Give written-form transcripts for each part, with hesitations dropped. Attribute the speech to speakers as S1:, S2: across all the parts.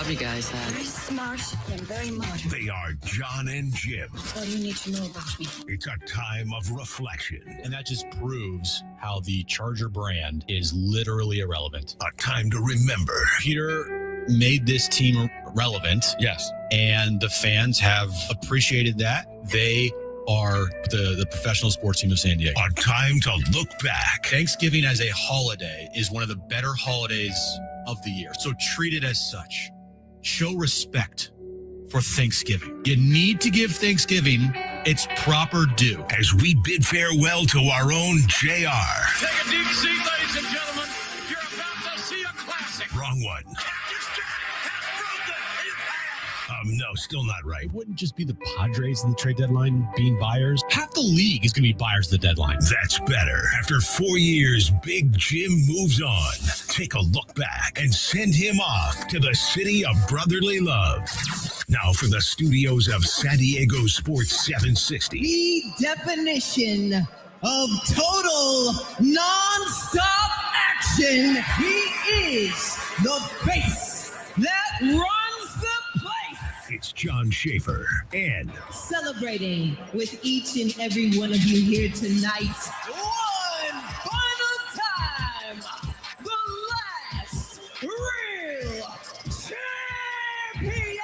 S1: job you guys have.
S2: Very smart and very modern.
S3: They are Jon and Jim.
S2: That's all you need to know about me.
S3: It's a time of reflection.
S4: And that just proves how the Charger brand is literally irrelevant.
S3: A time to remember.
S4: Peter made this team relevant.
S5: Yes.
S4: And the fans have appreciated that. They are the professional sports team of San Diego.
S3: A time to look back.
S4: Thanksgiving as a holiday is one of the better holidays of the year. So treat it as such. Show respect for Thanksgiving. You need to give Thanksgiving its proper due.
S3: As we bid farewell to our own JR.
S6: Take a deep seat, ladies and gentlemen. You're about to see a classic.
S3: Wrong one. No, still not right.
S4: It wouldn't just be the Padres in the trade deadline being buyers. Half the league is going to be buyers at the deadline.
S3: That's better. After 4 years, Big Jim moves on. Take a look back and send him off to the city of brotherly love. Now for the studios of San Diego Sports 760.
S7: The definition of total non-stop action. He is the face that runs the place.
S3: It's John Schaefer and
S7: celebrating with each and every one of you here tonight. One final time, the last real champion.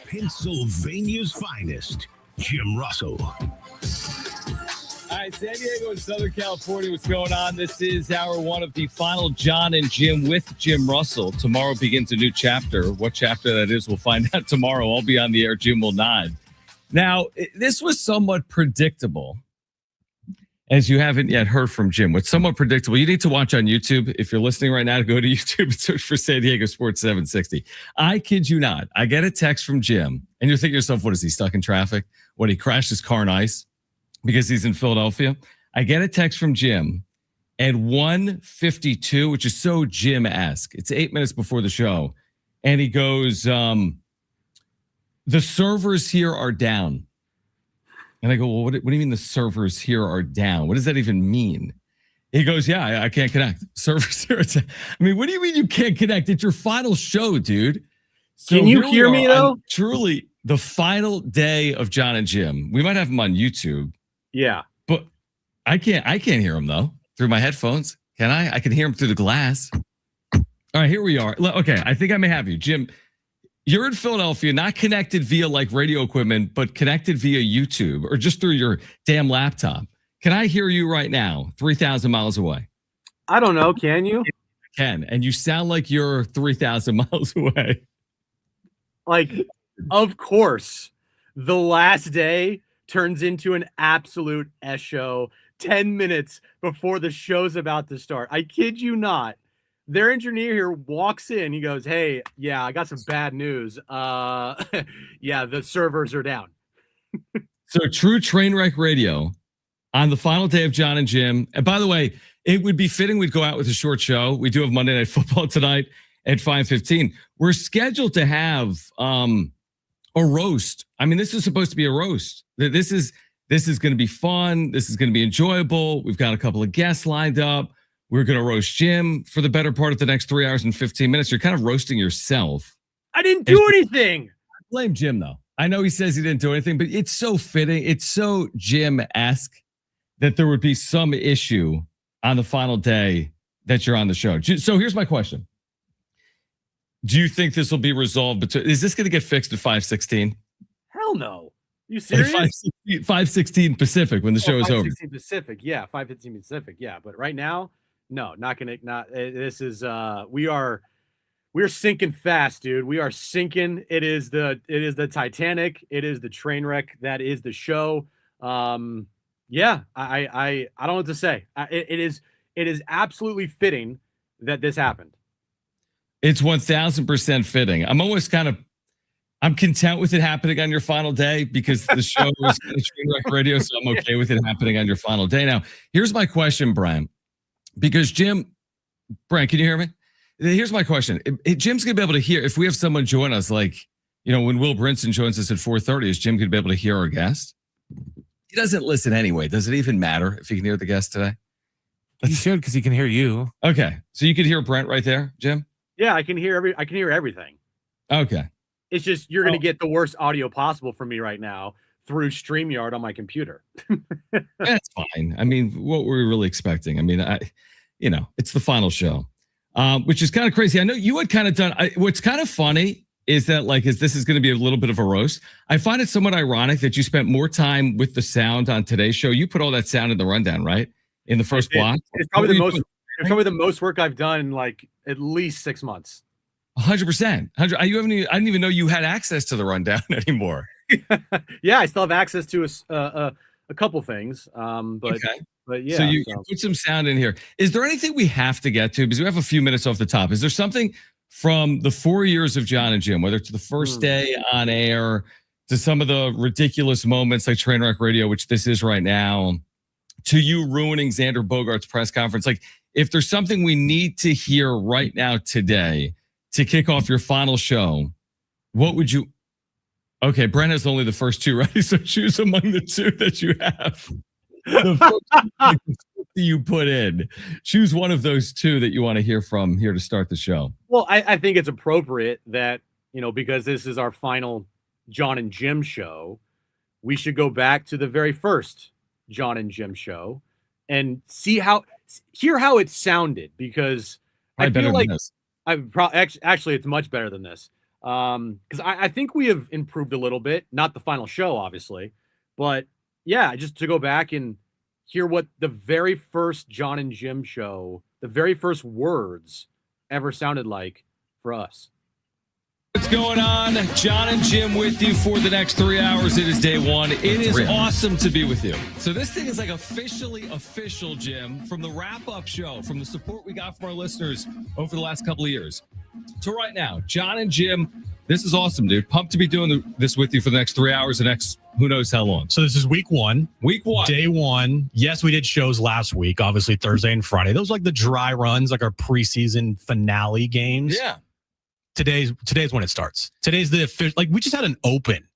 S3: Pennsylvania's finest, Jim Russell.
S5: All right, San Diego and Southern California, what's going on? This is hour one of the final Jon and Jim with Jim Russell. Tomorrow begins a new chapter. What chapter that is, we'll find out tomorrow. I'll be on the air. Jim will nod. Now, this was somewhat predictable, as you haven't yet heard from Jim. What's somewhat predictable, you need to watch on YouTube. If you're listening right now, go to YouTube and search for San Diego Sports 760. I kid you not. I get a text from Jim, and you're thinking to yourself, what is he, stuck in traffic? When he crashed his car on ice? Because he's in Philadelphia. I get a text from Jim at 1:52, which is so Jim-esque. It's 8 minutes before the show. And he goes, the servers here are down. And I go, well, what do you mean the servers here are down? What does that even mean? He goes, yeah, I can't connect. Servers here are down. I mean, what do you mean you can't connect? It's your final show, dude. So
S8: can you hear me, though?
S5: Truly, the final day of Jon and Jim. We might have him on YouTube.
S8: Yeah.
S5: But I can't hear him though through my headphones. Can I? I can hear him through the glass. All right, here we are. Okay, I think I may have you. Jim, you're in Philadelphia, not connected via like radio equipment, but connected via YouTube or just through your damn laptop. Can I hear you right now, 3,000 miles away?
S8: I don't know. Can you?
S5: I can. And you sound like you're 3,000 miles away.
S8: Like, of course, the last day turns into an absolute S show 10 minutes before the show's about to start. I kid you not. Their engineer here walks in. He goes, hey, yeah, I got some bad news. Yeah, the servers are down.
S5: So true train wreck radio on the final day of Jon and Jim. And by the way, it would be fitting we'd go out with a short show. We do have Monday Night Football tonight at 5:15. We're scheduled to have a roast. I mean, this is supposed to be a roast. This is going to be fun. This is going to be enjoyable. We've got a couple of guests lined up. We're going to roast Jim for the better part of the next 3 hours and 15 minutes. You're kind of roasting yourself.
S8: I didn't do anything.
S5: I blame Jim, though. I know he says he didn't do anything, but it's so fitting. It's so Jim-esque that there would be some issue on the final day that you're on the show. So here's my question. Do you think this will be resolved? Is this going to get fixed at 5:16?
S8: Hell no. You serious?
S5: 5:16 Pacific when the show is over.
S8: 5:16 Pacific, yeah. 5:15 Pacific, yeah. But right now, no, not gonna. Not this is. We're sinking fast, dude. We are sinking. It is the Titanic. It is the train wreck. That is the show. Yeah. I don't know what to say. It is absolutely fitting that this happened.
S5: It's 1,000% fitting. I'm content with it happening on your final day because the show is train wreck radio, so I'm okay with it happening on your final day. Now, here's my question, Brian, because Brian, can you hear me? Here's my question. Jim's going to be able to hear, if we have someone join us, like, when Will Brinson joins us at 4:30, is Jim going to be able to hear our guest? He doesn't listen anyway. Does it even matter if he can hear the guest today?
S9: He should, because he can hear you.
S5: Okay. So you could hear Brent right there, Jim?
S8: Yeah, I can hear everything.
S5: Okay.
S8: It's just you're going to get the worst audio possible from me right now through StreamYard on my computer.
S5: That's fine. I mean, what were we really expecting? I mean, it's the final show, which is kind of crazy. I know you had kind of done. What's kind of funny is that, like, this is going to be a little bit of a roast. I find it somewhat ironic that you spent more time with the sound on today's show. You put all that sound in the rundown, right? In the first block.
S8: It's probably the most work I've done in like at least 6 months.
S5: 100%. I didn't even know you had access to the rundown anymore.
S8: Yeah, I still have access to a couple things. But yeah.
S5: So you put some sound in here. Is there anything we have to get to? Because we have a few minutes off the top. Is there something from the 4 years of Jon and Jim, whether it's the first day on air to some of the ridiculous moments like Trainwreck Radio, which this is right now, to you ruining Xander Bogaerts' press conference? Like, if there's something we need to hear right now today to kick off your final show, what would you? Okay, Brent has only the first two, right? So choose among the two that you have. The first you put in. Choose one of those two that you want to hear from here to start the show.
S8: Well, I think it's appropriate that, because this is our final Jon and Jim show, we should go back to the very first Jon and Jim show and hear how it sounded, because I feel like actually it's much better than this. Because I think we have improved a little bit, not the final show, obviously, but yeah, just to go back and hear what the very first Jon and Jim show, the very first words ever sounded like for us.
S5: What's going on? Jon and Jim with you for the next 3 hours. It is day one. It is awesome to be with you. So this thing is like officially official, Jim, from the wrap-up show, from the support we got from our listeners over the last couple of years to right now. Jon and Jim, this is awesome, dude. Pumped to be doing this with you for the next 3 hours, the next who knows how long.
S4: So this is week one.
S5: Day
S4: one. Yes, we did shows last week, obviously Thursday and Friday. Those are like the dry runs, like our preseason finale games.
S5: Yeah.
S4: Today's when it starts. Today's the official, like we just had an open.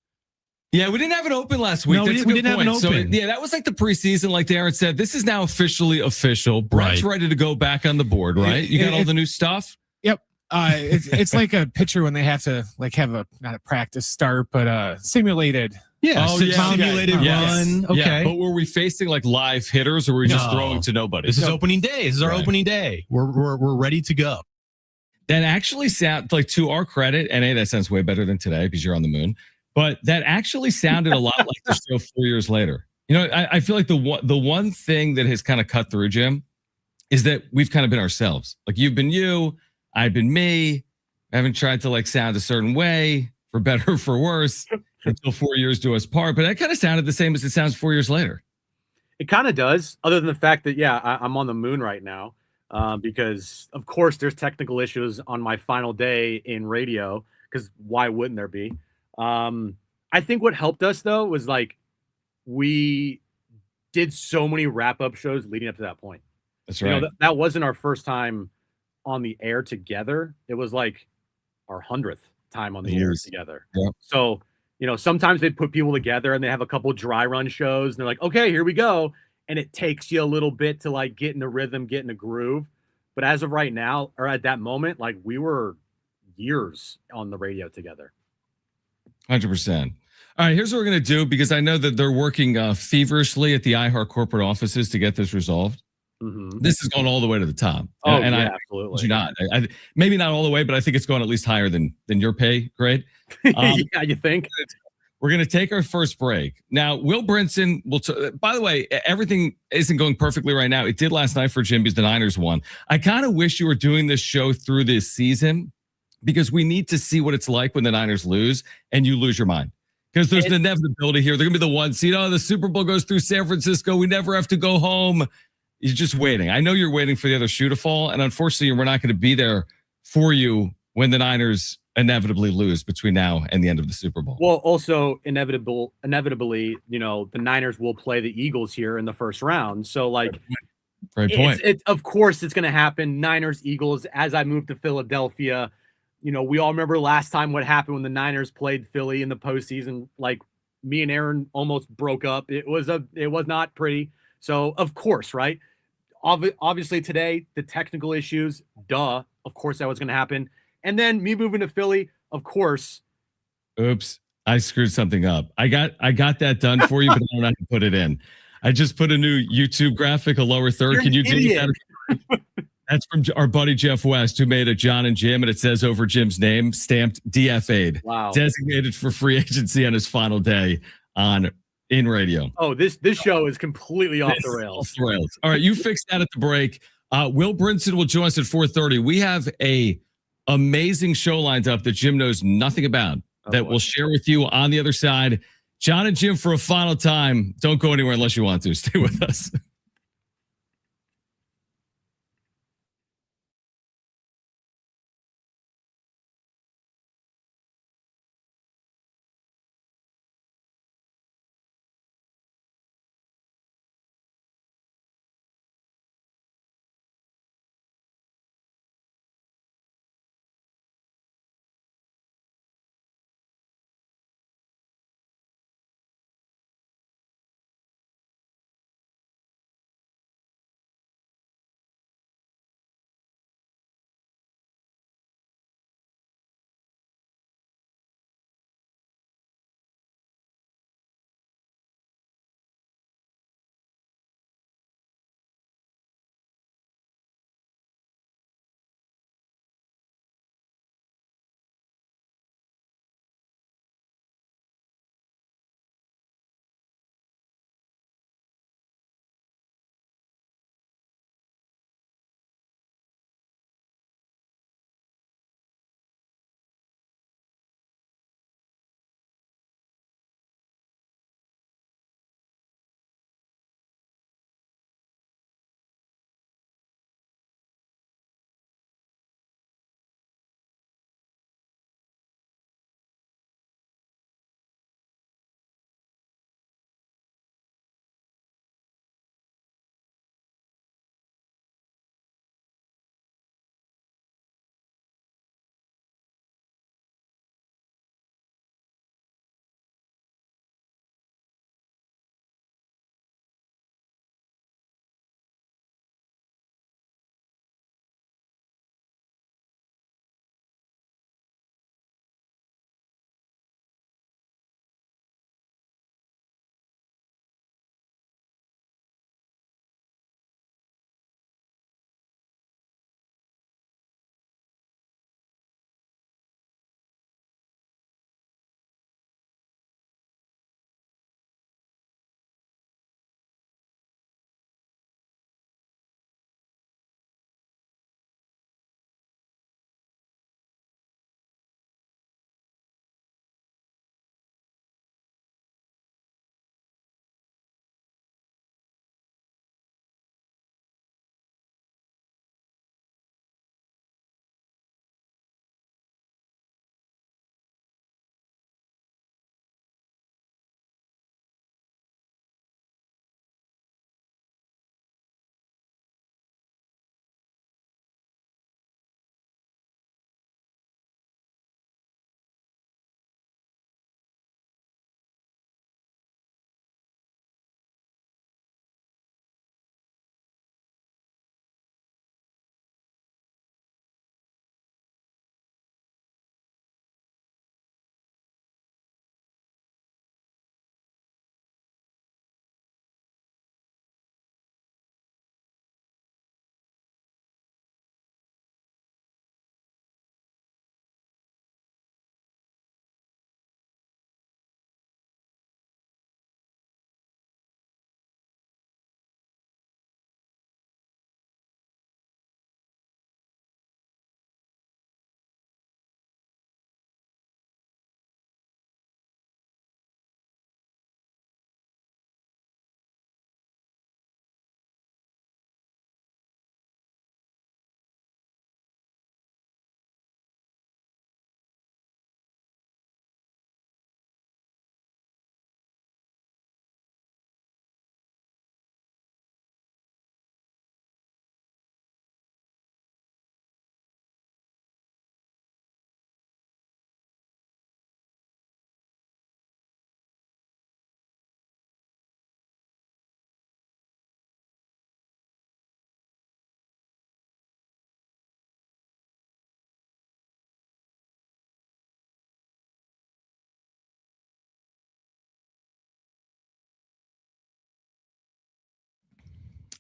S5: Yeah, we didn't have an open last week.
S4: No,
S5: That's
S4: we didn't have an
S5: point.
S4: open.
S5: So, yeah, that was like the preseason, like Darren said. This is now officially official. Brent's ready to go back on the board, right? You got all the new stuff?
S9: Yep. It's like a pitcher when they have to like have not a practice start, but a simulated.
S4: Yeah, simulated run.
S5: Yes.
S4: Okay.
S5: Yeah, but were we facing like live hitters, or were we just throwing to nobody?
S4: This is opening day. This is our opening day. We're ready to go.
S5: That actually sound like, to our credit, and that sounds way better than today because you're on the moon. But that actually sounded a lot like the show 4 years later. I feel like the one thing that has kind of cut through, Jim, is that we've kind of been ourselves. Like, you've been you, I've been me. I haven't tried to like sound a certain way, for better or for worse, until 4 years do us part. But that kind of sounded the same as it sounds 4 years later.
S8: It kind of does, other than the fact that, I'm on the moon right now. Because of course there's technical issues on my final day in radio, because why wouldn't there be? I think what helped us though was like we did so many wrap-up shows leading up to that point.
S5: That's right.
S8: That wasn't our first time on the air together. It was like our 100th time on the air together.
S5: Yeah.
S8: So, sometimes they put people together and they have a couple dry run shows and they're like, okay, here we go. And it takes you a little bit to like get in the rhythm, get in the groove. But as of right now, or at that moment, like we were years on the radio together.
S5: 100%. All right, here's what we're going to do, because I know that they're working feverishly at the iHeart corporate offices to get this resolved.
S8: Mm-hmm.
S5: This is going all the way to the top.
S8: Absolutely.
S5: Do not. Maybe not all the way, but I think it's going at least higher than your pay grade.
S8: Yeah, you think?
S5: We're going to take our first break. Now, Will Brinson will, by the way, everything isn't going perfectly right now. It did last night for Jim because the Niners won. I kind of wish you were doing this show through this season, because we need to see what it's like when the Niners lose and you lose your mind. Because there's an inevitability here. They're going to be the one seed. The Super Bowl goes through San Francisco. We never have to go home. You're just waiting. I know you're waiting for the other shoe to fall. And unfortunately, we're not going to be there for you when the Niners inevitably lose between now and the end of the Super Bowl.
S8: Well, also inevitably, the Niners will play the Eagles here in the first round. So like,
S5: great point.
S8: Of course it's going to happen. Niners, Eagles, as I move to Philadelphia, we all remember last time what happened when the Niners played Philly in the postseason. Like, me and Aaron almost broke up. It was not pretty. So of course, right. Obviously today, the technical issues, of course that was going to happen. And then me moving to Philly, of course.
S5: Oops, I screwed something up. I got that done for you, but I don't know how to put it in. I just put a new YouTube graphic, a lower third.
S8: You're
S5: Can you
S8: an
S5: delete
S8: idiot.
S5: that? That's from our buddy Jeff West, who made a Jon and Jim, and it says over Jim's name, stamped DFA'd.
S8: Wow.
S5: Designated for free agency on his final day in radio.
S8: Oh, this show is completely off the rails.
S5: Off the rails. All right, you fixed that at the break. Will Brinson will join us at 4:30. We have a amazing show lined up that Jim knows nothing about that we'll share with you on the other side. Jon and Jim for a final time. Don't go anywhere unless you want to. Stay with us.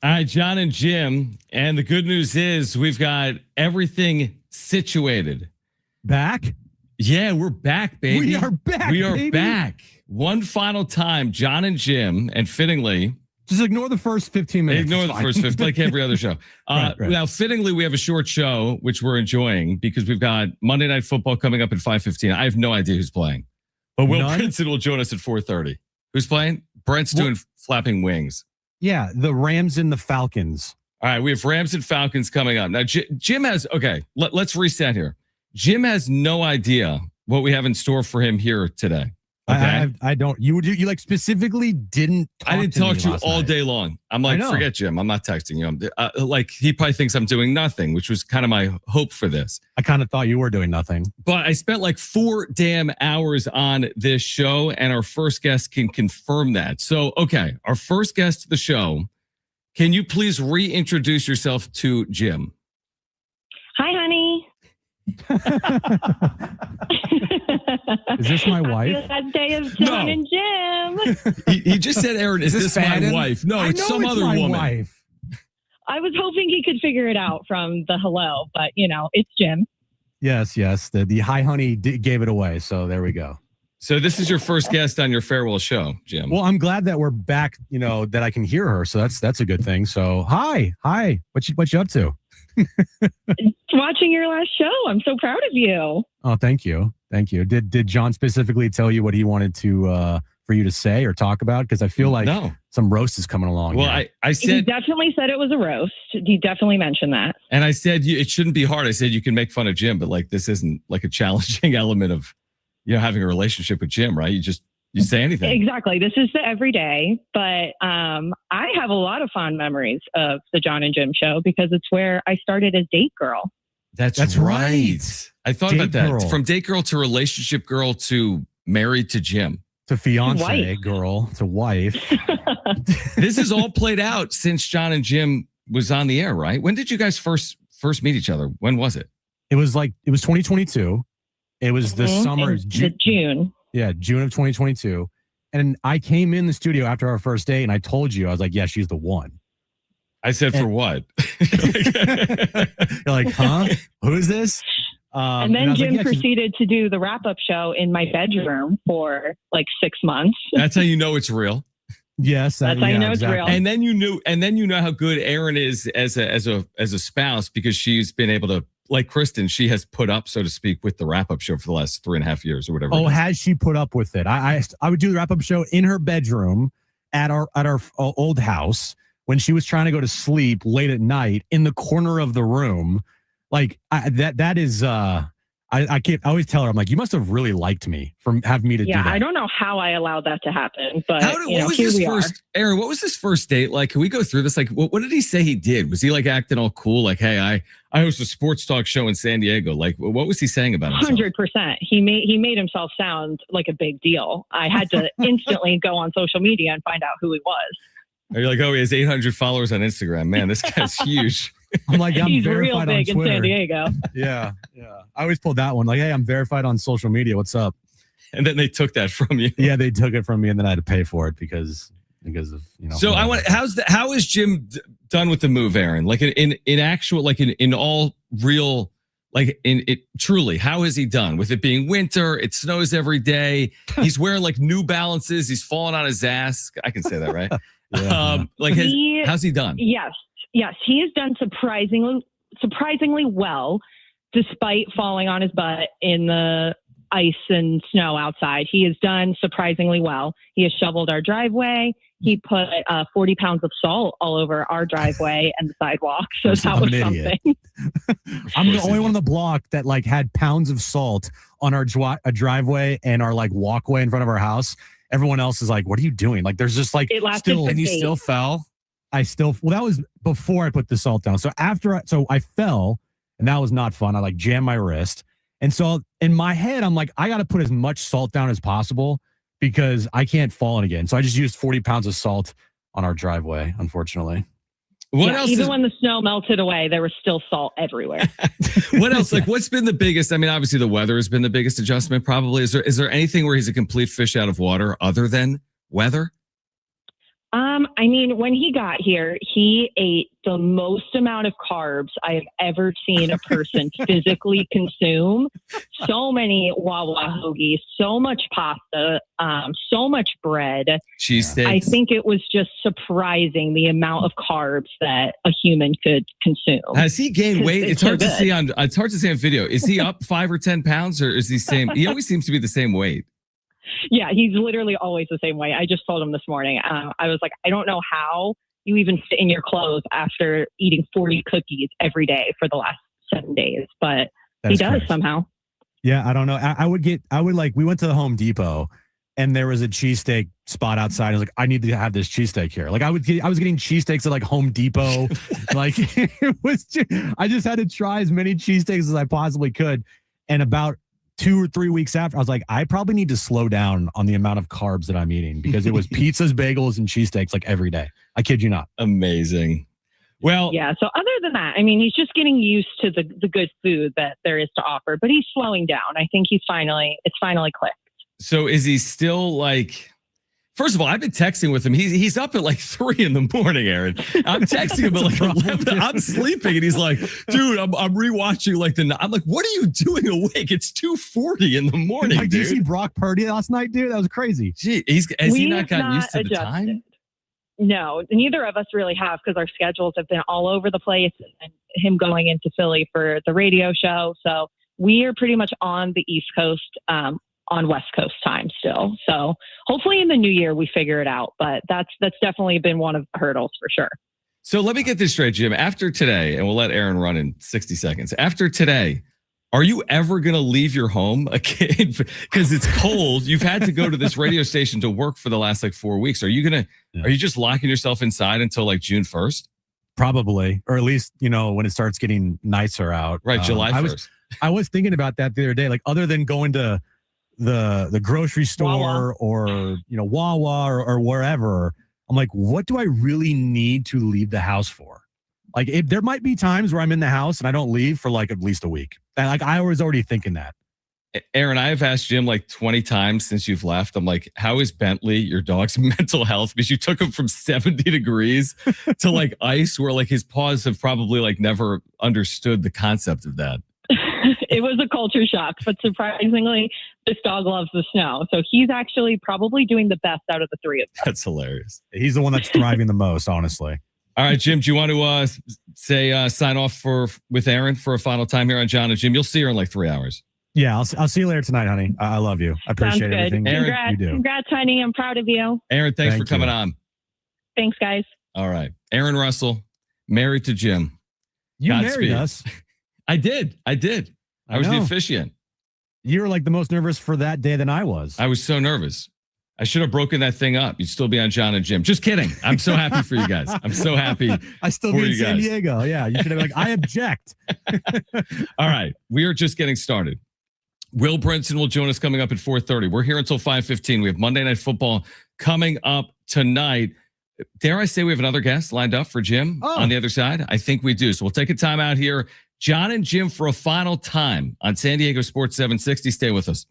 S5: All right, Jon and Jim. And the good news is we've got everything situated.
S1: Back?
S5: Yeah, we're back, baby.
S1: We are back.
S5: We are
S1: baby.
S5: back. One final time, Jon and Jim, and fittingly,
S1: just ignore the first 15 minutes.
S5: ignore the first 15, like every other show.
S1: Right.
S5: Now, fittingly, we have a short show, which we're enjoying because we've got Monday Night Football coming up at 5:15. I have no idea who's playing, but Will Brinson will join us at 4:30. Who's playing? Brent's doing flapping wings.
S1: Yeah, the Rams and the Falcons.
S5: All right, we have Rams and Falcons coming up. Now, Jim has, okay, let's reset here. Jim has no idea what we have in store for him here today. Okay?
S1: I don't. You like specifically didn't.
S5: I didn't talk to you all day long. I'm like, forget Jim. I'm not texting you. I'm like, he probably thinks I'm doing nothing, which was kind of my hope for this.
S1: I kind of thought you were doing nothing.
S5: But I spent like 4 damn hours on this show, and our first guest can confirm that. So, okay, our first guest to the show, can you please reintroduce yourself to Jim?
S10: Hi, honey.
S1: Is this my wife?
S10: Happy last day of Jon and Jim.
S5: He just said, Aaron, is this my wife? No, it's some other woman.
S1: Wife.
S10: I was hoping he could figure it out from the hello, but it's Jim.
S1: Yes. The hi honey gave it away. So there we go.
S5: So this is your first guest on your farewell show, Jim.
S1: Well, I'm glad that we're back, that I can hear her. So that's a good thing. So hi. What you up to?
S10: Watching your last show. I'm so proud of you.
S1: Oh, thank you. Did Jon specifically tell you what he wanted to for you to say or talk about? Because I feel like some roast is coming along.
S5: Well, I said
S10: he definitely said it was a roast. He definitely mentioned that.
S5: And I said it shouldn't be hard. I said you can make fun of Jim, but like this isn't like a challenging element of having a relationship with Jim, right? You say anything.
S10: Exactly. This is the everyday, but I have a lot of fond memories of the Jon and Jim show because it's where I started as date girl.
S5: That's right. I thought about that.
S1: Girl.
S5: From date girl to relationship girl to married to Jim.
S1: To fiance
S10: wife.
S1: Girl to wife.
S5: This is all played out since Jon and Jim was on the air, right? When did you guys first meet each other? When was it?
S1: It was 2022. It was the summer.
S10: June.
S1: Yeah, June of 2022. And I came in the studio after our first date and I told you, I was like, yeah, she's the one.
S5: I said, for what?
S1: You're like, huh? Who is this?
S10: And then Jim proceeded to do the wrap-up show in my bedroom for like 6 months.
S5: That's how you know it's real.
S1: Yes,
S10: that's how you know it's real.
S5: And then you know how good Erin is as a spouse because she's been able to, like Kristen, she has put up, so to speak, with the wrap-up show for the last 3.5 years or whatever.
S1: Oh, has she put up with it? I would do the wrap-up show in her bedroom at our old house when she was trying to go to sleep late at night in the corner of the room. Like that is I always tell her, I'm like, you must have really liked me for having me to do that.
S10: I don't know how I allowed that to happen, but
S5: what was this first, Aaron? What was this first date like? Can we go through this? Like, what did he say he did? Was he like acting all cool? Like, hey, I host a sports talk show in San Diego. Like, what was he saying about himself?
S10: 100%. He made himself sound like a big deal. I had to instantly go on social media and find out who he was.
S5: Are you like, oh, he has 800 followers on Instagram? Man, this guy's huge.
S1: I'm like,
S10: he's
S1: verified
S10: real big
S1: on Twitter.
S10: in San Diego.
S1: Yeah. I always pulled that one. Like, hey, I'm verified on social media. What's up?
S5: And then they took that from you.
S1: Yeah, they took it from me, and then I had to pay for it because of
S5: So whatever. How is Jim done with the move, Aaron? Like in actual, like in all real, like in it truly, how is he done with it being winter? It snows every day. He's wearing like New Balances. He's falling on his ass. I can say that, right?
S10: Yeah.
S5: How's he done?
S10: Yes, he has done surprisingly well, despite falling on his butt in the ice and snow outside. He has done surprisingly well. He has shoveled our driveway. He put 40 pounds of salt all over our driveway and the sidewalk. So that was something.
S1: I'm the only one on the block that like had pounds of salt on our driveway and our like walkway in front of our house. Everyone else is like, what are you doing? Like, there's just like,
S9: and you still fell.
S1: Well, that was before I put the salt down. So I fell and that was not fun. I like jammed my wrist. And so in my head, I'm like, I got to put as much salt down as possible because I can't fall in again. So I just used 40 pounds of salt on our driveway, unfortunately.
S5: What else?
S10: Even when the snow melted away, there was still salt everywhere.
S5: What else? Like, what's been the biggest? I mean, obviously the weather has been the biggest adjustment probably. Is there anything where he's a complete fish out of water other than weather?
S10: I mean, when he got here, he ate the most amount of carbs I have ever seen a person physically consume. So many Wawa hoagies, so much pasta, so much bread.
S5: Cheesesteaks.
S10: I think it was just surprising the amount of carbs that a human could consume.
S5: Has he gained weight? It's
S10: so
S5: hard to
S10: good.
S5: see on. It's hard to see on video. Is he up 5 or 10 pounds, or is he same? He always seems to be the same weight.
S10: Yeah, he's literally always the same way. I just told him this morning. I was like, I don't know how you even fit in your clothes after eating 40 cookies every day for the last 7 days, but he does crazy. Somehow.
S1: Yeah, I don't know. We went to the Home Depot and there was a cheesesteak spot outside. I was like, I need to have this cheesesteak here. Like I was getting cheesesteaks at like Home Depot. Like I just had to try as many cheesesteaks as I possibly could. And about 2 or 3 weeks after, I was like, I probably need to slow down on the amount of carbs that I'm eating because it was pizzas, bagels, and cheesesteaks like every day. I kid you not.
S5: Amazing. Well,
S10: yeah. So other than that, I mean, he's just getting used to the good food that there is to offer, but he's slowing down. I think it's finally clicked.
S5: So is he still like? First of all, I've been texting with him. He's up at like 3 in the morning, Aaron. I'm texting him at like 11. I'm sleeping, and he's like, "Dude, I'm rewatching like the." I'm like, "What are you doing awake? It's 2:40 in the morning,
S1: dude." Did you see Brock Purdy last night, dude? That was crazy.
S5: Gee, has he not gotten used to the time?
S10: No, neither of us really have because our schedules have been all over the place, and him going into Philly for the radio show. So we are pretty much on the East Coast. On West Coast time still. So hopefully in the new year we figure it out, but that's definitely been one of the hurdles for sure.
S5: So let me get this straight, Jim. After today, and we'll let Aaron run in 60 seconds. After today, are you ever going to leave your home again? Because it's cold. You've had to go to this radio station to work for the last like 4 weeks. Are you just locking yourself inside until like June 1st?
S1: Probably, or at least, when it starts getting nicer out.
S5: Right. July 1st.
S1: I was thinking about that the other day, like other than going to the grocery store or Wawa or wherever, I'm like, what do I really need to leave the house for? Like there might be times where I'm in the house and I don't leave for like at least a week. And like I was already thinking that.
S5: Aaron, I have asked Jim like 20 times since you've left. I'm like, how is Bentley, your dog's mental health? Because you took him from 70 degrees to like ice, where like his paws have probably like never understood the concept of that.
S10: It was a culture shock, but surprisingly, this dog loves the snow. So he's actually probably doing the best out of the three of them.
S5: That's hilarious.
S1: He's the one that's thriving the most, honestly.
S5: All right, Jim, do you want to sign off with Aaron for a final time here on Jon and Jim? You'll see her in like 3 hours.
S1: Yeah, I'll see you later tonight, honey. I love you. I appreciate everything.
S10: Aaron,
S1: you do.
S10: Congrats, honey. I'm proud of you.
S5: Aaron, thanks for coming on.
S10: Thanks, guys.
S5: All right. Aaron Russell, married to Jim.
S1: You married us.
S5: I did. I was the officiant.
S1: You were like the most nervous for that day than I was.
S5: I was so nervous. I should have broken that thing up. You'd still be on Jon and Jim. Just kidding. I'm so happy for you guys. I'm so happy.
S1: I still be in San Diego. Yeah. You should have been like, I object.
S5: All right. We are just getting started. Will Brinson will join us coming up at 4:30. We're here until 5:15. We have Monday Night Football coming up tonight. Dare I say we have another guest lined up for Jim on the other side? I think we do. So we'll take a time out here. Jon and Jim for a final time on San Diego Sports 760. Stay with us.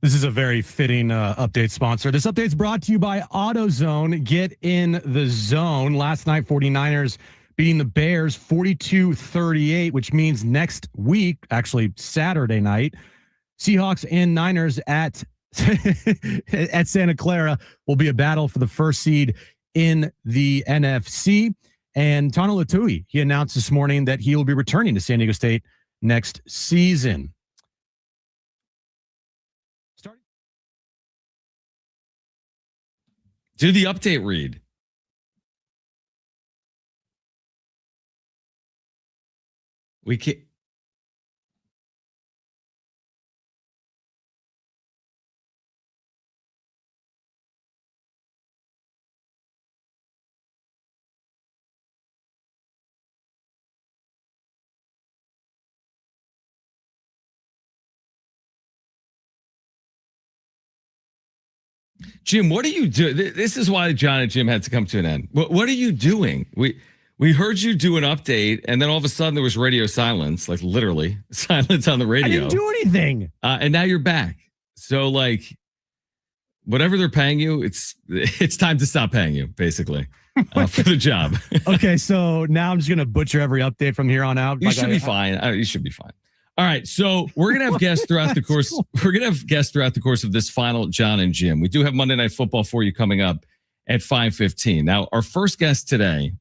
S1: This is a very fitting update sponsor. This update's brought to you by AutoZone. Get in the zone. Last night, 49ers beating the Bears 42-38, which means next week, actually Saturday night, Seahawks and Niners at Santa Clara will be a battle for the first seed in the NFC. And Tano Latui, he announced this morning that he will be returning to San Diego State next season.
S5: Do the update read. We can't. Jim, what are you doing? This is why Jon and Jim had to come to an end. What are you doing? We heard you do an update, and then all of a sudden there was radio silence, like literally silence on the radio.
S1: I didn't do anything.
S5: And now you're back. So like, whatever they're paying you, it's time to stop paying you, basically, for the job.
S1: Okay, so now I'm just gonna butcher every update from here on out.
S5: You should be fine. You should be fine. All right, so we're gonna have guests throughout the course. We're gonna have guests throughout the course of this final Jon and Jim. We do have Monday Night Football for you coming up at 5:15. Now, our first guest today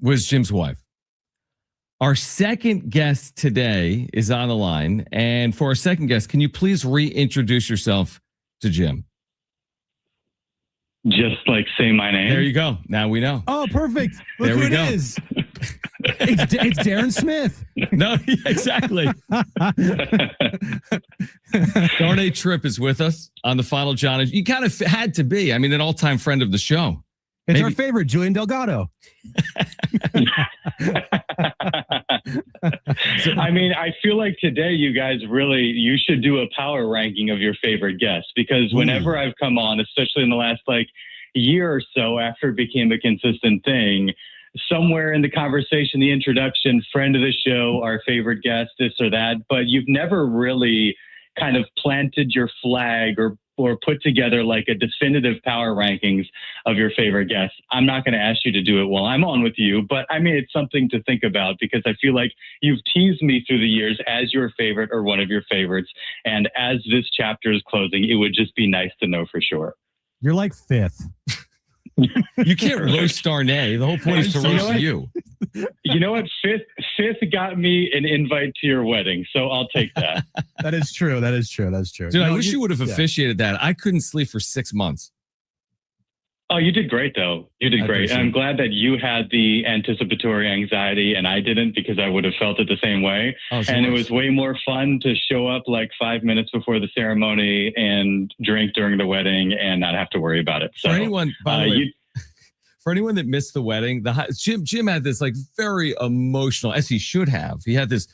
S5: was Jim's wife. Our second guest today is on the line, and for our second guest, can you please reintroduce yourself to Jim?
S11: Just like say my name.
S5: There you go. Now we know.
S1: Oh, perfect. Look
S5: there
S1: who
S5: we
S1: it
S5: go.
S1: is. It's Darren Smith.
S5: No, exactly. Darnay Tripp is with us on the final Jon. You kind of had to be. I mean, an all-time friend of the show.
S1: It's our favorite, Julian Delgado.
S11: I mean, I feel like today you guys you should do a power ranking of your favorite guests, because whenever I've come on, especially in the last year or so after it became a consistent thing, somewhere in the conversation, the introduction, friend of the show, our favorite guest, this or that, but you've never really kind of planted your flag or put together like a definitive power rankings of your favorite guests. I'm not going to ask you to do it while I'm on with you, but I mean, it's something to think about, because I feel like you've teased me through the years as your favorite or one of your favorites. And as this chapter is closing, it would just be nice to know for sure.
S1: You're like fifth.
S5: You can't roast Darnay. The whole point is to roast you.
S11: You know what? Fifth got me an invite to your wedding, so I'll take that.
S1: That is true.
S5: Dude, I wish you would have officiated that. I couldn't sleep for 6 months.
S11: Oh, you did great, though. You did great. And I'm glad that you had the anticipatory anxiety and I didn't, because I would have felt it the same way. And it was way more fun to show up 5 minutes before the ceremony and drink during the wedding and not have to worry about it. So,
S5: for anyone, by the way, for anyone that missed the wedding, Jim had this very emotional, as he should have. He had this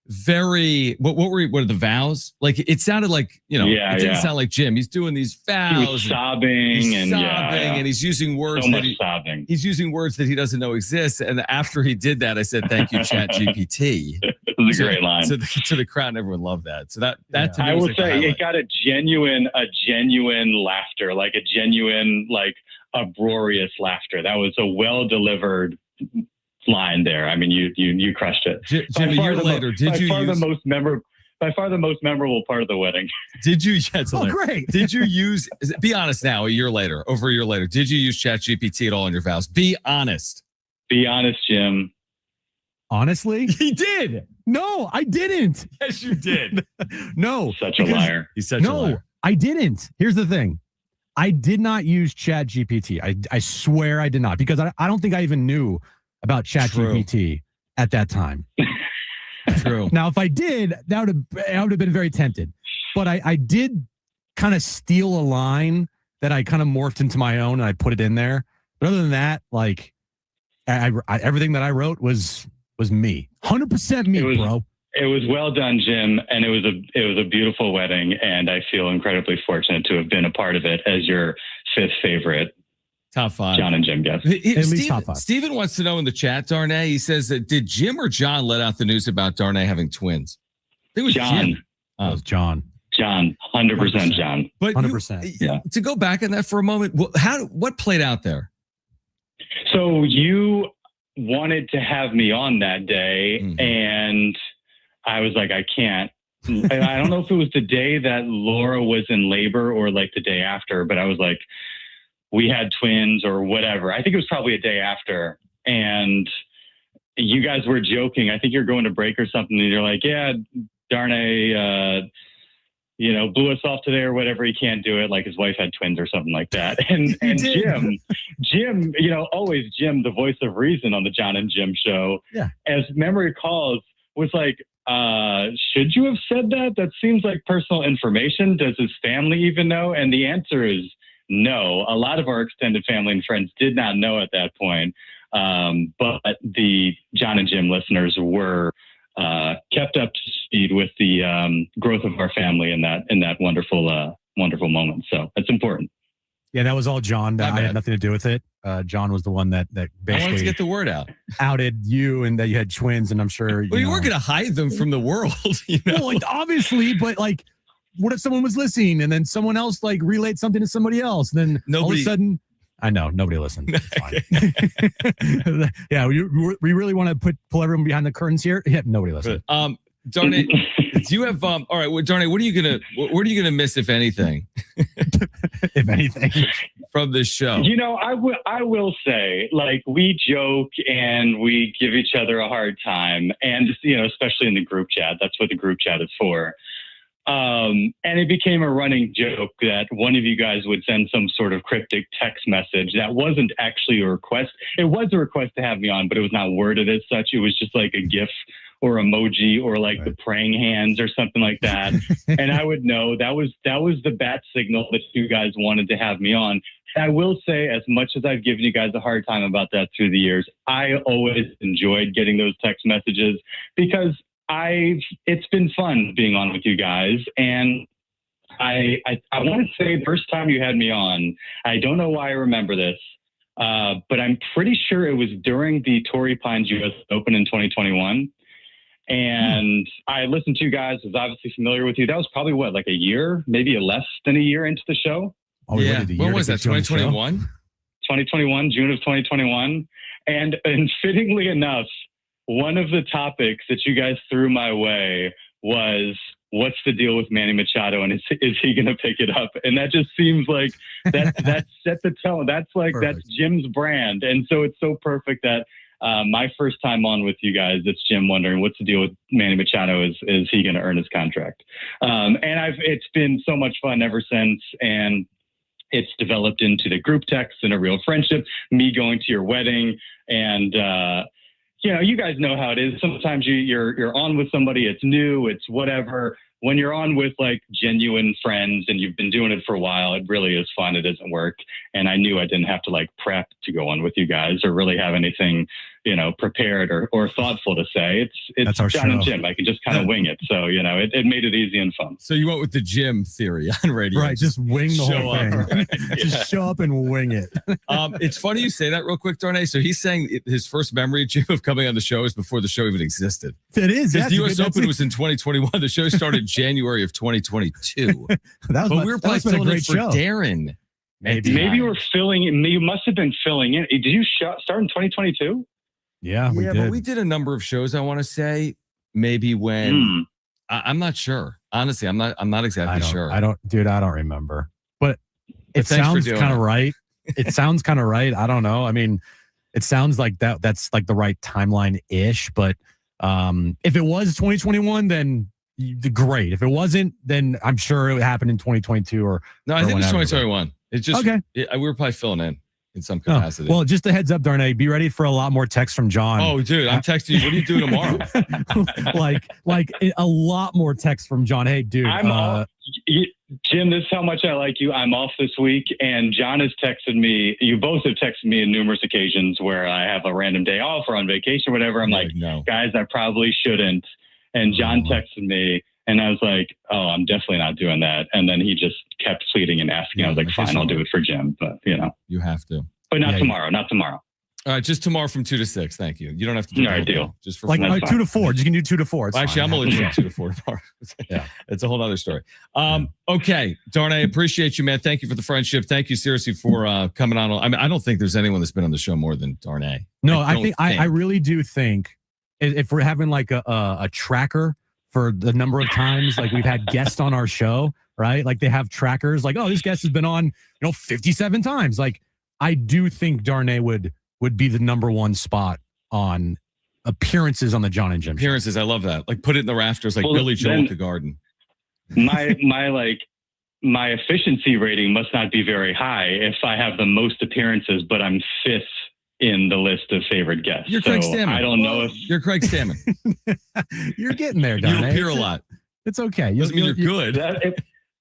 S5: very what are the vows? It sounded like, it didn't sound like Jim. He's doing these vows.
S11: He was sobbing
S5: and he's using words
S11: sobbing.
S5: He's using words that he doesn't know exist. And after he did that, I said, "Thank you, Chat GPT."
S11: It was a great line
S5: to the crowd, and everyone loved that. So that to me
S11: I
S5: was
S11: will say it got a genuine laughter, a genuine uproarious laughter. That was a well delivered line there. I mean, you crushed it.
S5: Jim, a year later,
S11: by far the most memorable part of the wedding.
S5: Did you?
S1: Great.
S5: Did you use? Be honest now. Over a year later, did you use ChatGPT at all in your vows? Be honest.
S11: Be honest, Jim.
S1: Honestly,
S5: he did.
S1: No, I didn't.
S5: Yes, you did.
S1: No,
S11: such a liar.
S5: He's such a liar.
S1: I didn't. Here's the thing. I did not use ChatGPT. I swear I did not, because I don't think I even knew about ChatGPT at that time.
S5: True.
S1: Now, if I did, I would have been very tempted. But I did kind of steal a line that I kind of morphed into my own, and I put it in there. But other than that, everything that I wrote was me, 100% me, bro.
S11: It was well done, Jim, and it was a beautiful wedding, and I feel incredibly fortunate to have been a part of it as your fifth favorite.
S5: Top 5.
S11: Jon and Jim guest.
S5: At least top 5. Steven wants to know in the chat, Darnay, he says, did Jim or Jon let out the news about Darnay having twins?
S11: It was Jon.
S1: It was Jon.
S11: John, 100% John.
S5: But
S1: 100%.
S5: To go back on that for a moment, what played out there?
S11: So you wanted to have me on that day, and I was like, I can't. I don't know if it was the day that Laura was in labor or like the day after, but I was like, we had twins or whatever. I think it was probably a day after. And you guys were joking. I think you're going to break or something. And you're like, yeah, Darnay, blew us off today or whatever. He can't do it. Like his wife had twins or something like that. And Jim, always Jim, the voice of reason on the Jon and Jim show, as memory calls, was like, should you have said that? That seems like personal information. Does his family even know? And the answer is no. A lot of our extended family and friends did not know at that point. But the Jon and Jim listeners were kept up to speed with the growth of our family in that wonderful moment. So that's important.
S1: Yeah, that was all Jon. I had nothing to do with it. Jon was the one that basically
S5: I wanted to get the word out.
S1: Outed you and that you had twins, and I'm sure
S5: you weren't going to hide them from the world.
S1: Well, like, obviously, but like, what if someone was listening and then someone else like relayed something to somebody else, and then all of a sudden, I know nobody listened. It's fine. Yeah, we really want to pull everyone behind the curtains here. Yeah, nobody listened.
S5: Darnay, do you have all right? Well, Darnay, what are you gonna miss, if anything?
S1: If anything,
S5: from this show?
S11: I will say, like, we joke and we give each other a hard time, and especially in the group chat. That's what the group chat is for. And it became a running joke that one of you guys would send some sort of cryptic text message that wasn't actually a request. It was a request to have me on, but it was not worded as such. It was just like a GIF or emoji or like the praying hands or something like that. And I would know that was the bat signal that you guys wanted to have me on. And I will say, as much as I've given you guys a hard time about that through the years, I always enjoyed getting those text messages because it's been fun being on with you guys. And I want to say the first time you had me on, I don't know why I remember this, but I'm pretty sure it was during the Torrey Pines US Open in 2021. And I listened to you guys, was obviously familiar with you. That was probably like a year, maybe less than a year into the show.
S5: Oh, yeah. When was that? 2021?
S11: 2021, June of 2021. And fittingly enough, one of the topics that you guys threw my way was, what's the deal with Manny Machado, and is he going to pick it up? And that just seems like that set the tone. That's like, perfect. That's Jim's brand. And so it's so perfect that my first time on with you guys, it's Jim wondering, what's the deal with Manny Machado? Is he going to earn his contract? And it's been so much fun ever since. And it's developed into the group text and a real friendship, me going to your wedding. And, you guys know how it is. Sometimes you're on with somebody, it's new, it's whatever. When you're on with like genuine friends and you've been doing it for a while, it really is fun. It doesn't work. And I knew I didn't have to like prep to go on with you guys or really have anything, prepared or thoughtful to say. It's Jon and Jim. I can just kind of wing it. So, it made it easy and fun.
S5: So you went with the Jim theory on radio.
S1: Right. Just wing the whole thing.
S5: Right?
S1: Just show up and wing it.
S5: It's funny you say that real quick, Darnay. So he's saying his first memory, Jim, of coming on the show is before the show even existed.
S1: It is.
S5: Because the U.S. Open was in 2021. The show started January of 2022. But we were probably filling in for Darren.
S11: Maybe you were filling in. You must have been filling in. Did you start in 2022?
S1: Yeah, we did.
S5: But we did a number of shows. I want to say maybe when I'm not sure. Honestly, I'm not exactly sure.
S1: I don't remember. But it sounds kind of right. It sounds kind of right. I don't know. I mean, it sounds like that's like the right timeline ish. But if it was 2021, then great. If it wasn't, then I'm sure it happened in 2022 or
S5: no. I think it was 2021. It's just
S1: okay.
S5: We were probably filling in some capacity.
S1: Well, just a heads up, Darnay, be ready for a lot more texts from Jon.
S5: Oh, dude, I'm texting you. What are you doing tomorrow?
S1: like a lot more texts from Jon. Hey, dude.
S11: Jim, this is how much I like you. I'm off this week, and Jon has texted me. You both have texted me on numerous occasions where I have a random day off or on vacation or whatever. I'm like, no. Guys, I probably shouldn't. And Jon texted me, and I was like, oh, I'm definitely not doing that. And then he just kept pleading and asking. I was like, fine, I'll do it for Jim. But,
S5: You have to.
S11: But not tomorrow. Not tomorrow.
S5: All right, just tomorrow from 2 to 6. Thank you. You don't have to do
S11: All right,
S5: the whole
S11: deal.
S5: thing, just for
S1: Like
S5: fun.
S1: 2 to 4. You can do 2 to 4. It's
S5: Well, actually,
S1: fine.
S5: I'm only doing 2 to 4 tomorrow.
S1: Yeah.
S5: It's a whole other story. Okay, Darn, I appreciate you, man. Thank you for the friendship. Thank you seriously for coming on. I mean, I don't think there's anyone that's been on the show more than Darnay.
S1: No, I really do think if we're having like a tracker for the number of times like we've had guests on our show, right? Like they have trackers like, oh, this guest has been on, 57 times. Like I do think Darnay would be the number one spot on appearances on the Jon and Jim show.
S5: Appearances, I love that. Like put it in the rafters like
S11: Well,
S5: Billy Joel
S11: then-
S5: at the Garden.
S11: My efficiency rating must not be very high if I have the most appearances, but I'm fifth in the list of favorite guests.
S5: You're Craig Stammen.
S11: I don't know if
S5: You're Craig Stammen.
S1: You're getting there,
S5: You
S1: Darnay.
S5: appear a lot.
S1: It's okay.
S5: Doesn't mean you're good.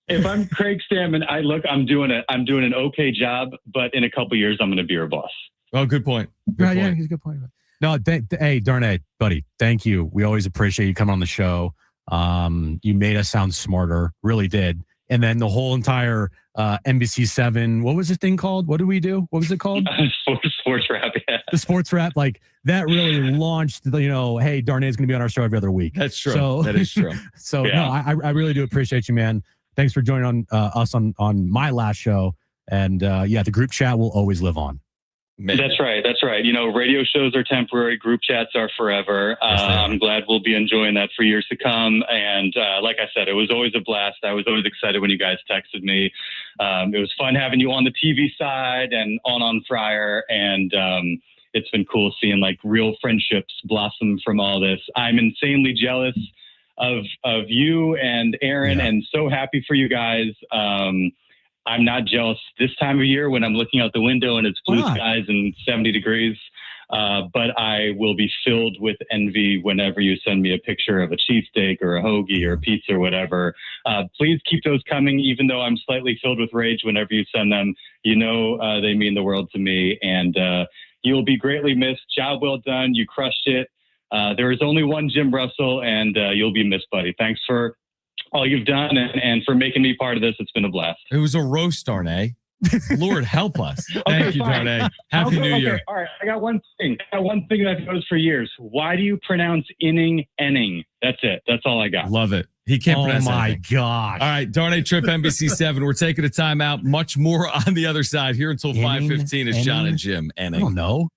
S11: if I'm Craig Stammen, I'm doing an okay job, but in a couple years I'm going to be your boss.
S5: Oh, good point.
S1: Yeah, he's a good point. No, hey, Darnay, buddy, thank you. We always appreciate you coming on the show. You made us sound smarter, really did. And then the whole entire NBC7, what was the thing called? What did we do? What was it called?
S11: Sports Wrap, yeah.
S1: The Sports Wrap, like that really launched hey, Darnay's going to be on our show every other week.
S5: That's true.
S1: So,
S5: that is true.
S1: So,
S11: Yeah.
S1: no, I really do appreciate you, man. Thanks for joining us on my last show. And the group chat will always live on.
S11: That's right. Radio shows are temporary. Group chats are forever. I'm glad we'll be enjoying that for years to come. And like I said, it was always a blast. I was always excited when you guys texted me. It was fun having you on the TV side and on Fryer. And it's been cool seeing like real friendships blossom from all this. I'm insanely jealous of you and Aaron, and so happy for you guys. I'm not jealous this time of year when I'm looking out the window and it's blue skies and 70 degrees. But I will be filled with envy whenever you send me a picture of a cheesesteak or a hoagie or a pizza or whatever. Please keep those coming, even though I'm slightly filled with rage whenever you send them. They mean the world to me, and you'll be greatly missed. Job well done. You crushed it. There is only one Jim Russell, and you'll be missed, buddy. Thanks for all you've done and for making me part of this. It's been a blast.
S5: It was a roast, Darnay. Lord help us. Thank you,
S11: fine.
S5: Darnay. Happy New Year.
S11: All right. I got one thing that goes for years. Why do you pronounce inning? That's it. That's all I got.
S5: Love it. He can't pronounce anything.
S1: gosh.
S5: All right, Darnay Trip, NBC7. We're taking a timeout. Much more on the other side. Here until 5:15 is Jon and Jim.
S1: I don't know.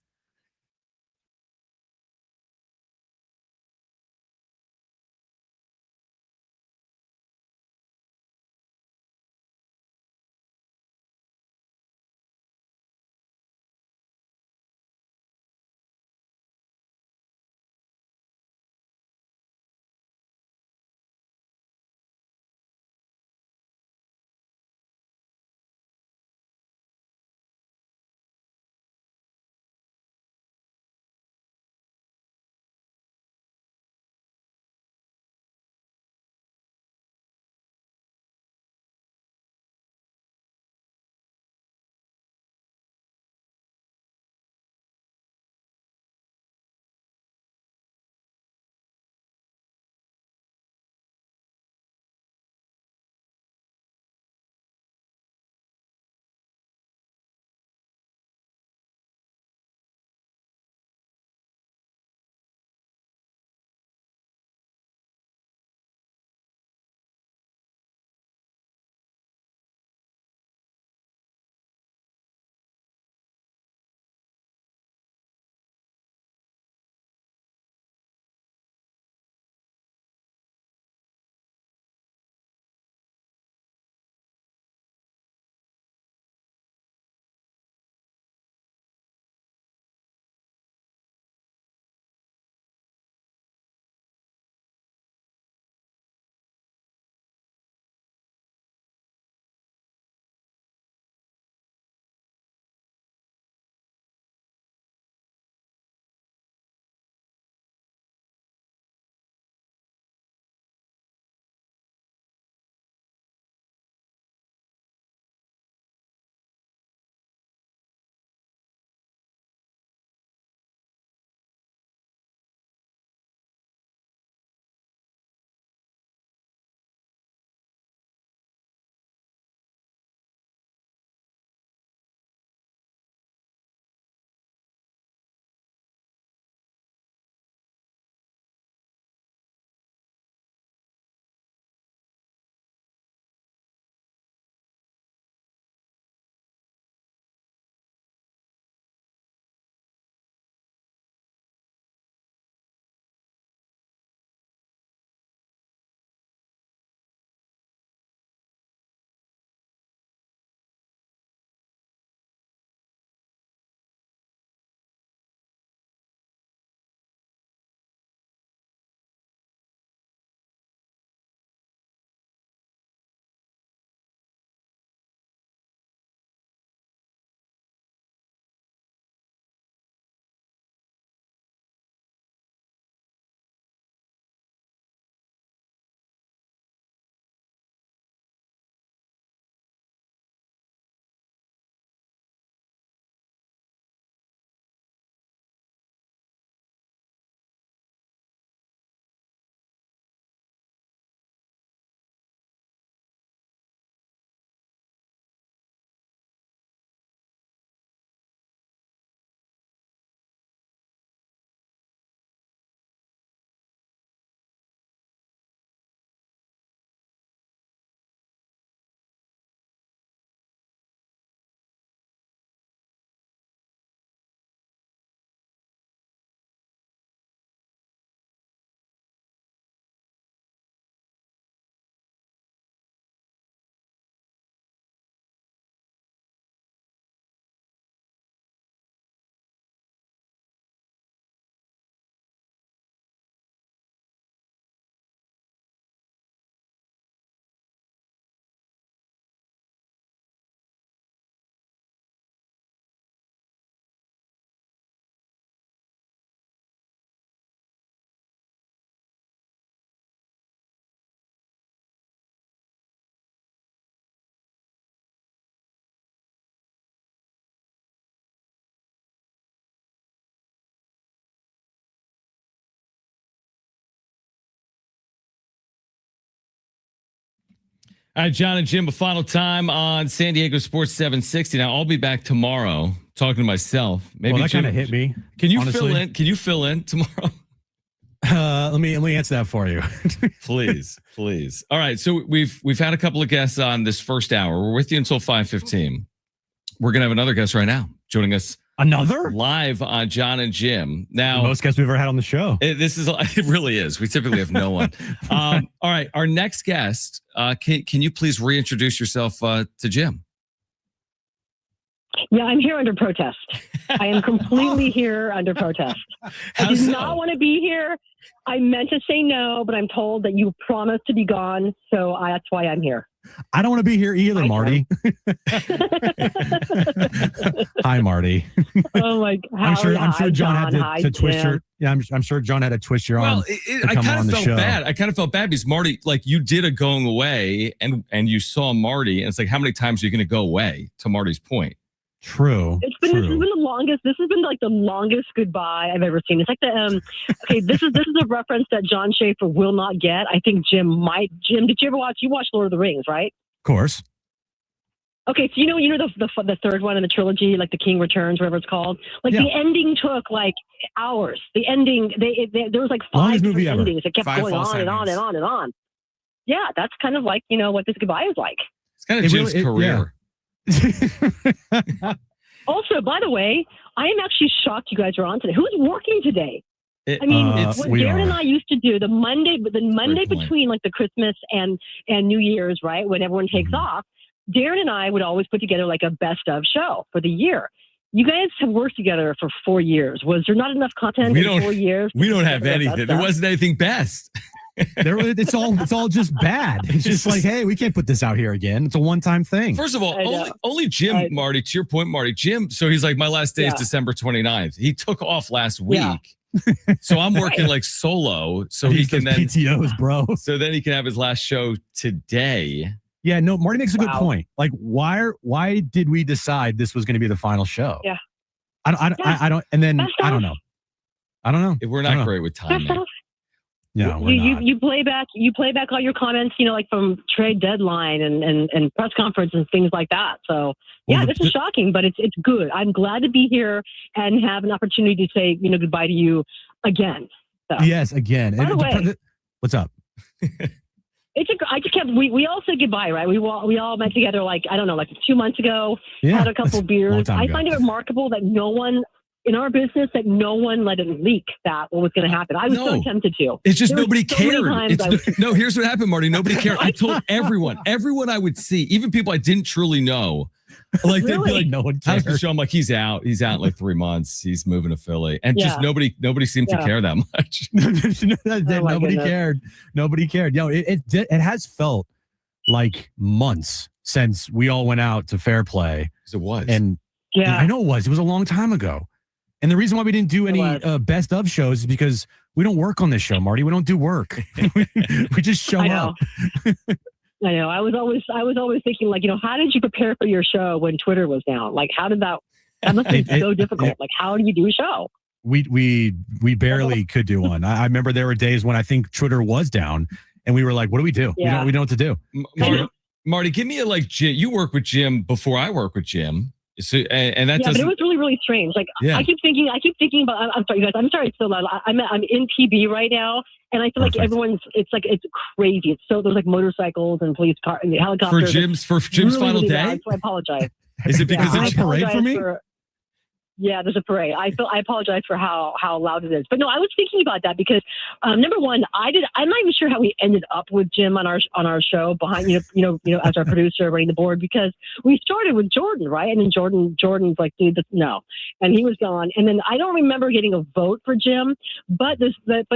S5: All right, Jon and Jim, a final time on San Diego Sports 760. Now, I'll be back tomorrow talking to myself. Maybe
S1: Well, that
S5: Jim
S1: kind of hit me.
S5: Can you
S1: honestly.
S5: fill in? Can you fill in tomorrow?
S1: Let me answer that for you.
S5: Please. All right, so we've had a couple of guests on this first hour. We're with you until 5:15. We're gonna have another guest right now joining us.
S1: Another
S5: live on Jon and Jim. Now,
S1: the most guests we've ever had on the show.
S5: It really is. We typically have no one. All right, our next guest. Can you please reintroduce yourself to Jim?
S10: Yeah, I'm here under protest. I am completely here under protest. I did not want to be here. I meant to say no, but I'm told that you promised to be gone, so that's why I'm here.
S1: I don't want to be here either, Marty. Hi, Marty.
S10: Oh my God!
S1: I'm sure Jon had to twist
S10: Jim.
S1: your. Yeah, I'm sure Jon had to twist your arm.
S5: I kind of felt bad. I kind of felt bad because Marty, like you did a going away, and you saw Marty, and it's like, how many times are you going to go away? To Marty's point.
S1: True.
S10: This has been the longest. This has been like the longest goodbye I've ever seen. It's like the okay. This is a reference that John Schaefer will not get. I think Jim might. Jim, did you ever watch? You watched Lord of the Rings, right?
S1: Of course.
S10: Okay, so you know the third one in the trilogy, like The King Returns, whatever it's called. Like the ending took like hours. The ending, there was like 5 different endings. It kept going on and on and on and on. Yeah, that's kind of like what this goodbye is like.
S5: It's kind of Jim's career.
S10: Also, by the way, I am actually shocked you guys are on today. Who's working today? I mean, what Darren and I used to do the Monday between like the Christmas and New Year's, right, when everyone takes off, Darren and I would always put together like a best of show for the year. You guys have worked together for 4 years. Was there not enough content in 4 years?
S5: We don't have anything. There wasn't anything best.
S1: It's all just bad. It's just like, hey, we can't put this out here again. It's a one-time thing.
S5: First of all, only Jim, Marty, to your point, Marty, Jim, so he's like, my last day is December 29th. He took off last week. So I'm working like solo. So he can then
S1: PTOs, bro.
S5: So then he can have his last show today.
S1: Yeah, no, Marty makes a good point. Like, why did we decide this was going to be the final show?
S10: Yeah.
S1: I don't, and then I don't know.
S5: We're not great with timing.
S1: Yeah,
S10: you play back all your comments, like from trade deadline and press conference and things like that. So this is shocking, but it's good. I'm glad to be here and have an opportunity to say goodbye to you again. So.
S1: Yes, again.
S10: By the way,
S1: what's up?
S10: I just kept. We all said goodbye, right? We all met together like 2 months ago.
S1: Yeah,
S10: had a couple beers. I
S1: ago.
S10: find it remarkable that no one in our business let it leak that what was going to happen. I was so tempted to.
S5: It's just nobody cared. No, here's what happened, Marty. Nobody cared. I told everyone I would see, even people I didn't truly know. Like they'd be like,
S1: no one
S5: how's
S1: cares.
S5: the show? I'm like, he's out in like 3 months. He's moving to Philly, and just nobody seemed to care that much.
S1: Nobody cared. Nobody cared. It has felt like months since we all went out to Fair Play.
S5: It was,
S1: and I know it was. It was a long time ago. And the reason why we didn't do any best of shows is because we don't work on this show, Marty. We don't do work. we just show up.
S10: I know. I was always thinking, like, how did you prepare for your show when Twitter was down? Like, how did that must be so difficult. Like, how do you do a show?
S1: We barely could do one. I remember there were days when I think Twitter was down and we were like, what do we do?
S10: Yeah.
S1: We don't know what to do.
S5: Marty, give me Jim. You work with Jim before I work with Jim. So, and that
S10: but it was really, really strange. Like, I keep thinking about, I'm sorry, you guys, I'm sorry it's so loud. I'm in PB right now. And I feel like it's crazy. It's so, there's like motorcycles and police cars and helicopters.
S5: For Jim's
S10: really,
S5: final
S10: really
S5: day?
S10: loud, so I apologize.
S5: Is it because
S1: there's a parade for me?
S10: Yeah, there's a parade. I apologize for how loud it is. But no, I was thinking about that because number one, I'm not even sure how we ended up with Jim on our show behind as our producer running the board, because we started with Jordan, right? And then Jordan's like, dude, no. And he was gone. And then I don't remember getting a vote for Jim, but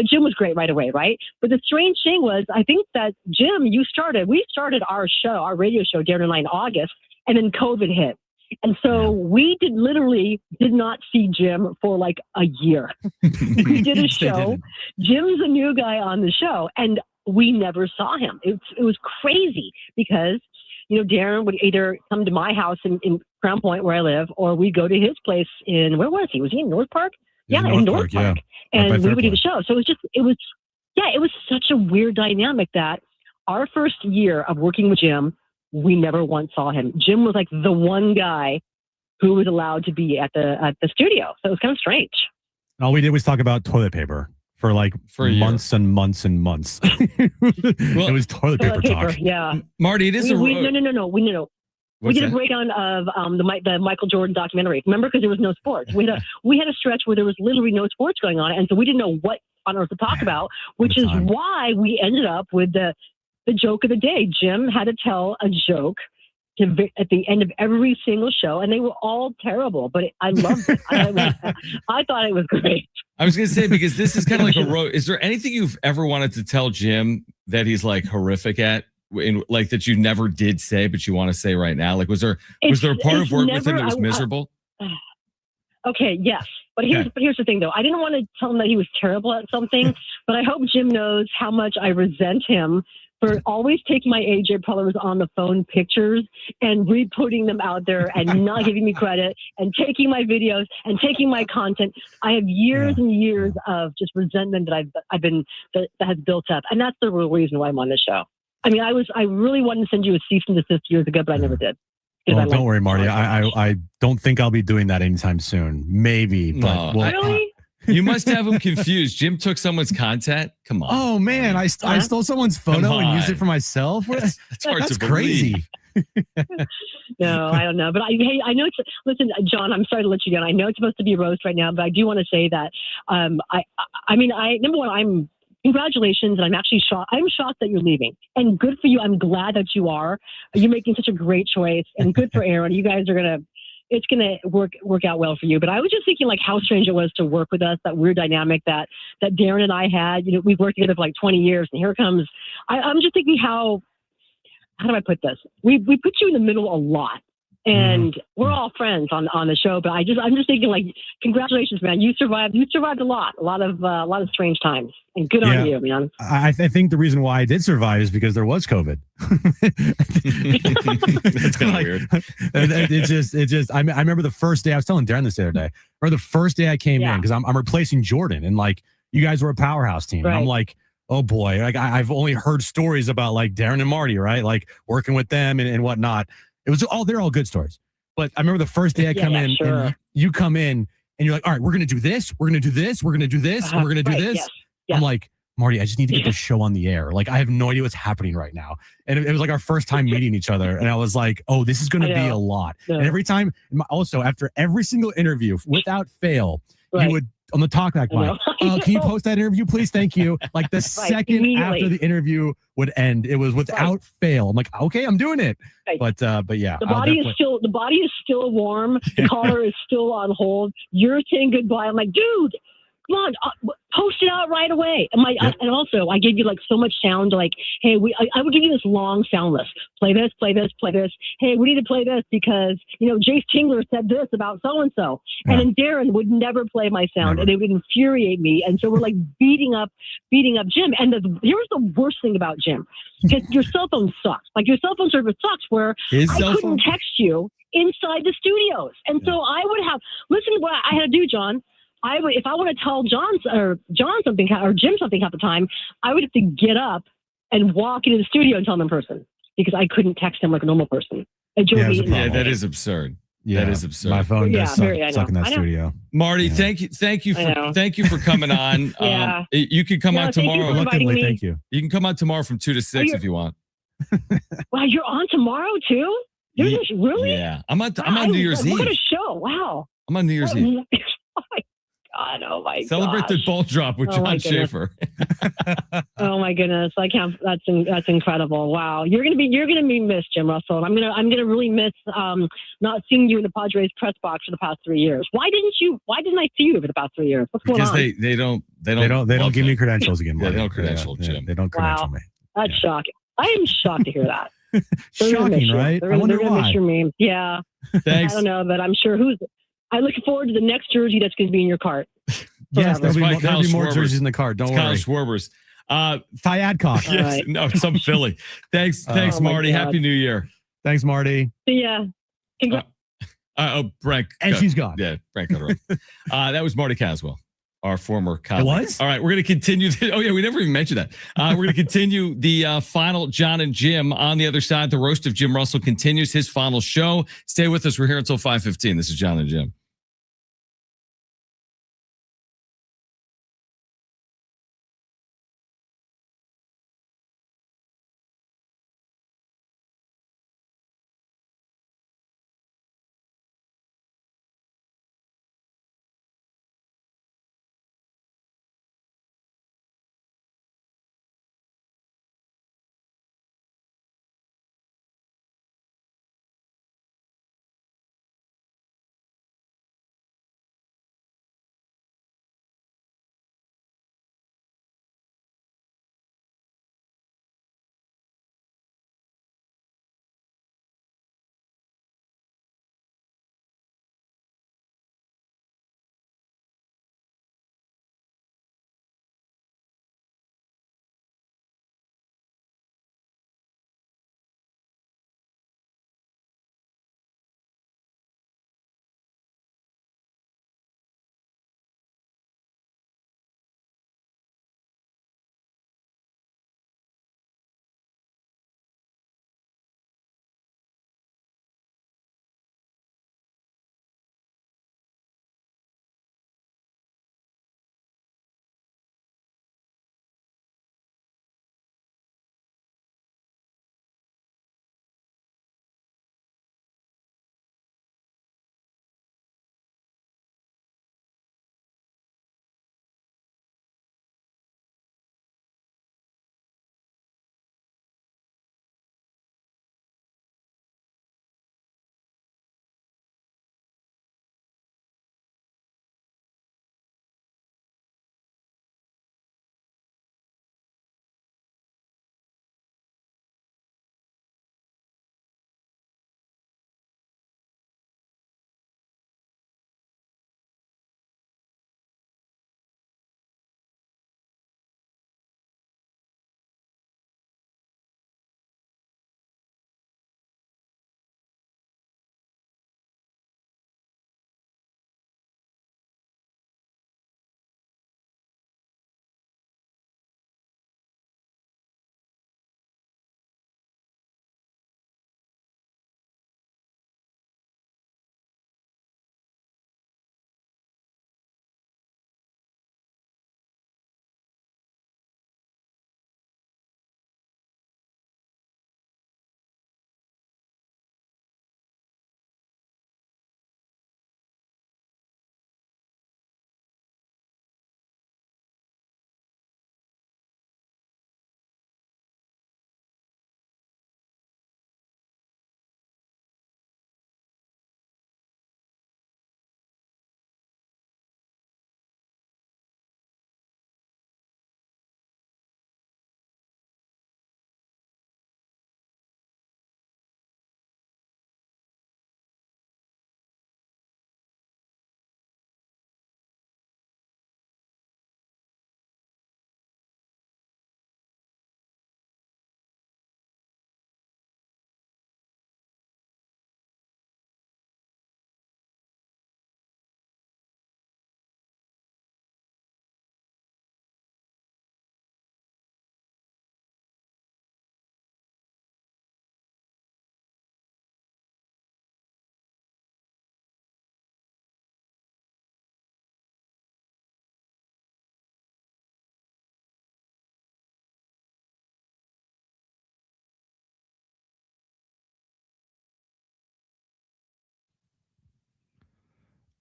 S10: Jim was great right away, right? But the strange thing was, I think that Jim, we started our radio show, Darren and I, in August, and then COVID hit. And so we literally did not see Jim for like a year. We did a show. Jim's a new guy on the show, and we never saw him. It was crazy because, Darren would either come to my house in Crown Point where I live, or we'd go to his place in, where was he? Was he in North Park? In North Park. And we would do the show. So it was such a weird dynamic that
S12: our first year of working with Jim, we never once saw him. Jim was like the one guy who was allowed to be at the studio. So it was kind of strange.
S1: All we did was talk about toilet paper for months and months and months. It was toilet paper talk.
S12: Yeah.
S5: Marty, it is
S12: No. We did a breakdown of the Michael Jordan documentary. Remember, because there was no sports. We had a stretch where there was literally no sports going on, and so we didn't know what on earth to talk about, which is why we ended up with the joke of the day. Jim had to tell a joke at the end of every single show, and they were all terrible, but I loved it. I thought it was great.
S5: I was going to say, because this is kind of like a road. Is there anything you've ever wanted to tell Jim that he's like horrific at? Like that you never did say, but you want to say right now? Like, was there a part of work with him that was miserable?
S12: Okay, yes. But here's the thing, though. I didn't want to tell him that he was terrible at something, but I hope Jim knows how much I resent him for always taking my AJ Preller on the phone pictures and re-putting them out there and not giving me credit and taking my videos and taking my content. I have years and years of just resentment that has built up, and that's the real reason why I'm on this show. I mean, I really wanted to send you a cease and desist years ago, but I never did.
S1: Well, don't worry, Marty. I don't think I'll be doing that anytime soon. Maybe, but
S12: really?
S5: You must have him confused. Jim took someone's content. Come on.
S1: Oh man, I stole someone's photo and used it for myself.
S5: That's hard to
S1: crazy.
S12: No, I don't know. But I know it's, listen, John, I'm sorry to let you down. I know it's supposed to be a roast right now, but I do want to say that number one, congratulations, and I'm actually shocked. I'm shocked that you're leaving, and good for you. I'm glad that you are. You're making such a great choice, and good for Aaron. You guys are it's gonna work out well for you. But I was just thinking, like, how strange it was to work with us, that weird dynamic that Darren and I had. You know, we've worked together for like 20 years, and here comes. I'm just thinking, how do I put this? We put you in the middle a lot. And we're all friends on the show, but I'm just thinking, like, congratulations, man! You survived a lot of strange times, and good on you, man.
S1: I think the reason why I did survive is because there was COVID.
S5: That's kind of weird.
S1: It just. I remember the first day I was telling Darren this the other day. Or the first day I came in, because I'm replacing Jordan, and like you guys were a powerhouse team, and I'm like, oh boy, like I've only heard stories about like Darren and Marty, right? Like working with them and whatnot. It was they're all good stories. But I remember the first day I come in, and you come in and you're like, all right, we're going to do this. We're going to do this. We're going to do this. And we're going to do this. I'm like, Marty, I just need to get this show on the air. Like, I have no idea what's happening right now. And it was like our first time meeting each other. And I was like, oh, this is going to be a lot. And every time, also after every single interview, without fail, you would, on the talkback mic, can you post that interview, please? Thank you. Like the second after the interview would end, it was without fail. I'm like, okay, I'm doing it. But yeah,
S12: the body is still warm. The caller is still on hold. You're saying goodbye. I'm like, dude, come on, post it out right away. And also, I gave you like so much sound. Like, hey, I would give you this long sound list. Play this, play this, play this. Hey, we need to play this because Jace Tingler said this about so and so. And then Darren would never play my sound, and it would infuriate me. And so we're like beating up Jim. And here's the worst thing about Jim: because your cell phone sucks. Like your cell phone service sucks. Where I couldn't text you inside the studios, and so I would have listen to what I had to do, John. If I want to tell John something or Jim something half the time, I would have to get up and walk into the studio and tell him in person because I couldn't text him like a normal person. It drove me insane.
S5: That is absurd. Yeah. That is absurd.
S1: My phone does suck in that studio.
S5: Marty, thank you for coming on. You can come on tomorrow.
S1: Thank you.
S5: You can come on tomorrow from 2 to 6 if you want.
S12: Wow, you're on tomorrow too? Really?
S5: Yeah, I'm on New Year's Eve.
S12: What a show! Wow.
S5: I'm on New Year's Eve.
S12: Oh my god!
S5: Celebrate the ball drop with John Schaefer.
S12: Oh my goodness! I can't. That's incredible. Wow, you're gonna be missed, Jim Russell. I'm gonna really miss not seeing you in the Padres press box for the past 3 years. Why didn't I see you for the past 3 years? What's going on?
S5: Because they don't
S1: give me credentials again.
S5: They don't credential Jim.
S1: They don't credential me.
S12: That's shocking. I am shocked to hear that.
S1: Shocking, right?
S12: I wonder why. Miss your meme. Yeah.
S5: Thanks.
S12: I don't know, but I'm sure I look forward to the next jersey that's going to be in your cart.
S1: Yes, there'll be more jerseys in the cart. Don't worry.
S5: Kyle Schwarber's.
S1: Adcock.
S5: Yes,
S12: Right.
S5: no, some Philly. Thanks, Marty. Happy New Year.
S1: Thanks, Marty.
S12: Yeah.
S5: Brent.
S1: And she's gone.
S5: Yeah, Brent got her. That was Marty Caswell. our former colleague.
S1: It was?
S5: All right, we're going to continue. Oh, yeah, we never even mentioned that. We're going to continue the final John and Jim on the other side. The roast of Jim Russell continues his final show. Stay with us. We're here until 5:15. This is John and Jim.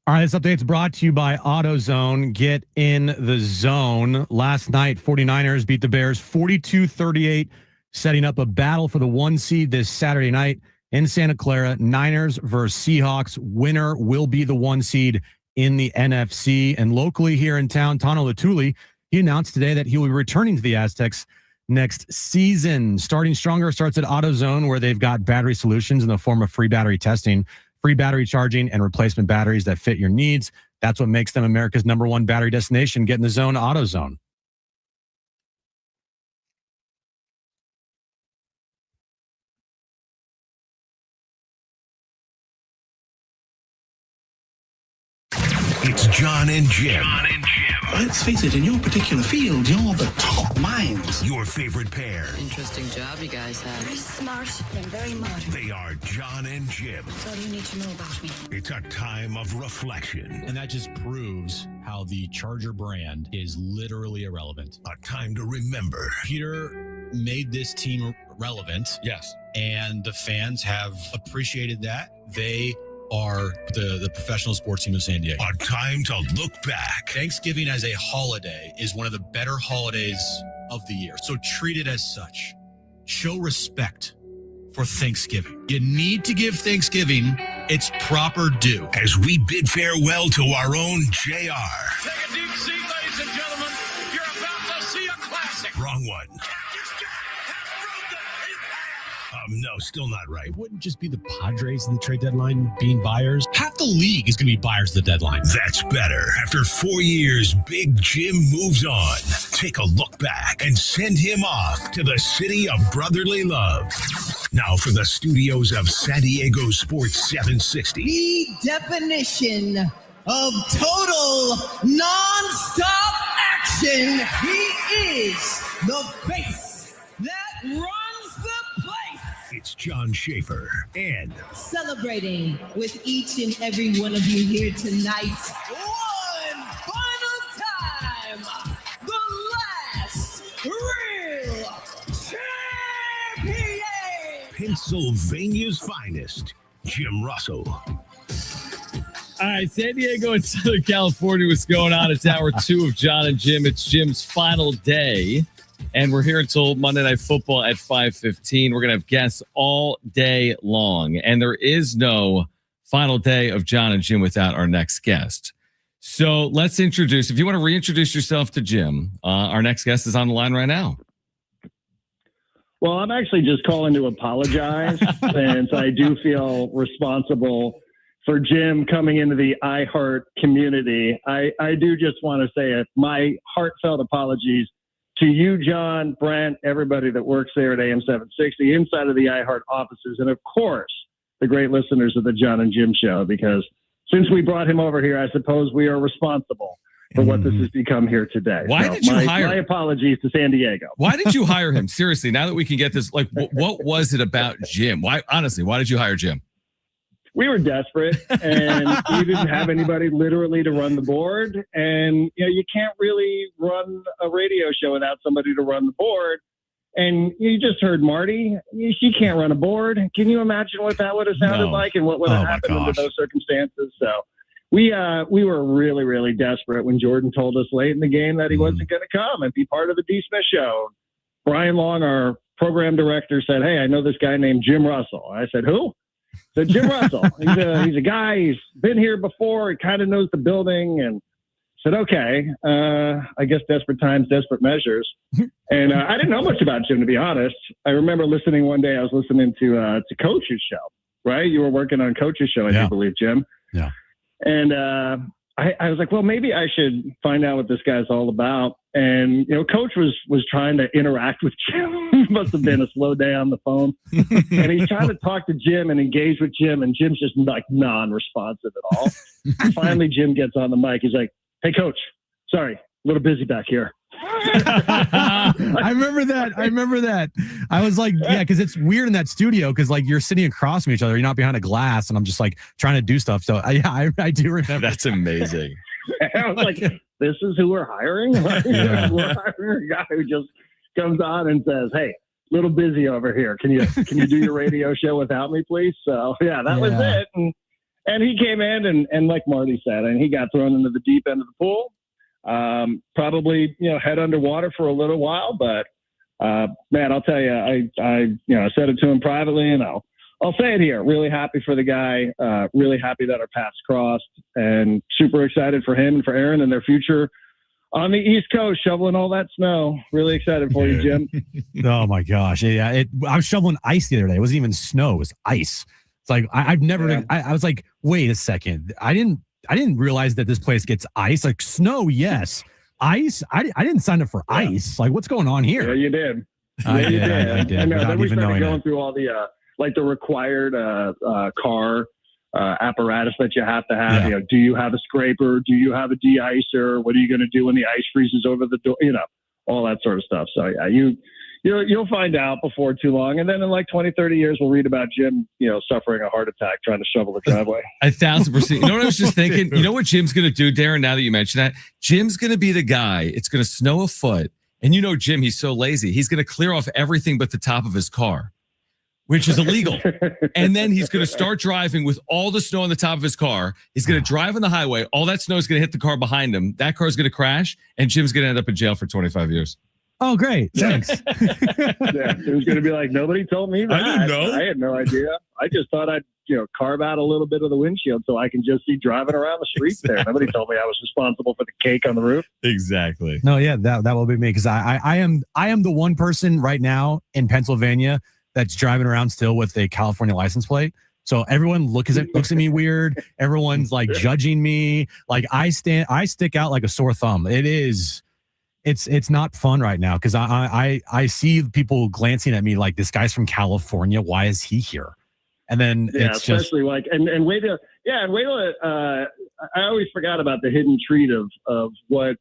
S1: All right, this update's brought to you by AutoZone. Get in the zone. Last night, 49ers beat the Bears 42-38, setting up a battle for the 1 seed this Saturday night in Santa Clara. Niners versus Seahawks. Winner will be the 1 seed in the NFC. And locally here in town, Tano Latuli, he announced today that he will be returning to the Aztecs next season. Starting stronger starts at AutoZone, where they've got battery solutions in the form of free battery testing, free battery charging, and replacement batteries that fit your needs. That's what makes them America's #1 battery destination. Get in the zone, AutoZone.
S3: It's Jon and Jim.
S6: Let's face it, in your particular field, you're the top minds.
S3: Your favorite pair.
S2: Interesting job you guys have. Very smart and very modern.
S3: They are Jon and Jim.
S2: That's all you need to know about me.
S3: It's a time of reflection.
S4: And that just proves how the Charger brand is literally irrelevant.
S3: A time to remember.
S4: Peter made this team relevant.
S5: Yes.
S4: And the fans have appreciated that. They are the professional sports team of San Diego.
S3: A time to look back.
S4: Thanksgiving as a holiday is one of the better holidays of the year. So treat it as such. Show respect for Thanksgiving. You need to give Thanksgiving its proper due.
S3: As we bid farewell to our own JR.
S6: Take a deep seat, ladies and gentlemen. You're about to see a classic.
S3: Wrong one. No, still not right.
S4: It wouldn't just be the Padres in the trade deadline being buyers. Half the league is going to be buyers at the deadline.
S3: That's better. After 4 years, Big Jim moves on. Take a look back and send him off to the city of brotherly love. Now for the studios of San Diego Sports 760.
S7: The definition of total non-stop action. He is the face that runs the place.
S3: It's John Schaefer and
S7: Celebrating with each and every one of you here tonight. One final time, the last real champion.
S3: Pennsylvania's finest, Jim Russell.
S5: All right, San Diego and Southern California, what's going on? It's hour 2 of Jon and Jim. It's Jim's final day, and we're here until Monday Night Football at 5:15. We're going to have guests all day long, and there is no final day of Jon and Jim without our next guest. So let's introduce, if you want to reintroduce yourself to Jim, our next guest is on the line right now.
S13: Well, I'm actually just calling to apologize since I do feel responsible for Jim coming into the iHeart community. I do just want to say my heartfelt apologies to you, John, Brent, everybody that works there at AM 760, inside of the iHeart offices, and of course, the great listeners of the Jon and Jim show, because since we brought him over here, I suppose we are responsible for what this has become here today.
S5: Why did you hire?
S13: My apologies to San Diego.
S5: Why did you hire him? Seriously, now that we can get this, like, what was it about Jim? Why did you hire Jim?
S13: We were desperate, and we didn't have anybody literally to run the board. And you can't really run a radio show without somebody to run the board. And you just heard Marty. She can't run a board. Can you imagine what that would have sounded like and what would have happened under those circumstances? So we were really, really desperate when Jordan told us late in the game that he wasn't going to come and be part of the D. Smith show. Brian Long, our program director, said, "Hey, I know this guy named Jim Russell." I said, "Who?" So Jim Russell, he's a guy, he's been here before, he kind of knows the building, and said, okay, I guess desperate times, desperate measures. And I didn't know much about Jim, to be honest. I remember listening one day, I was listening to Coach's show, right? You were working on Coach's show, I do believe, Jim.
S1: Yeah.
S13: And I was like, well, maybe I should find out what this guy's all about. And, Coach was trying to interact with Jim. It must have been a slow day on the phone. And he's trying to talk to Jim and engage with Jim. And Jim's just like non-responsive at all. Finally, Jim gets on the mic. He's like, "Hey, Coach, sorry, a little busy back here."
S1: I remember that. I was like, yeah, because it's weird in that studio because like you're sitting across from each other. You're not behind a glass, and I'm just like trying to do stuff. So I do remember.
S5: That's amazing.
S13: I was like, this is who we're hiring? We're hiring a guy who just comes on and says, "Hey, little busy over here. Can you do your radio show without me, please?" So that was it. And he came in and like Marty said, and he got thrown into the deep end of the pool. Probably, head underwater for a little while, but, man, I'll tell you, I said it to him privately, and I'll say it here. Really happy for the guy. Really happy that our paths crossed, and super excited for him and for Aaron and their future on the East Coast, shoveling all that snow. Really excited for you, Jim.
S1: Oh my gosh. Yeah. I was shoveling ice the other day. It wasn't even snow. It was ice. It's like, I've never, I was like, wait a second. I didn't realize that this place gets ice. Like snow, yes. Ice? I didn't sign up for ice. Like, what's going on here?
S13: Yeah, you did.
S1: I did.
S13: And then we started going through all the the required car apparatus that you have to have. You know, do you have a scraper? Do you have a de-icer? What are you going to do when the ice freezes over the door? You know, all that sort of stuff. So yeah, you'll find out before too long. And then in like 20, 30 years, we'll read about Jim, you know, suffering a heart attack trying to shovel the driveway.
S5: 1,000%. You know what I was just thinking? You know what Jim's going to do, Darren, now that you mention that? Jim's going to be the guy. It's going to snow a foot. And you know, Jim, he's so lazy. He's going to clear off everything but the top of his car, which is illegal. And then he's going to start driving with all the snow on the top of his car. He's going to drive on the highway. All that snow is going to hit the car behind him. That car is going to crash, and Jim's going to end up in jail for 25 years.
S1: Oh, great. Thanks.
S13: It was going to be like, nobody told me that.
S5: I didn't know.
S13: I had no idea. I just thought I'd, you know, carve out a little bit of the windshield so I can just see driving around the streets there. Nobody told me I was responsible for the cake on the roof.
S5: Exactly.
S1: No, yeah, that will be me because I am the one person right now in Pennsylvania that's driving around still with a California license plate. So everyone looks at me weird. Everyone's like judging me. Like I stick out like a sore thumb. It's not fun right now because I see people glancing at me like, this guy's from California. Why is he here? And then it's
S13: especially
S1: just
S13: like and wait till I always forgot about the hidden treat of what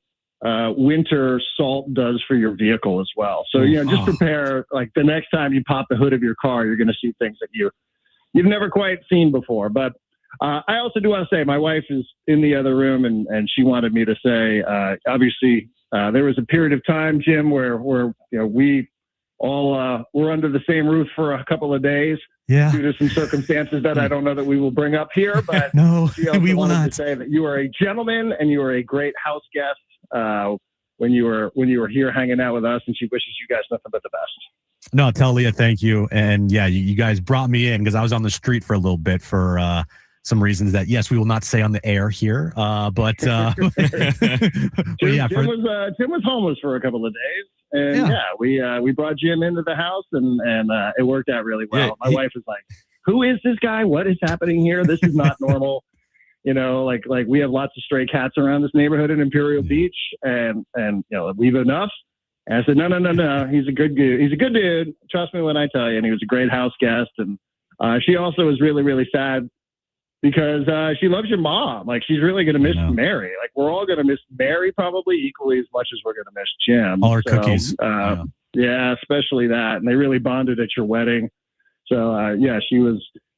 S13: winter salt does for your vehicle as well. So you know, just prepare. Like the next time you pop the hood of your car, you're going to see things that you've never quite seen before. But I also do want to say my wife is in the other room, and she wanted me to say, obviously. There was a period of time, Jim, where you know, we all were under the same roof for a couple of days due to some circumstances that I don't know that we will bring up here. But
S1: no, we will
S13: wanted
S1: not.
S13: to say that you are a gentleman and you are a great house guest when you were here hanging out with us, and she wishes you guys nothing but the best.
S1: No, tell Leah thank you. And yeah, you guys brought me in because I was on the street for a little bit for some reasons that, yes, we will not say on the air here. But
S13: Tim was homeless for a couple of days. And we brought Jim into the house and it worked out really well. My wife was like, who is this guy? What is happening here? This is not normal. You know, like we have lots of stray cats around this neighborhood in Imperial Beach and you know, we've enough. And I said, no. He's a good dude. He's a good dude. Trust me when I tell you. And he was a great house guest. And she also was really, really sad because she loves your mom. Like, she's really going to miss Mary. Like, we're all going to miss Mary probably equally as much as we're going to miss Jim.
S1: All her cookies.
S13: Yeah, especially that. And they really bonded at your wedding. So,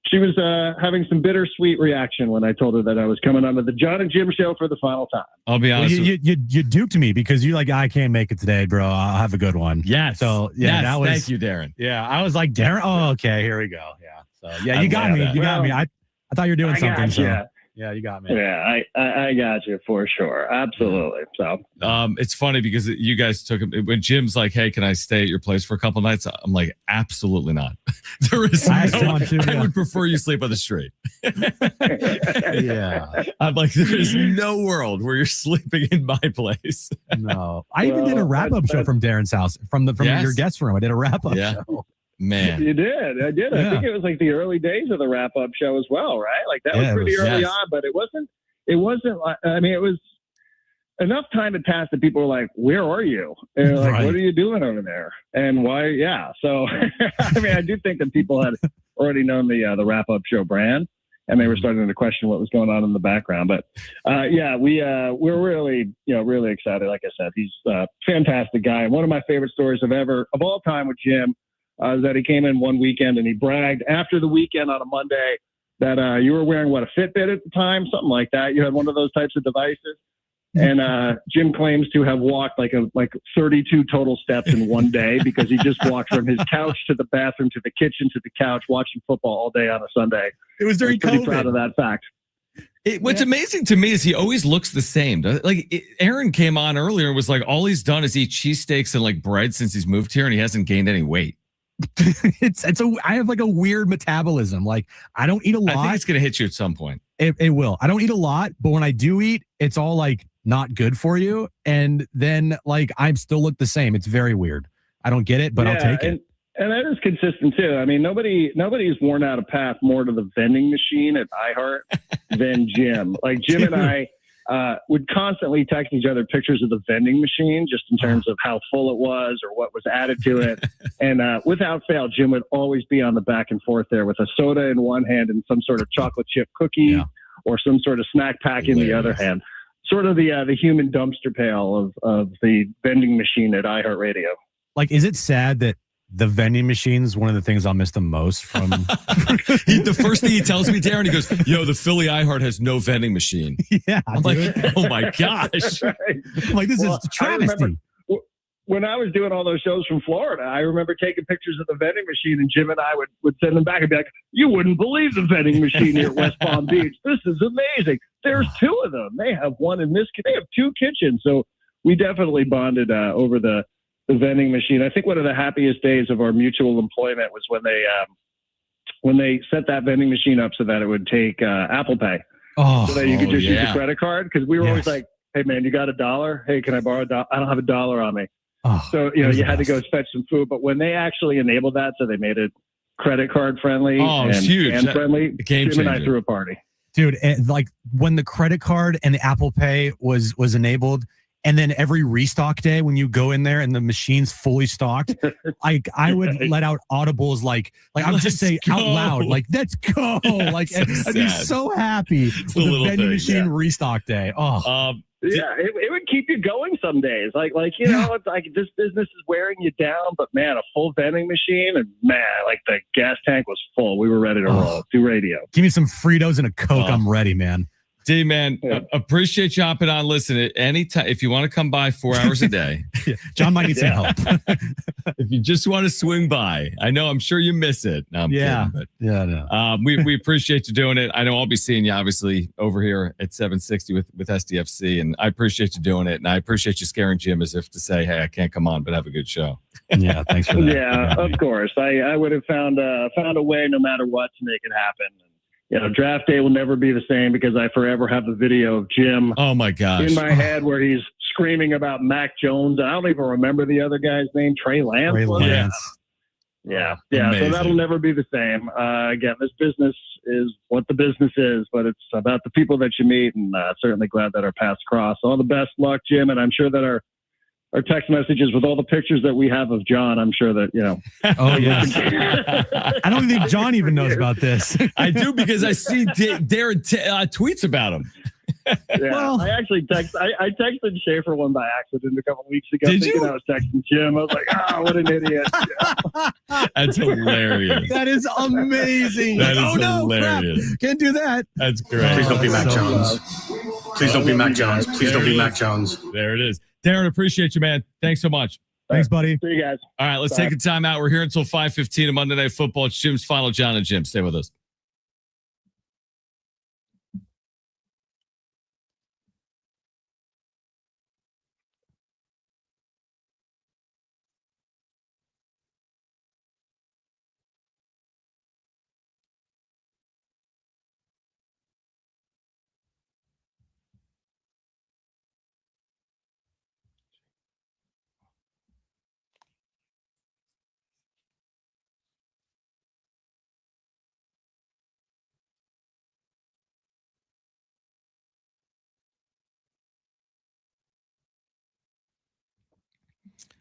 S13: she was having some bittersweet reaction when I told her that I was coming on to the Jon and Jim show for the final time.
S5: I'll be honest.
S1: You duped me because you're like, I can't make it today, bro. I'll have a good one.
S5: Yes.
S1: So, yeah, that was.
S5: Thank you, Darren.
S1: Yeah, I was like, Darren. Oh, okay. Here we go. Yeah. So, yeah, you got me. You got me. I thought you were doing something. So. Yeah, you got me.
S13: Yeah, I got you for sure. Absolutely. So
S5: it's funny because you guys took him when Jim's like, hey, can I stay at your place for a couple of nights? I'm like, absolutely not. There is I would prefer you sleep on the street.
S1: Yeah.
S5: I'm like, there is no world where you're sleeping in my place.
S1: No. I even did a wrap-up show from Darren's house, from your guest room. I did a wrap-up show.
S5: Man,
S13: you did. I did. Yeah. I think it was like the early days of the wrap-up show as well, right? Like that was pretty early on, but it wasn't. I mean, it was enough time had passed that people were like, "Where are you?" And like, "What are you doing over there?" And why? Yeah. So, I mean, I do think that people had already known the wrap-up show brand, and they were starting to question what was going on in the background. But we're really, really excited. Like I said, he's a fantastic guy. And one of my favorite stories of all time with Jim. Is that he came in one weekend and he bragged after the weekend on a Monday that you were wearing a Fitbit at the time, something like that. You had one of those types of devices. And Jim claims to have walked like 32 total steps in one day because he just walked from his couch to the bathroom to the kitchen to the couch watching football all day on a Sunday.
S1: It was during COVID.
S13: Pretty proud of that fact.
S5: What's amazing to me is he always looks the same. Like Aaron came on earlier and was like, all he's done is eat cheesesteaks and like bread since he's moved here and he hasn't gained any weight.
S1: I have like a weird metabolism. Like I don't eat a lot.
S5: I think it's gonna hit you at some point.
S1: It will. I don't eat a lot, but when I do eat, it's all like not good for you. And then like I still look the same. It's very weird. I don't get it, but I'll take it.
S13: And that is consistent too. I mean, nobody's worn out a path more to the vending machine at iHeart than Jim. Like Jim and I would constantly text each other pictures of the vending machine, just in terms of how full it was or what was added to it. And without fail, Jim would always be on the back and forth there with a soda in one hand and some sort of chocolate chip cookie or some sort of snack pack in the other hand. Sort of the human dumpster pail of the vending machine at iHeartRadio.
S1: Like, is it sad that the vending machine is one of the things I'll miss the most from?
S14: The first thing he tells me, Darren, he goes, "Yo, the Philly iHeart has no vending machine."
S1: Yeah,
S14: I'm like, oh my gosh.
S13: Right.
S1: I'm like, this is a travesty.
S13: When I was doing all those shows from Florida, I remember taking pictures of the vending machine, and Jim and I would send them back and be like, "You wouldn't believe the vending machine here at West Palm Beach. This is amazing. There's two of them. They have one in this. They have two kitchens." So we definitely bonded over the vending machine. I think one of the happiest days of our mutual employment was when they set that vending machine up so that it would take Apple Pay, so that you could just use a credit card. Because we were always like, "Hey man, you got $1? Hey, can I borrow $1? I don't have $1 on me." So you had to go fetch some food. But when they actually enabled that, so they made it credit card friendly and friendly, Jim and I threw a party.
S1: Dude, like when the credit card and the Apple Pay was enabled, and then every restock day when you go in there and the machine's fully stocked, I would let out audibles like I would just say out loud, like, "Let's go!" Like I'd be so happy with the vending machine restock day.
S13: It would keep you going some days. It's like this business is wearing you down, but man, a full vending machine, and man, like the gas tank was full. We were ready to roll. Do radio.
S1: Give me some Fritos and a Coke. I'm ready, man.
S14: D, man, appreciate you hopping on. Listen, at any time, if you want to come by 4 hours a day,
S1: John might need some help.
S14: If you just want to swing by, I'm sure you miss it. No, I'm kidding, but
S1: no.
S14: We appreciate you doing it. I know I'll be seeing you obviously over here at 760 with SDFC, and I appreciate you doing it, and I appreciate you scaring Jim as if to say, "Hey, I can't come on, but have a good show."
S1: Yeah, thanks for that.
S13: Yeah, of course. I would have found a way, no matter what, to make it happen. Draft day will never be the same because I forever have the video of Jim.
S14: Oh my gosh!
S13: In my head, where he's screaming about Mac Jones. I don't even remember the other guy's name. Trey Lance. Yeah. So that'll never be the same. Again, this business is what the business is, but it's about the people that you meet, and certainly glad that our paths cross. All the best luck, Jim, and I'm sure that our text messages with all the pictures that we have of John, I'm sure that,
S1: Oh, yeah. I don't think John even knows about this.
S14: I do, because I see Darren tweets about him.
S13: Well, I actually I texted Schaefer one by accident a couple of weeks ago.
S14: Did
S13: thinking
S14: you?
S13: I was texting Jim. I was like, what an idiot.
S14: That's hilarious.
S1: That is amazing.
S14: That is hilarious.
S1: Crap. Can't do that.
S14: That's great.
S15: Please don't be Mac Jones. Please don't be Mac Jones. Please don't be Mac Jones.
S14: There it is. Darren, appreciate you, man. Thanks so much.
S1: Thanks, buddy.
S13: See you guys.
S14: All right, let's take a time out. We're here until 5:15 on Monday Night Football. It's Jim's Final. John and Jim. Stay with us.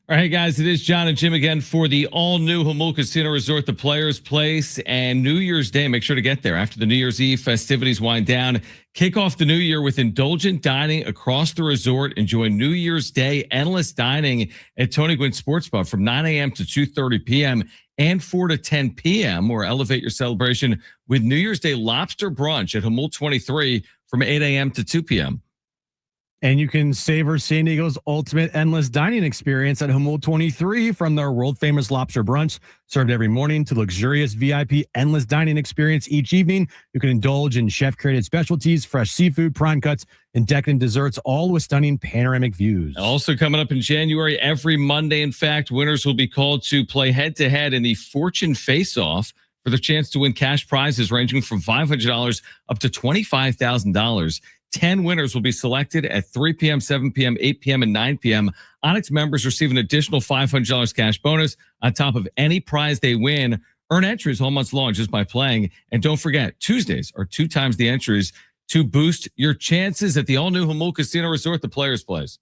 S14: All right, guys, it is John and Jim again for the all-new Jamul Casino Resort, the Players Place, and New Year's Day. Make sure to get there after the New Year's Eve festivities wind down. Kick off the new year with indulgent dining across the resort. Enjoy New Year's Day endless dining at Tony Gwynn Sports Bar from 9 a.m. to 2:30 p.m. and 4 to 10 p.m. Or elevate your celebration with New Year's Day lobster brunch at Jamul 23 from 8 a.m. to 2 p.m.
S1: And you can savor San Diego's ultimate endless dining experience at Jamul 23 from their world-famous lobster brunch, served every morning, to luxurious VIP endless dining experience each evening. You can indulge in chef-created specialties, fresh seafood, prime cuts, and decadent desserts, all with stunning panoramic views.
S14: Also coming up in January, every Monday, in fact, winners will be called to play head-to-head in the Fortune Face-Off for the chance to win cash prizes ranging from $500 up to $25,000. 10 winners will be selected at 3 p.m., 7 p.m., 8 p.m., and 9 p.m. Onyx members receive an additional $500 cash bonus on top of any prize they win. Earn entries all month long just by playing. And don't forget, Tuesdays are 2 times the entries to boost your chances at the all-new Jamul Casino Resort, the Players Place.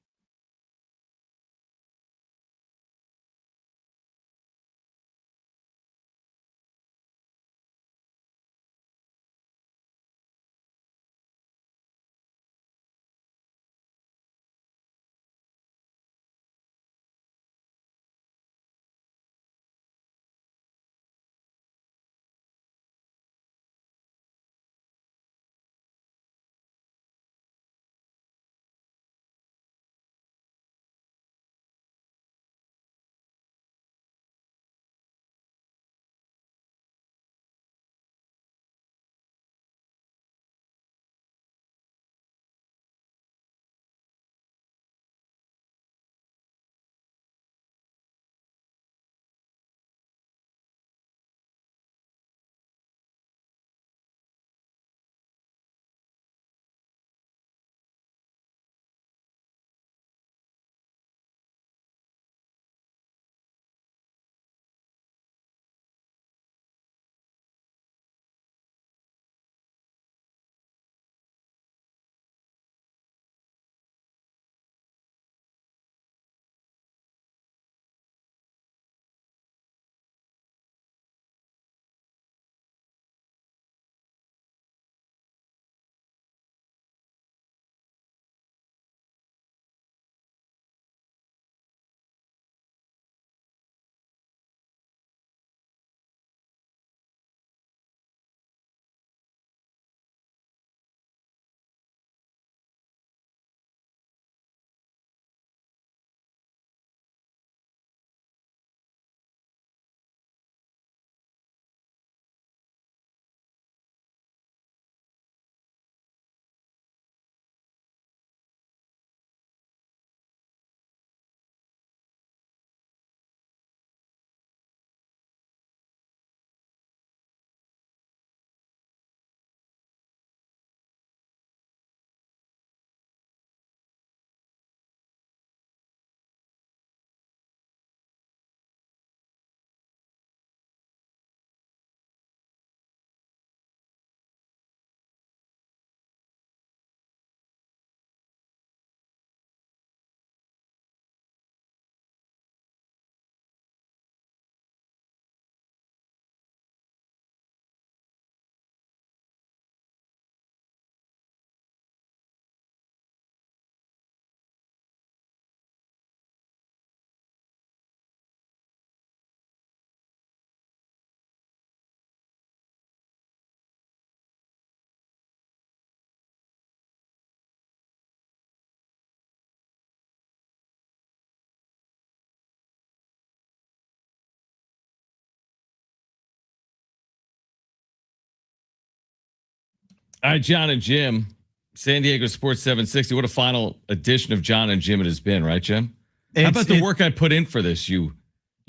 S14: All right, Jon and Jim, San Diego Sports 760. What a final edition of Jon and Jim it has been, right, Jim? How about the work I put in for this? You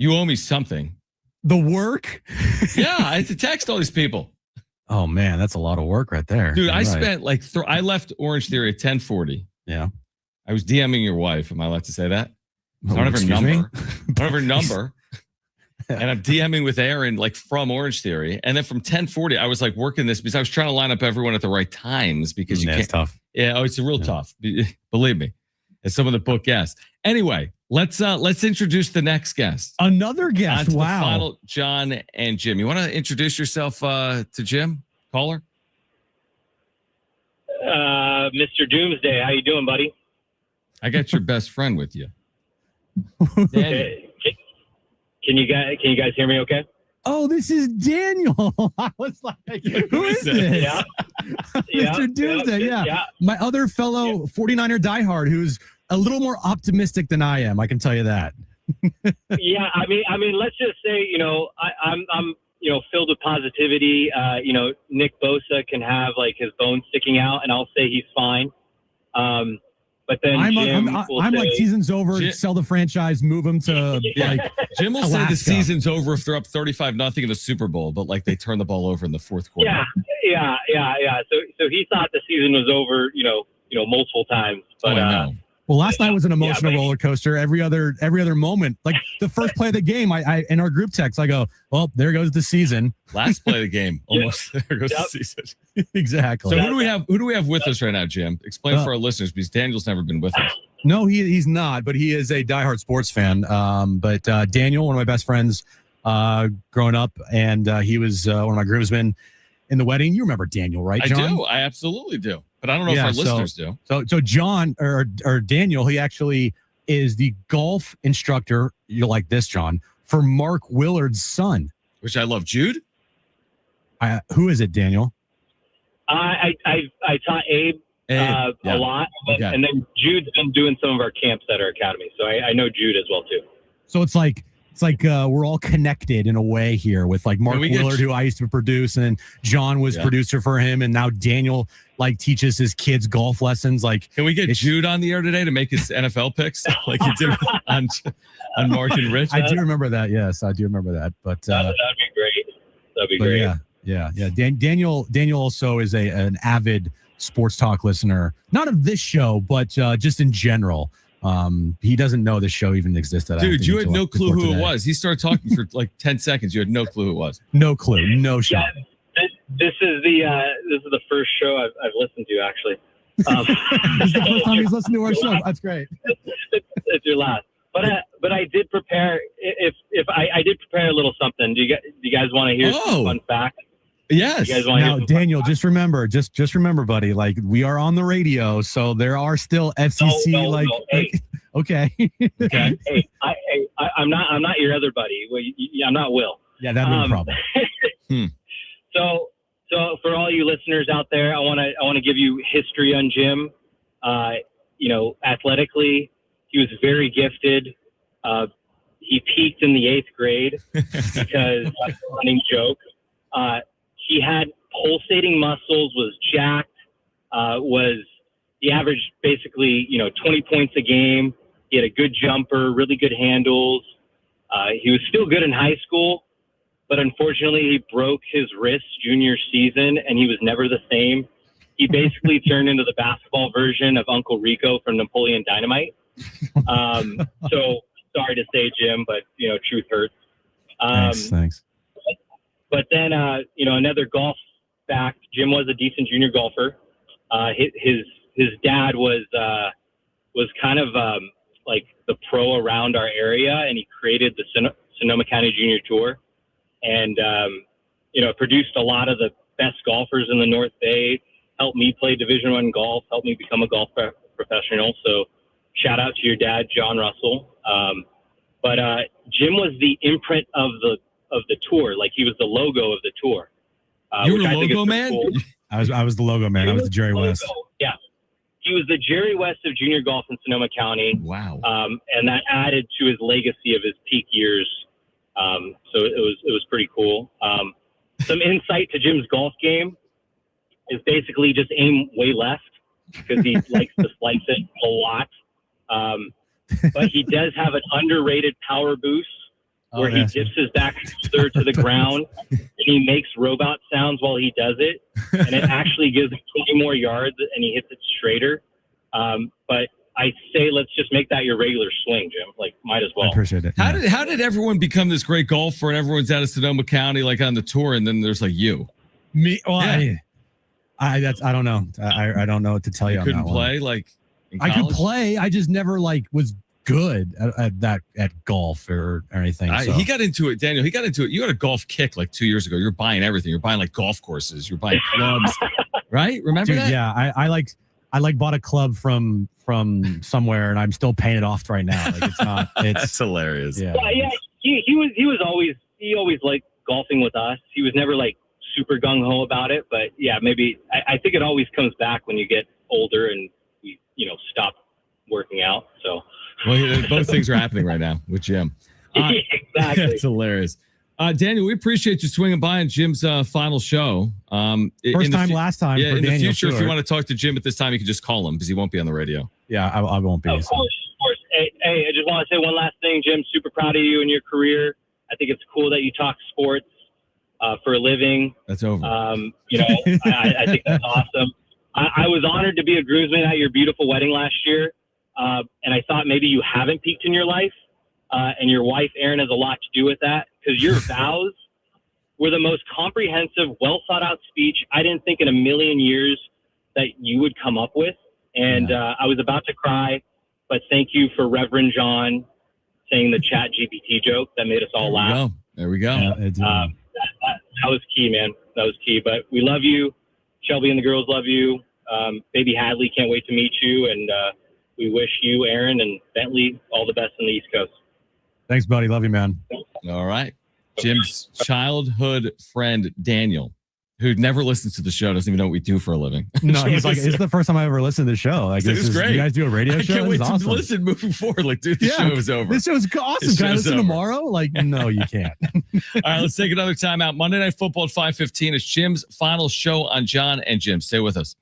S14: owe me something.
S1: The work?
S14: Yeah, I had to text all these people.
S1: Oh, man, that's a lot of work right there.
S14: Dude, I spent I left Orange Theory at 10:40.
S1: Yeah.
S14: I was DMing your wife. Am I allowed to say that? I don't have her number. I don't have her number. And I'm DMing with Aaron from Orange Theory. And then from 10:40, I was working this because I was trying to line up everyone at the right times because you can't.
S1: It's tough.
S14: Yeah, it's real tough. Believe me. As some of the book guests. Anyway, let's introduce the next guest.
S1: Another guest.
S14: Wow.
S1: Wow.
S14: The final Jon and Jim. You want to introduce yourself to Jim, caller?
S16: Mr. Doomsday, how you doing, buddy?
S14: I got your best friend with you.
S16: Can you guys hear me okay?
S1: Oh, this is Daniel. I was like, who is this?
S16: Yeah.
S1: Mr. Doomsday, yeah. My other fellow 49er diehard who's a little more optimistic than I am. I can tell you that.
S16: Yeah, I mean, let's just say, I'm filled with positivity. Nick Bosa can have his bones sticking out, and I'll say he's fine. But then
S1: I'm like season's over.
S14: Jim,
S1: sell the franchise, move him to
S14: Jim will
S1: Alaska.
S14: say the season's over if they're up 35-0 in the Super Bowl, but they turn the ball over in the fourth quarter.
S16: Yeah. So he thought the season was over, multiple times. But
S1: Well, last night was an emotional roller coaster. Every other moment, like the first play of the game, I in our group text, I go, "Well, there goes the season."
S14: Last play of the game, almost there goes the season.
S1: Exactly.
S14: So who do we have? Who do we have with us right now, Jim? Explain for our listeners because Daniel's never been with us.
S1: No, he's not, but he is a diehard sports fan. But Daniel, one of my best friends, growing up, and he was one of my groomsmen in the wedding. You remember Daniel, right, John?
S14: I do. I absolutely do. But I don't know if our listeners do.
S1: So John or Daniel, he actually is the golf instructor. You're like this, John, for Mark Willard's son,
S14: which I love. Jude.
S1: Who is it, Daniel?
S16: I taught Abe a lot, and then Jude's been doing some of our camps at our academy, so I know Jude as well too.
S1: So it's like we're all connected in a way here with like Mark Willard, who I used to produce, and then John was producer for him, and now Daniel like teaches his kids golf lessons. Like,
S14: can we get Jude on the air today to make his NFL picks like he did on Mark and Rich?
S1: I do remember that. Yes, I do remember that. But
S16: that'd be great. That'd be great.
S1: Yeah. Daniel also is an avid sports talk listener, not of this show, but just in general. He doesn't know the show even existed.
S14: Dude, you had no clue who it was. He started talking for like 10 seconds. You had no clue who it was.
S1: No clue. No shot.
S16: Yeah, this is the first show I've listened to, actually.
S1: This is the first time he's listened to our show. That's great.
S16: It's your last. But I did prepare. If I did prepare a little something. Do you guys want to hear some fun facts?
S14: Yes.
S16: You guys want to
S1: now, Daniel, just remember, buddy, like we are on the radio, so there are still FCC okay.
S16: Okay. Hey, I'm not your other buddy. Well, I'm not Will.
S1: Yeah, that'd be a problem.
S16: So for all you listeners out there, I want to give you history on Jim. Athletically, he was very gifted. He peaked in the 8th grade because that's a running joke. He had pulsating muscles, was jacked, he averaged basically, 20 points a game. He had a good jumper, really good handles. He was still good in high school, but unfortunately he broke his wrist junior season and he was never the same. He basically turned into the basketball version of Uncle Rico from Napoleon Dynamite. So sorry to say, Jim, but truth hurts.
S1: Thanks.
S16: But then, another golf fact, Jim was a decent junior golfer. His dad was kind of like the pro around our area, and he created the Sonoma County Junior Tour, and produced a lot of the best golfers in the North Bay. Helped me play Division I golf. Helped me become a golf professional. So, shout out to your dad, John Russell. But Jim was the imprint of the tour. Like, he was the logo of the tour.
S14: You were the logo man?
S16: Cool.
S1: I was the logo man. I was the Jerry West.
S16: Yeah. He was the Jerry West of junior golf in Sonoma County.
S14: Wow.
S16: And that added to his legacy of his peak years. So it was pretty cool. Some insight to Jim's golf game is basically just aim way left because he likes to slice it a lot. But he does have an underrated power boost where he dips his back shoulder to the ground and he makes robot sounds while he does it. And it actually gives him 20 more yards and he hits it straighter. But I say, let's just make that your regular swing, Jim. Like, might as well.
S1: I appreciate it.
S14: How did everyone become this great golfer and everyone's out of Sonoma County, like on the tour, and then there's like you?
S1: Me? Well, yeah. I don't know. I don't know what to tell you.
S14: Couldn't play like in
S1: I could
S14: college?
S1: play. I just never was good at golf or anything.
S14: He got into it, Daniel. He got into it. You had a golf kick like 2 years ago. You're buying everything. You're buying like golf courses. You're buying clubs, right? Remember that?
S1: Yeah, I bought a club from somewhere, and I'm still paying it off right now. Like, it's not. It's
S14: That's hilarious.
S1: Yeah.
S16: Yeah. He always liked golfing with us. He was never like super gung ho about it, but yeah, maybe I think it always comes back when you get older and you stop working out. So.
S14: Well, both things are happening right now with Jim.
S16: Exactly.
S14: That's hilarious. Daniel, we appreciate you swinging by on Jim's final show.
S1: First time, last time.
S14: Yeah,
S1: for
S14: in
S1: Daniel
S14: the future,
S1: Stewart.
S14: if you want to talk to Jim at this time, you can just call him because he won't be on the radio.
S1: Yeah, I won't be.
S16: Of course. Hey, I just want to say one last thing, Jim. Super proud of you and your career. I think it's cool that you talk sports for a living.
S14: That's over.
S16: I think that's awesome. I was honored to be a groomsman at your beautiful wedding last year. And I thought maybe you haven't peaked in your life, and your wife, Erin, has a lot to do with that because your vows were the most comprehensive, well thought out speech I didn't think in a million years that you would come up with. And I was about to cry, but thank you for Reverend John saying the Chat GPT joke that made us all laugh.
S14: There we go.
S16: That was key, man. That was key. But we love you. Shelby and the girls love you. Baby Hadley can't wait to meet you. And we wish you, Aaron, and Bentley all the best on the East Coast.
S1: Thanks, buddy. Love you, man.
S14: All right. Jim's childhood friend, Daniel, who never listens to the show, doesn't even know what we do for a living.
S1: No, he's like, it's the first time I ever listened to the show. Like,
S14: This is great.
S1: You guys do a radio show?
S14: I can't wait
S1: This is
S14: to
S1: awesome.
S14: listen moving forward. Like, dude, the show is over.
S1: This show is awesome.
S14: This
S1: Can I
S14: show's
S1: listen
S14: over.
S1: tomorrow? Like, no, you can't.
S14: All right, let's take another time out. Monday Night Football at 5:15 is Jim's final show on John and Jim. Stay with us.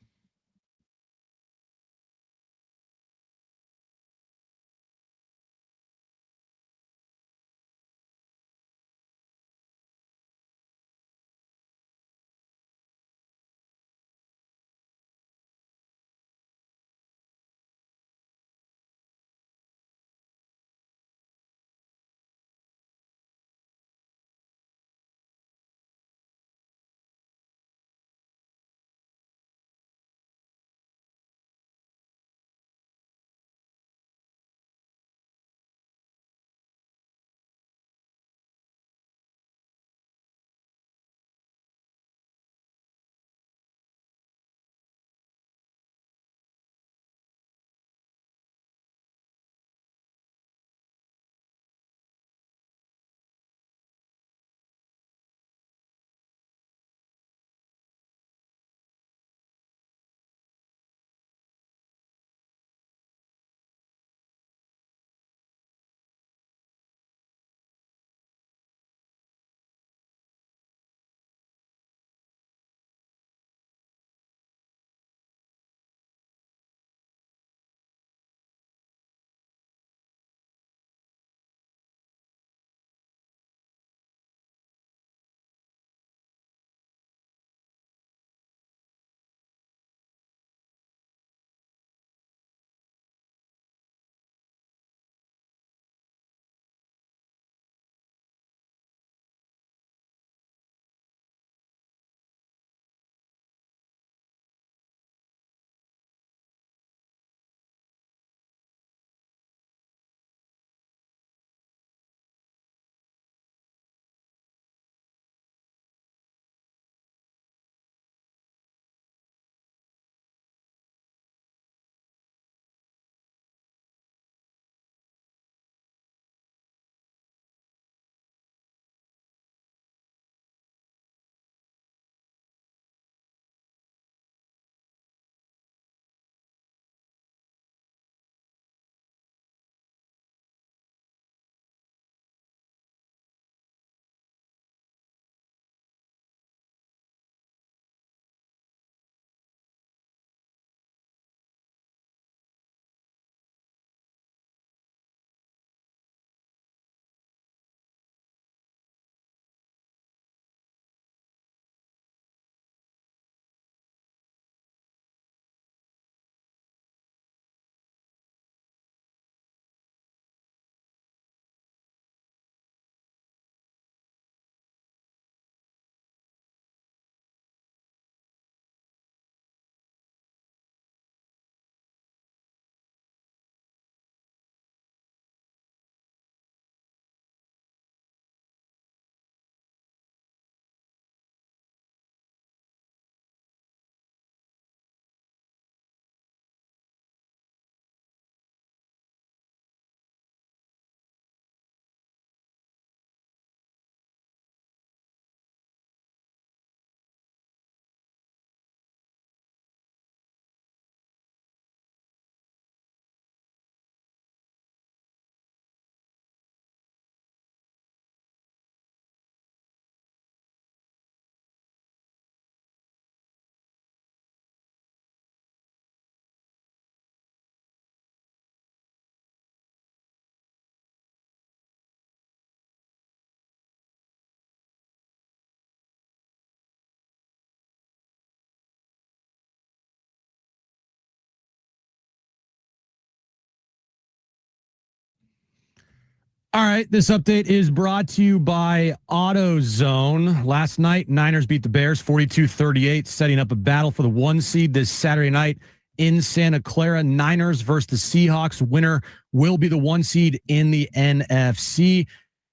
S1: All right, this update is brought to you by AutoZone. Last night, Niners beat the Bears 42-38, setting up a battle for the 1 seed this Saturday night in Santa Clara. Niners versus the Seahawks. Winner will be the 1 seed in the NFC.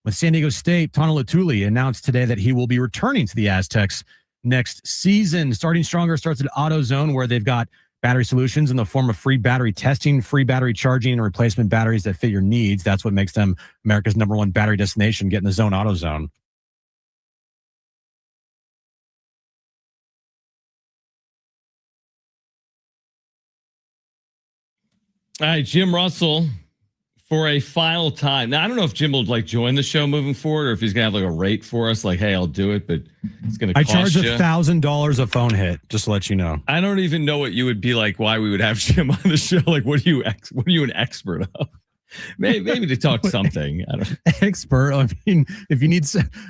S1: With San Diego State, Tana Latuli announced today that he will be returning to the Aztecs next season. Starting Stronger starts at AutoZone, where they've got battery solutions in the form of free battery testing, free battery charging, and replacement batteries that fit your needs. That's what makes them America's #1 battery destination. Get in the zone, AutoZone.
S14: All right, Jim Russell for a final time. Now, I don't know if Jim will like join the show moving forward or if he's going to have like a rate for us. Like, hey, I'll do it, but it's going to cost
S1: I charge
S14: you
S1: $1,000 a phone hit, just to let you know.
S14: I don't even know what you would be like, why we would have Jim on the show. Like, what are you an expert of? Maybe to talk something. I don't know.
S1: Expert. I mean, if you need,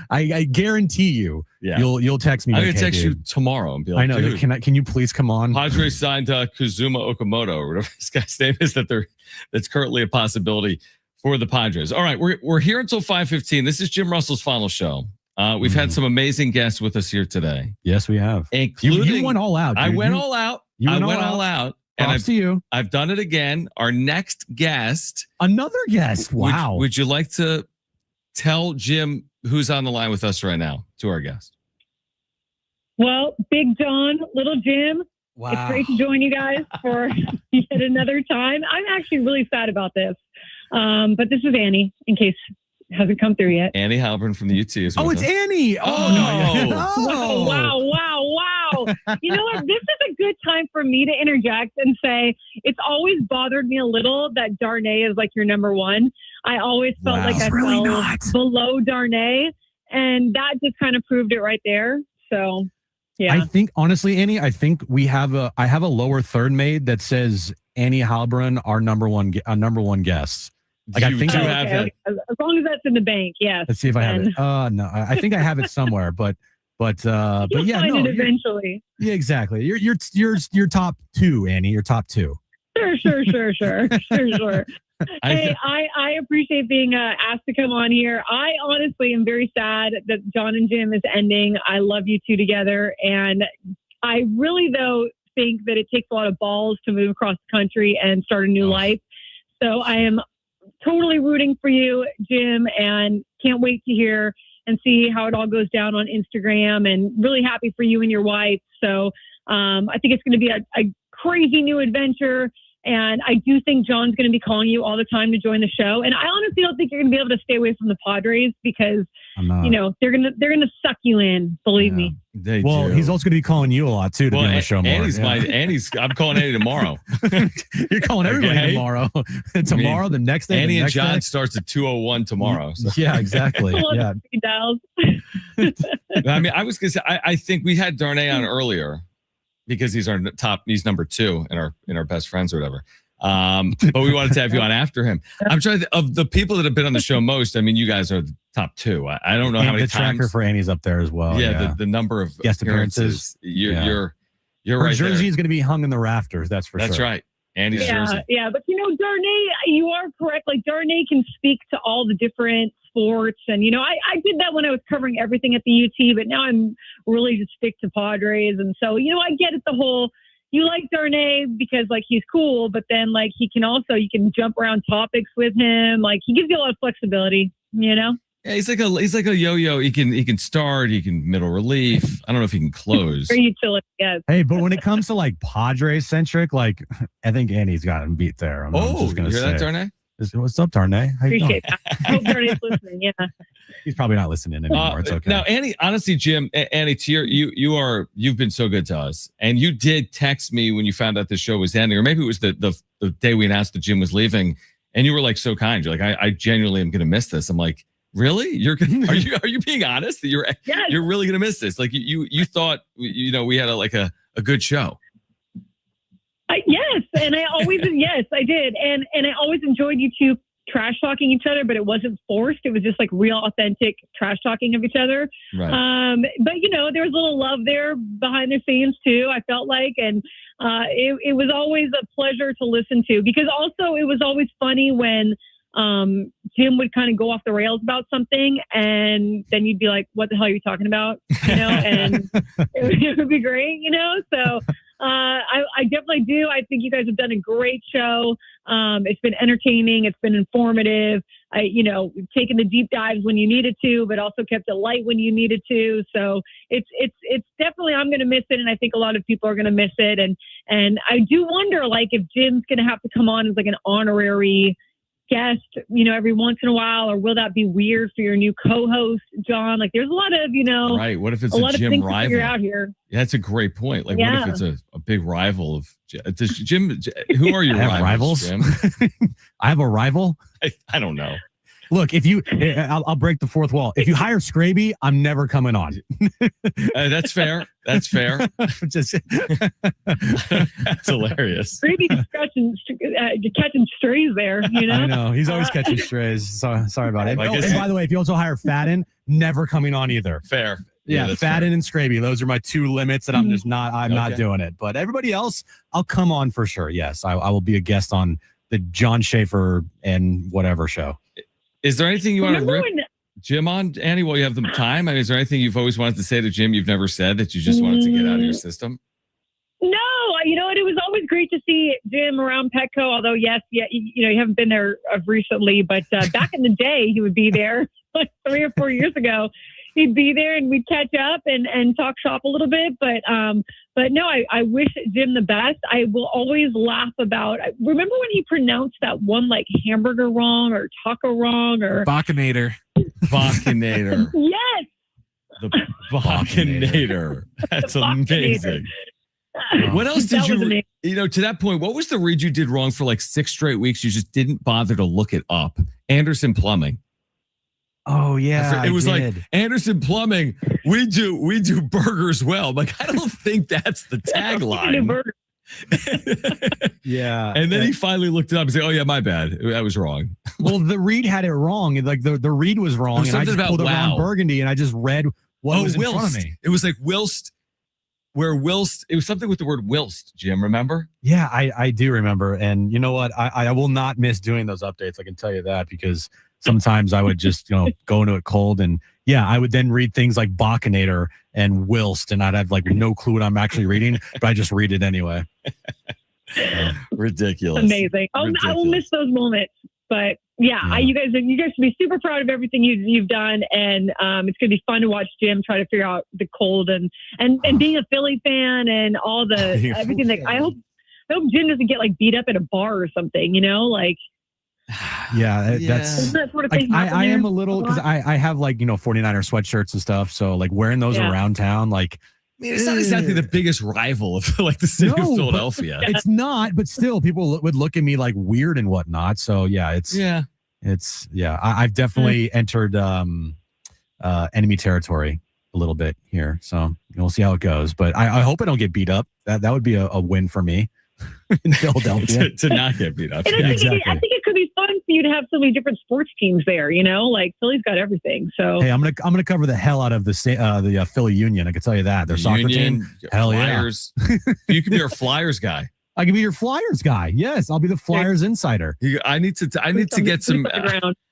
S1: I guarantee you, you'll text me.
S14: I'm
S1: like,
S14: gonna text
S1: hey,
S14: you tomorrow and be like,
S1: I know.
S14: dude,
S1: Can you please come on?
S14: Padres signed Kazuma Okamoto or whatever this guy's name is that's currently a possibility for the Padres. All right, we're here until 5:15. This is Jim Russell's final show. We've had some amazing guests with us here today.
S1: Yes, we have.
S14: Including
S1: you went all out. Dude.
S14: I went all out. I went all out. And I've done it again. Our next guest.
S1: Another guest. Wow.
S14: Would you like to tell Jim who's on the line with us right now to our guest?
S10: Well, Big John, Little Jim.
S1: Wow.
S10: It's great to join you guys for yet another time. I'm actually really sad about this. But this is Annie, in case it hasn't come through yet.
S14: Annie Heilbrunn from the UT is with
S1: it's
S14: us.
S1: Annie.
S10: Oh, wow. You know what? This is a good time for me to interject and say it's always bothered me a little that Darnay is like your #1. I always felt like I fell below Darnay, and that just kind of proved it right there. So, yeah.
S1: I think, honestly, Annie, I think I have a lower third made that says Annie Heilbrunn, our #1 guest. Like, I think
S14: have that.
S10: As long as that's in the bank, yes.
S1: Let's see if I have it. No, I think I have it somewhere, but yeah,
S10: find it eventually.
S1: Yeah, exactly. You're top 2, Annie. You're top 2.
S10: Sure. Hey, I appreciate being asked to come on here. I honestly am very sad that Jon and Jim is ending. I love you two together, and I really though think that it takes a lot of balls to move across the country and start a new life. So I am totally rooting for you, Jim, and can't wait to hear and see how it all goes down on Instagram, and really happy for you and your wife. So I think it's going to be a crazy new adventure. And I do think John's going to be calling you all the time to join the show. And I honestly don't think you're going to be able to stay away from the Padres because, you know, they're going to suck you in. Believe me.
S1: He's also going to be calling you a lot too to be on the show more.
S14: I'm calling Annie tomorrow.
S1: You're calling everybody tomorrow. Tomorrow, the next day.
S14: Annie and John starts at 2:01 tomorrow. So.
S1: Yeah, exactly. Yeah.
S14: I mean, I was going to say, I think we had Darnay on earlier, because he's he's #2 in our best friends or whatever. But we wanted to have you on after him. I'm trying of the people that have been on the show most. I mean, you guys are the top 2. I don't know how many
S1: the
S14: times.
S1: Tracker for Annie's up there as well.
S14: Yeah. The number of
S1: guest appearances.
S14: You're
S1: Her
S14: right.
S1: jersey
S14: there.
S1: is going to be hung in the rafters. That's for sure.
S14: That's right. Andy's jersey.
S10: Yeah, but you know, Darnay, you are correct. Like Darnay can speak to all the different sports, and you know, I did that when I was covering everything at the UT, but now I'm really just stick to Padres, and so you know, I get it. The whole you like Darnay because like he's cool, but then like you can jump around topics with him. Like he gives you a lot of flexibility, you know.
S14: Yeah, he's like a yo-yo. He can start. He can middle relief. I don't know if he can close.
S10: For utility, yes.
S1: Hey, but when it comes to like Padres centric, like I think Annie's got him beat there. I'm just gonna
S14: hear that, Darnay?
S1: What's up, Darnay?
S10: Appreciate that. I hope Darnay's listening. Yeah.
S1: He's probably not listening anymore. It's okay.
S14: Now, Annie, honestly, Jim, Annie, you've been so good to us, and you did text me when you found out the show was ending, or maybe it was the day we announced that Jim was leaving, and you were like so kind. You're like, I genuinely am going to miss this. I'm like, really? Are you being honest that you're really going to miss this? Like you thought we had a good show.
S10: Yes, and I always yes, I did, and I always enjoyed you two trash talking each other, but it wasn't forced. It was just like real, authentic trash talking of each other.
S14: Right.
S10: But you know, there was a little love there behind the scenes too. I felt like, and it was always a pleasure to listen to because also it was always funny when Jim would kind of go off the rails about something, and then you'd be like, what the hell are you talking about? You know, and it would be great, you know? So I definitely do. I think you guys have done a great show. It's been entertaining. It's been informative. Taken the deep dives when you needed to, but also kept it light when you needed to. So it's definitely, I'm going to miss it. And I think a lot of people are going to miss it. And I do wonder, like, if Jim's going to have to come on as like an honorary guest, every once in a while, or will that be weird for your new co-host, John? Like, there's a lot of,
S14: right. What if it's
S10: a lot
S14: Jim
S10: of things
S14: rival?
S10: to figure out here.
S14: Yeah, that's a great point. Like,
S10: Yeah.
S14: what if it's a big rival of does Jim? Who are your
S1: I have rivals?
S14: Jim?
S1: I have a rival.
S14: I don't know.
S1: Look, if you, I'll break the fourth wall. If you hire Scraby, I'm never coming on.
S14: That's fair. That's fair.
S1: Just
S14: That's hilarious.
S10: Scraby's catching strays there,
S1: I know he's always catching strays. So sorry about it.
S14: Like
S1: And by the way, if you also hire Fadden, never coming on either.
S14: Fair.
S1: Yeah,
S14: that's
S1: Fadden
S14: fair.
S1: and Scraby. Those are my two limits that I'm just not. I'm not doing it. But everybody else, I'll come on for sure. Yes, I will be a guest on the John Schaefer and whatever show.
S14: Is there anything you want to
S10: Remember
S14: rip
S10: when-
S14: Jim on, Annie, while you have the time? I mean, is there anything you've always wanted to say to Jim you've never said that you just wanted to get out of your system?
S10: No, it was always great to see Jim around Petco. Although, yes, you haven't been there recently, but back in the day, he would be there like 3 or 4 years ago. He'd be there and we'd catch up and talk shop a little bit. But no, I wish Jim the best. I will always laugh about. Remember when he pronounced that one like hamburger wrong or taco wrong or
S9: Bacchinator.
S10: Yes.
S14: The Bacchinator. That's amazing. What else did
S10: That was amazing.
S14: to that point, what was the read you did wrong for like 6 straight weeks? You just didn't bother to look it up. Anderson Plumbing.
S1: Oh yeah,
S14: It was
S1: I
S14: like
S1: did.
S14: Anderson Plumbing. We do burgers well. Like, I don't think that's the tagline.
S1: Yeah,
S14: And then he finally looked it up and said, "Oh yeah, my bad. I was wrong."
S1: Well, the read had it wrong. Like the read was wrong,
S14: There was
S1: and I
S14: something
S1: just
S14: about
S1: pulled up
S14: wow.
S1: Ron Burgundy and I just read what was in front of
S14: whilst.
S1: me.
S14: It was like whilst. Where whilst it was something with the word whilst, Jim, remember?
S1: Yeah, I do remember. And you know what? I will not miss doing those updates. I can tell you that, because sometimes I would just, go into it cold. And yeah, I would then read things like Bacchinator and whilst, and I'd have like no clue what I'm actually reading, but I just read it anyway.
S14: Ridiculous.
S10: Amazing. I will
S14: Ridiculous.
S10: miss those moments. But yeah, you guys should be super proud of everything you've done, and it's gonna be fun to watch Jim try to figure out the cold and being a Philly fan and all the everything. That I hope Jim doesn't get like beat up at a bar or something. Like
S1: Yeah, that's
S10: Isn't that sort of
S1: like,
S10: thing happen
S1: I am
S10: there
S1: a little, because I have like 49er sweatshirts and stuff. So like wearing those
S10: Yeah.
S1: around town, like
S14: I mean, it's not exactly the biggest rival of like the city of
S1: No, but
S14: Philadelphia.
S1: it's not, but still people would look at me like weird and whatnot. So yeah, I've definitely entered enemy territory a little bit here. So we'll see how it goes. But I hope I don't get beat up. That would be a win for me in Philadelphia.
S14: to not get beat up.
S10: And I think it could be fun for you to have so many different sports teams there. Like Philly's got everything. So
S1: Hey, I'm gonna cover the hell out of the Philly Union. I can tell you that their soccer
S14: Union,
S1: team. Hell
S14: Flyers. You could be our Flyers guy.
S1: I can be your Flyers guy. Yes, I'll be the Flyers insider.
S14: I need to get some.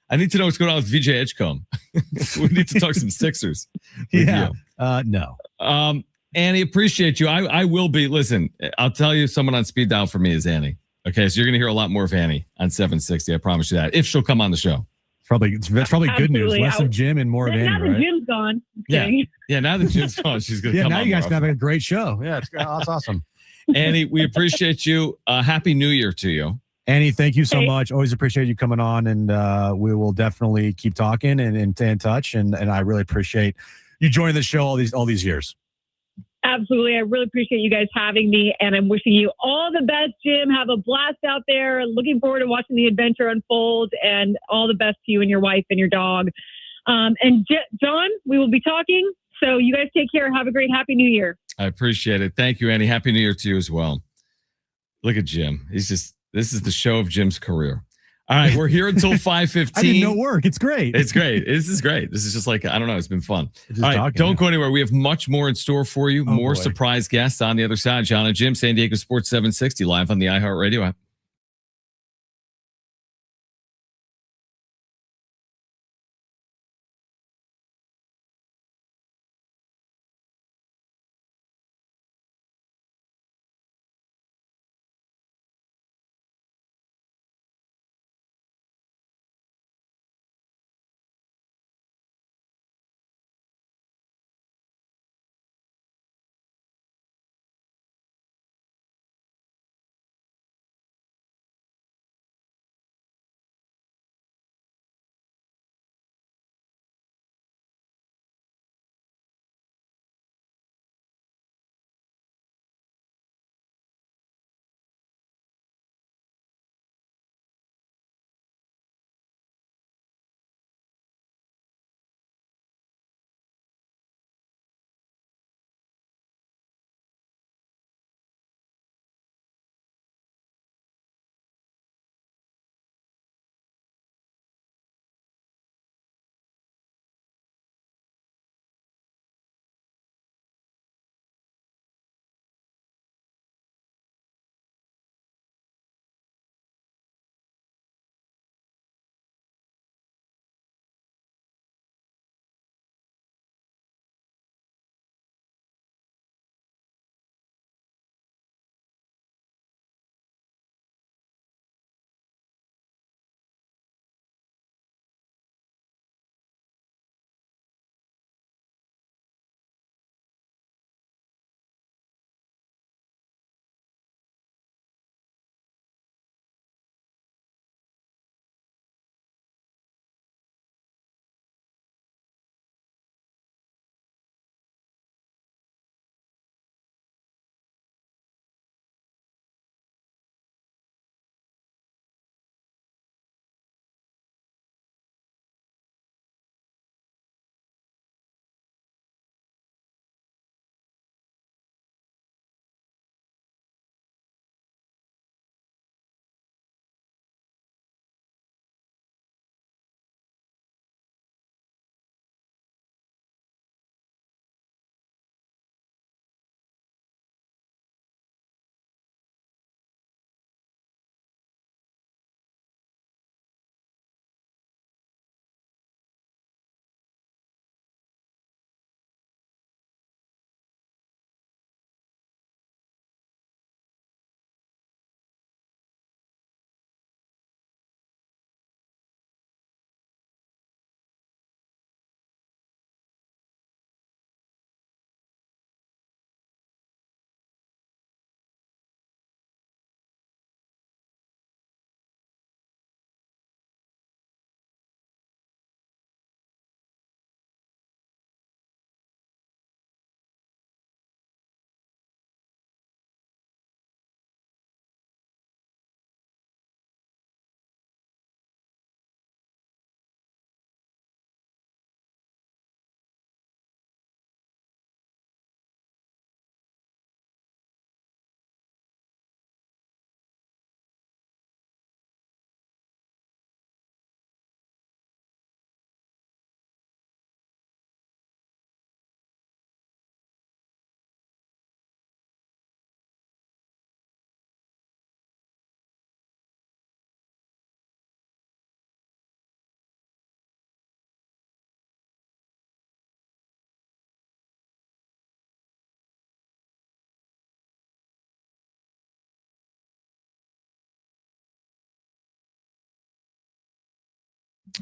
S14: I need to know what's going on with VJ Edgecombe. We need to talk some Sixers.
S1: Yeah. No.
S14: Annie, appreciate you. I will be. Listen, I'll tell you, someone on speed dial for me is Annie. Okay, so you're going to hear a lot more of Annie on 760. I promise you that. If she'll come on the show.
S1: That's probably good news.
S10: Absolutely.
S1: Less of Jim and more of Annie,
S10: now that
S1: right?
S10: Jim's gone.
S14: Yeah. Yeah, now that Jim's gone, she's going to
S1: Yeah,
S14: come
S1: now
S14: on
S1: you guys
S14: more
S1: can have
S14: often.
S1: a great show. Yeah, that's awesome.
S14: Annie, we appreciate you. Happy New Year to you.
S1: Annie, thank you so much. Always appreciate you coming on, and we will definitely keep talking and stay in touch. And I really appreciate you joining the show all these years.
S10: Absolutely. I really appreciate you guys having me, and I'm wishing you all the best, Jim. Have a blast out there. Looking forward to watching the adventure unfold, and all the best to you and your wife and your dog. And John, we will be talking. So you guys take care. Have a great Happy New Year.
S14: I appreciate it. Thank you, Annie. Happy New Year to you as well. Look at Jim. This is the show of Jim's career. All right, we're here until 5:15.
S1: I didn't know work. It's great.
S14: It's great. This is great. This is just like, I don't know. It's been fun.
S1: Just
S14: All right,
S1: talking,
S14: don't go anywhere. We have much more in store for you. More
S1: boy.
S14: surprise guests on the other side. Jon and Jim, San Diego Sports 760, live on the iHeartRadio app.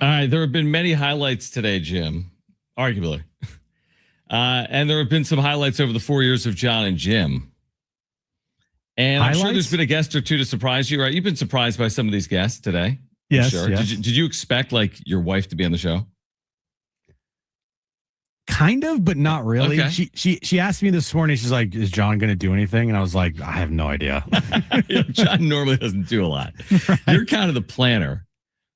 S14: All right. There have been many highlights today, Jim, arguably. And there have been some highlights over the 4 years of Jon and Jim. And I'm sure there's been a guest or two to surprise you, right? You've been surprised by some of these guests today.
S1: Yes.
S14: Sure.
S1: Yes.
S14: Did you expect like your wife to be on the show?
S1: Kind of, but not really.
S14: Okay.
S1: She asked me this morning. She's like, "Is Jon going to do anything?" And I was like, "I have no idea."
S14: Jon normally doesn't do a lot. Right. You're kind of the planner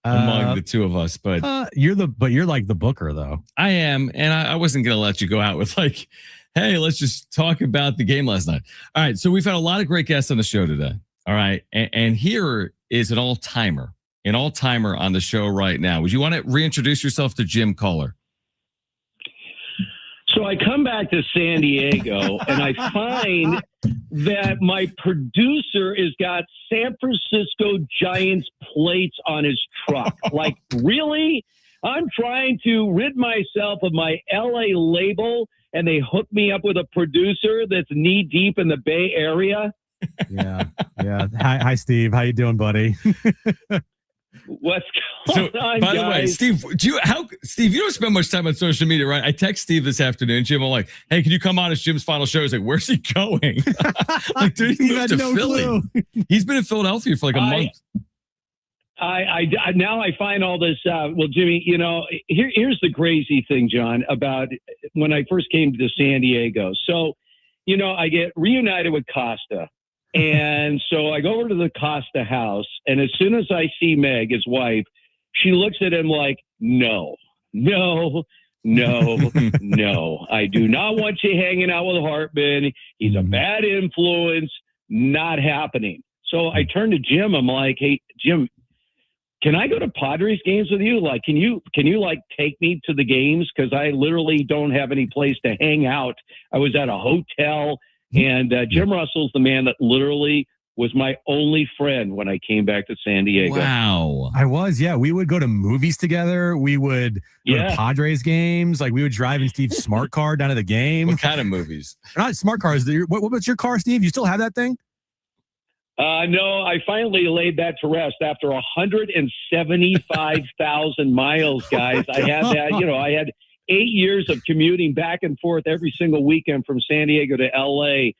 S14: among the two of us, but
S1: you're like the booker, though.
S14: I am, and I wasn't going to let you go out with like, "Hey, let's just talk about the game last night." All right, so we've had a lot of great guests on the show today. All right, and here is an all-timer on the show right now. Would you want to reintroduce yourself to Jim Caller?
S17: So I come back to San Diego and I find that my producer has got San Francisco Giants plates on his truck. Like, really? I'm trying to rid myself of my LA label and they hook me up with a producer that's knee deep in the Bay Area?
S1: Yeah. Hi, Steve. How you doing, buddy?
S17: What's going on,
S14: by
S17: guys?
S14: the way, Steve, Steve, you don't spend much time on social media, right? I text Steve this afternoon, Jim. I'm like, "Hey, can you come on? It's Jim's final show." He's like, "Where's he going?" Like, dude, he moved to Philly. He's been in Philadelphia for like a month.
S17: I now I find all this. Well, Jimmy, here's the crazy thing, Jon, about when I first came to San Diego. So, I get reunited with Costa. And so I go over to the Costa house, and as soon as I see Meg, his wife, she looks at him like, no, I do not want you hanging out with Hartman. He's a bad influence, not happening. So I turn to Jim. I'm like, "Hey, Jim, can I go to Padres games with you? Like, can you like take me to the games? Because I literally don't have any place to hang out. I was at a hotel. And Jim Russell's the man that literally was my only friend when I came back to San Diego.
S14: Wow.
S1: I was, yeah. We would go to movies together. We would go to Padres games. Like, we would drive in Steve's smart car down to the game.
S14: What kind of movies?
S1: Not smart cars. What's your car, Steve? You still have that thing?
S17: No, I finally laid that to rest after 175,000 miles, guys. I had that, I had 8 years of commuting back and forth every single weekend from San Diego to LA.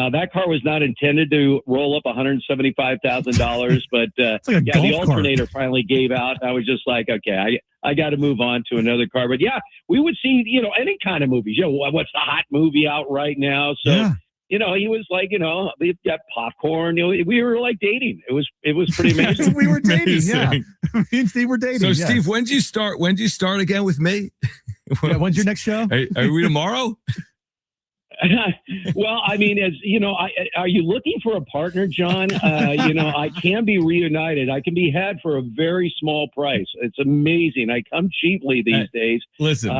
S17: That car was not intended to roll up $175,000, but the alternator finally gave out. I was just like, okay, I got to move on to another car. But yeah, we would see, any kind of movies. What's the hot movie out right now? So, he was like, we've got popcorn. We were like dating. It was pretty amazing.
S1: We were dating. Yeah, me and Steve were dating.
S14: So, Steve, when do you start? When do you start again with me?
S1: When's your next show?
S14: Are we tomorrow?
S17: Well, I mean, are you looking for a partner, Jon? I can be reunited. I can be had for a very small price. It's amazing. I come cheaply these days.
S14: Listen,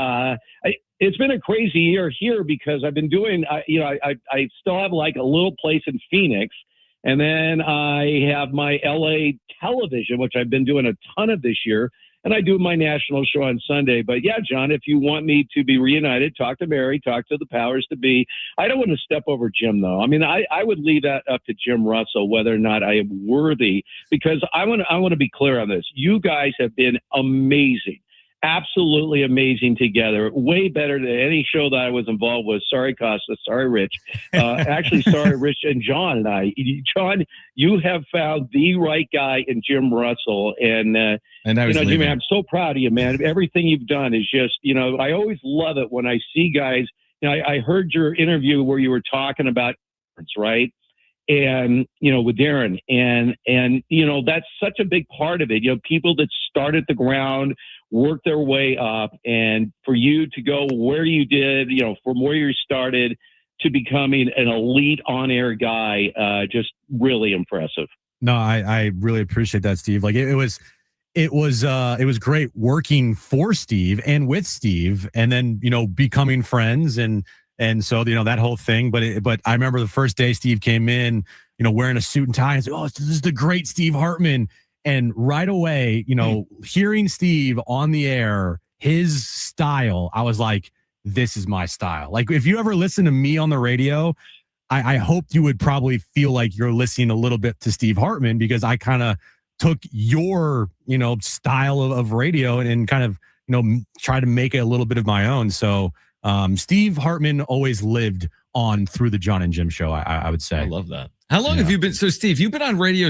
S17: it's been a crazy year here because I've been doing, I still have like a little place in Phoenix. And then I have my LA television, which I've been doing a ton of this year. And I do my national show on Sunday. But yeah, Jon, if you want me to be reunited, talk to Mary, talk to the powers to be. I don't want to step over Jim, though. I mean, I would leave that up to Jim Russell, whether or not I am worthy, because I want to be clear on this. You guys have been amazing. Absolutely amazing together. Way better than any show that I was involved with. Sorry, Costa. Sorry, Rich. Actually, sorry, Rich and Jon and I. Jon, you have found the right guy in Jim Russell. And Jimmy, I'm so proud of you, man. Everything you've done is just, I always love it when I see guys. I heard your interview where you were talking about, right? And, with Darren and, that's such a big part of it. People that start at the ground, work their way up, and for you to go where you did, from where you started to becoming an elite on-air guy, just really impressive.
S1: No, I really appreciate that, Steve. Like it was great working for Steve and with Steve, and then, becoming friends and so, that whole thing. But I remember the first day Steve came in, wearing a suit and tie, and said, "Oh, this is the great Steve Hartman." And right away, hearing Steve on the air, his style, I was like, this is my style. Like, if you ever listen to me on the radio, I hoped you would probably feel like you're listening a little bit to Steve Hartman, because I kind of took your, style of radio and kind of, try to make it a little bit of my own. So Steve Hartman always lived on through the Jon and Jim show, I would say.
S14: I love that. How long have you been? So, Steve, you've been on radio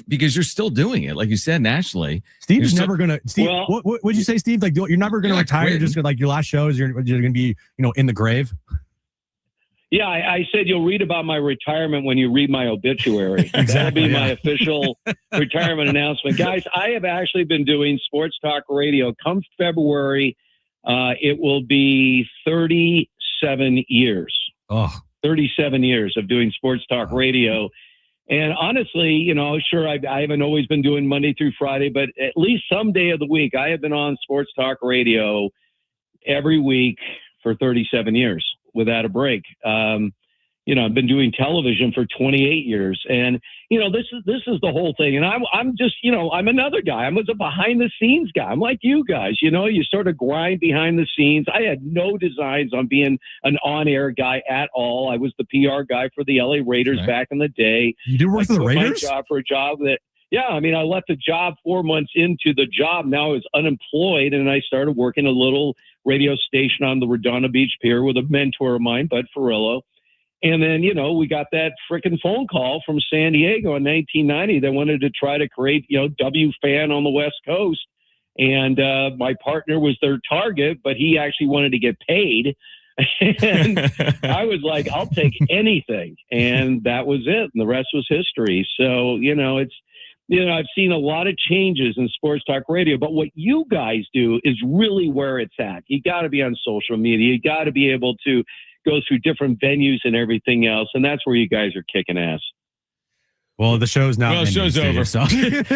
S14: because you're still doing it, like you said, nationally.
S1: Steve is never going to. Steve, what would you say, Steve? Like, you're never going to retire. Just like your last shows, you're going to be, in the grave.
S17: Yeah, I said you'll read about my retirement when you read my obituary. That'll be my official retirement announcement. Guys, I have actually been doing sports talk radio. Come February, it will be 37 years.
S1: Oh.
S17: 37 years of doing sports talk radio. And honestly, sure, I haven't always been doing Monday through Friday, but at least some day of the week, I have been on sports talk radio every week for 37 years without a break. I've been doing television for 28 years, and this is the whole thing. And I'm just, I'm another guy. I was a behind the scenes guy. I'm like you guys. You sort of grind behind the scenes. I had no designs on being an on-air guy at all. I was the PR guy for the LA Raiders back in the day.
S1: You did work for the Raiders?
S17: My job for a job that. Yeah, I left the job 4 months into the job. Now I was unemployed, and I started working a little radio station on the Redondo Beach Pier with a mentor of mine, Bud Ferrillo. And then, we got that freaking phone call from San Diego in 1990 that wanted to try to create, WFAN on the West Coast. And my partner was their target, but he actually wanted to get paid. And I was like, I'll take anything. And that was it. And the rest was history. So, I've seen a lot of changes in sports talk radio, but what you guys do is really where it's at. You got to be on social media. You got to be able to go through different venues and everything else. And that's where you guys are kicking ass.
S1: Well, the show's now.
S14: Well, the show's over. So.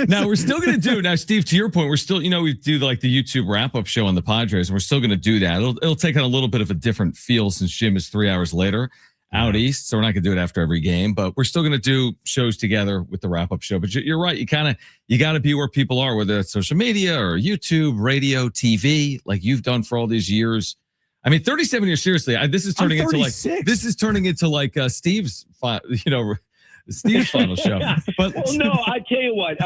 S14: Now we're still going to do. Now, Steve, to your point, we're still. We do like the YouTube wrap-up show on the Padres, and we're still going to do that. It'll take on a little bit of a different feel since Jim is 3 hours later out east, so we're not going to do it after every game. But we're still going to do shows together with the wrap-up show. But you're right. You got to be where people are, whether it's social media or YouTube, radio, TV, like you've done for all these years. 37 years. Seriously, this is turning into Steve's. Steve's final show. But
S17: well, no, I tell you what,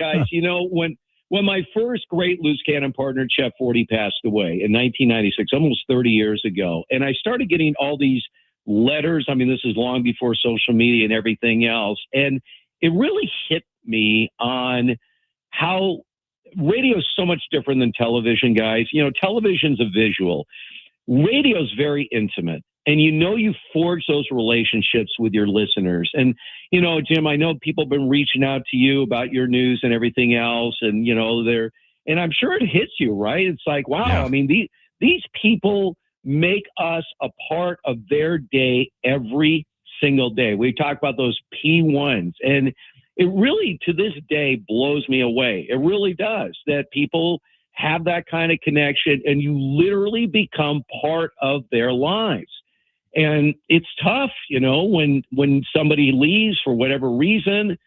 S17: guys. When my first great loose cannon partner, Chef 40, passed away in 1996, almost 30 years ago, and I started getting all these letters. This is long before social media and everything else, and it really hit me on how radio is so much different than television, guys. Television's a visual. Radio's very intimate. And you forge those relationships with your listeners. And, Jim, I know people have been reaching out to you about your news and everything else. And, and I'm sure it hits you, right? It's like, wow, yeah. These people make us a part of their day every single day. We talk about those P1s. And it really, to this day, blows me away. It really does, that people have that kind of connection and you literally become part of their lives. And it's tough, when somebody leaves for whatever reason.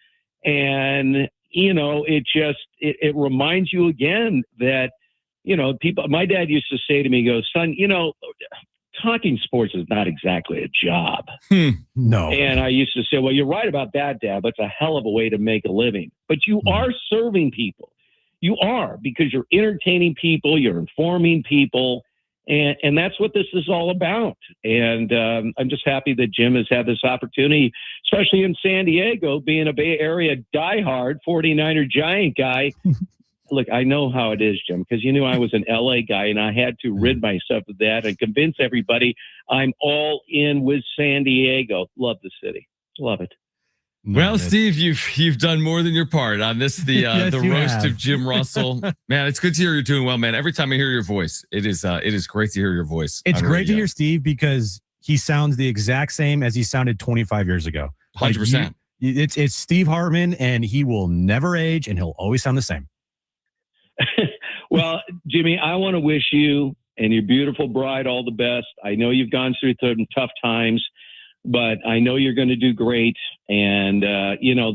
S17: And, it reminds you again that, people, my dad used to say to me, he goes, son, talking sports is not exactly a job.
S1: No.
S17: And I used to say, well, you're right about that, Dad, but it's a hell of a way to make a living. But you are serving people. You are, because you're entertaining people, you're informing people, and that's what this is all about. And I'm just happy that Jim has had this opportunity, especially in San Diego, being a Bay Area diehard 49er Giant guy. Look, I know how it is, Jim, because you knew I was an LA guy, and I had to rid myself of that and convince everybody I'm all in with San Diego. Love the city. Love it.
S14: Well, Steve, you've done more than your part on this, the
S1: Yes,
S14: the
S1: you
S14: roast
S1: have.
S14: of Jim Russell. Man, it's good to hear you're doing well, man. Every time I hear your voice, it is great to hear your voice.
S1: It's
S14: on
S1: great to
S14: radio.
S1: hear Steve because he sounds the exact same as he sounded 25 years ago.
S14: 100%.
S1: It's Steve Hartman, and he will never age, and he'll always sound the same.
S17: Well, Jimmy, I want to wish you and your beautiful bride all the best. I know you've gone through some tough times, but I know you're going to do great. And,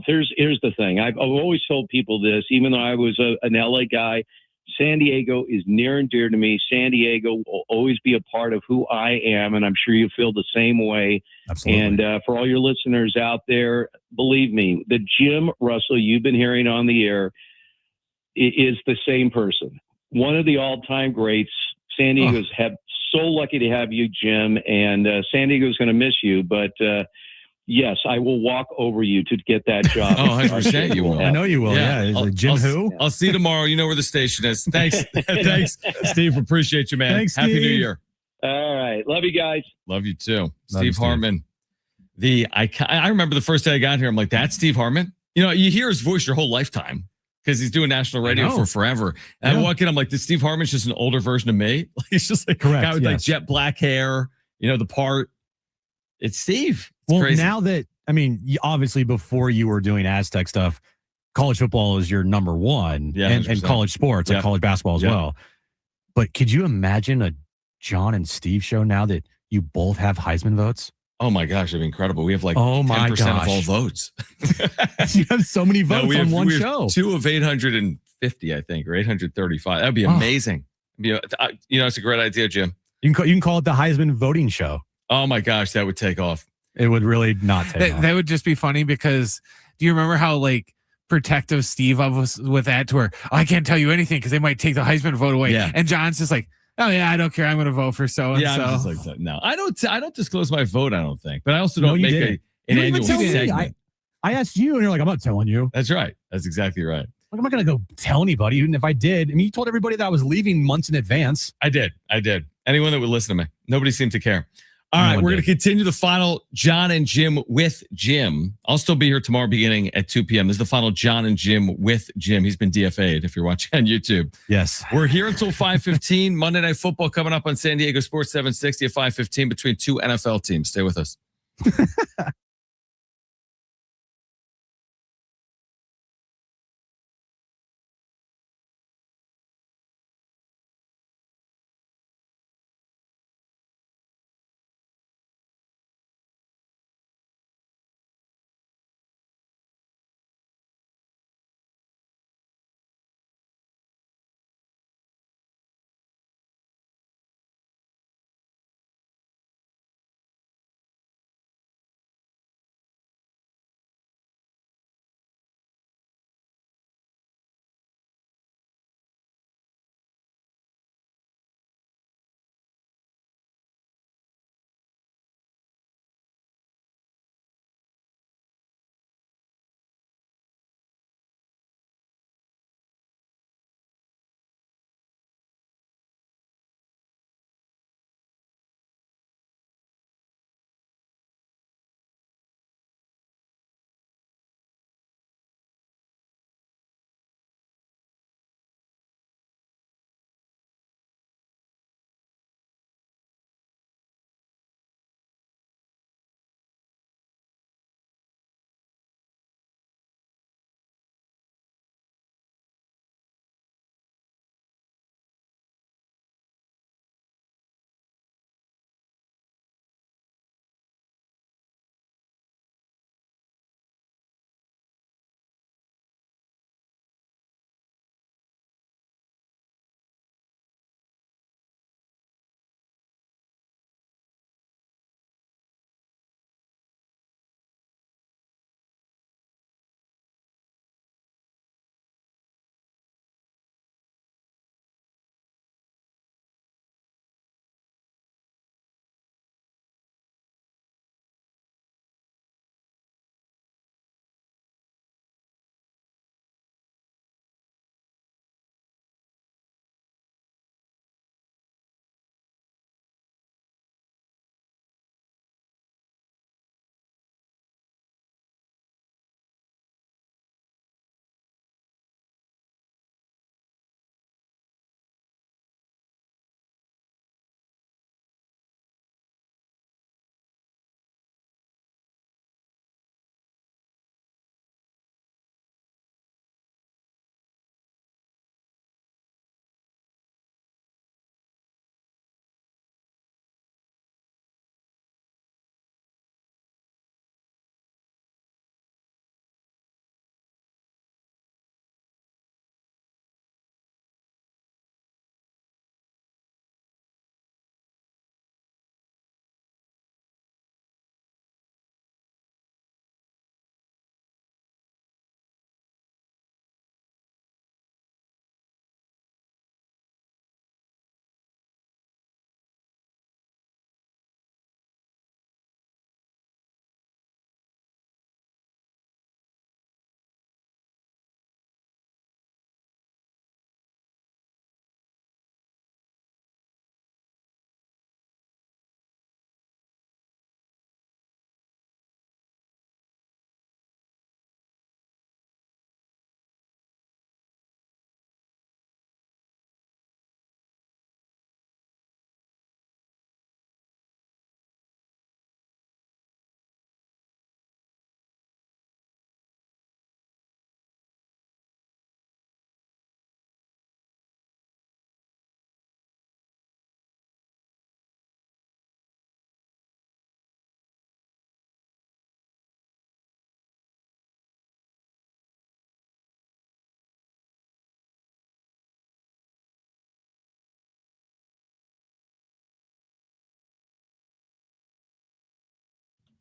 S17: here's the thing. I've always told people this, even though I was an LA guy, San Diego is near and dear to me. San Diego will always be a part of who I am, and I'm sure you feel the same way.
S1: Absolutely.
S17: And for all your listeners out there, believe me, the Jim Russell you've been hearing on the air is the same person. One of the all-time greats. San Diego's so lucky to have you, Jim, and San Diego's going to miss you, but yes, I will walk over you to get that job.
S14: 100% you will.
S1: I know you will. Yeah. Jim who?
S14: I'll see you tomorrow. You know where the station is. Thanks. Thanks, Steve. Appreciate you, man.
S1: Thanks,
S14: Happy New
S1: Steve.
S14: Year.
S17: All right. Love you guys.
S14: Love you too.
S1: Love
S14: Steve
S1: you, Steve.
S14: Hartman. I remember the first day I got here, I'm like, that's Steve Hartman? You know, you hear his voice your whole lifetime because he's doing national radio for forever. And I walk in, I'm like, this Steve Hartman's just an older version of me. He's just like a guy with like jet black hair, you know, the part. It's Steve. It's crazy.
S1: Now that, I mean, obviously before you were doing Aztec stuff, college football is your number one, and college sports, like college basketball as well. But could you imagine a John and Steve show now that you both have Heisman votes?
S14: Oh my gosh, it'd be incredible. We have like
S1: 10%
S14: of all votes.
S1: You have so many votes on one show.
S14: 2 of 850, I think, or 835. That'd be amazing. It's a great idea, Jim.
S1: You can call it the Heisman voting show.
S14: Oh my gosh, that would take off.
S1: It would really not take off.
S9: That would just be funny because do you remember how like protective Steve was with that to where I can't tell you anything because they might take the Heisman vote away.
S14: Yeah.
S9: And John's just like, oh yeah, I don't care. I'm going to vote for so and so.
S14: I'm just like that. No, I don't disclose my vote. I don't think, but I also don't make an annual segment.
S1: I asked you, and you're like, I'm not telling you.
S14: That's right. That's exactly right.
S1: Like, I'm not going to go tell anybody, even if I did. I mean, you told everybody that I was leaving months in advance.
S14: I did. Anyone that would listen to me, nobody seemed to care. All right, we're going to continue the final Jon and Jim with Jim. I'll still be here tomorrow beginning at 2 p.m. This is the final Jon and Jim with Jim. He's been DFA'd if you're watching on YouTube.
S1: Yes.
S14: We're here until 5:15. Monday Night Football coming up on San Diego Sports 760 at 5:15 between two NFL teams. Stay with us.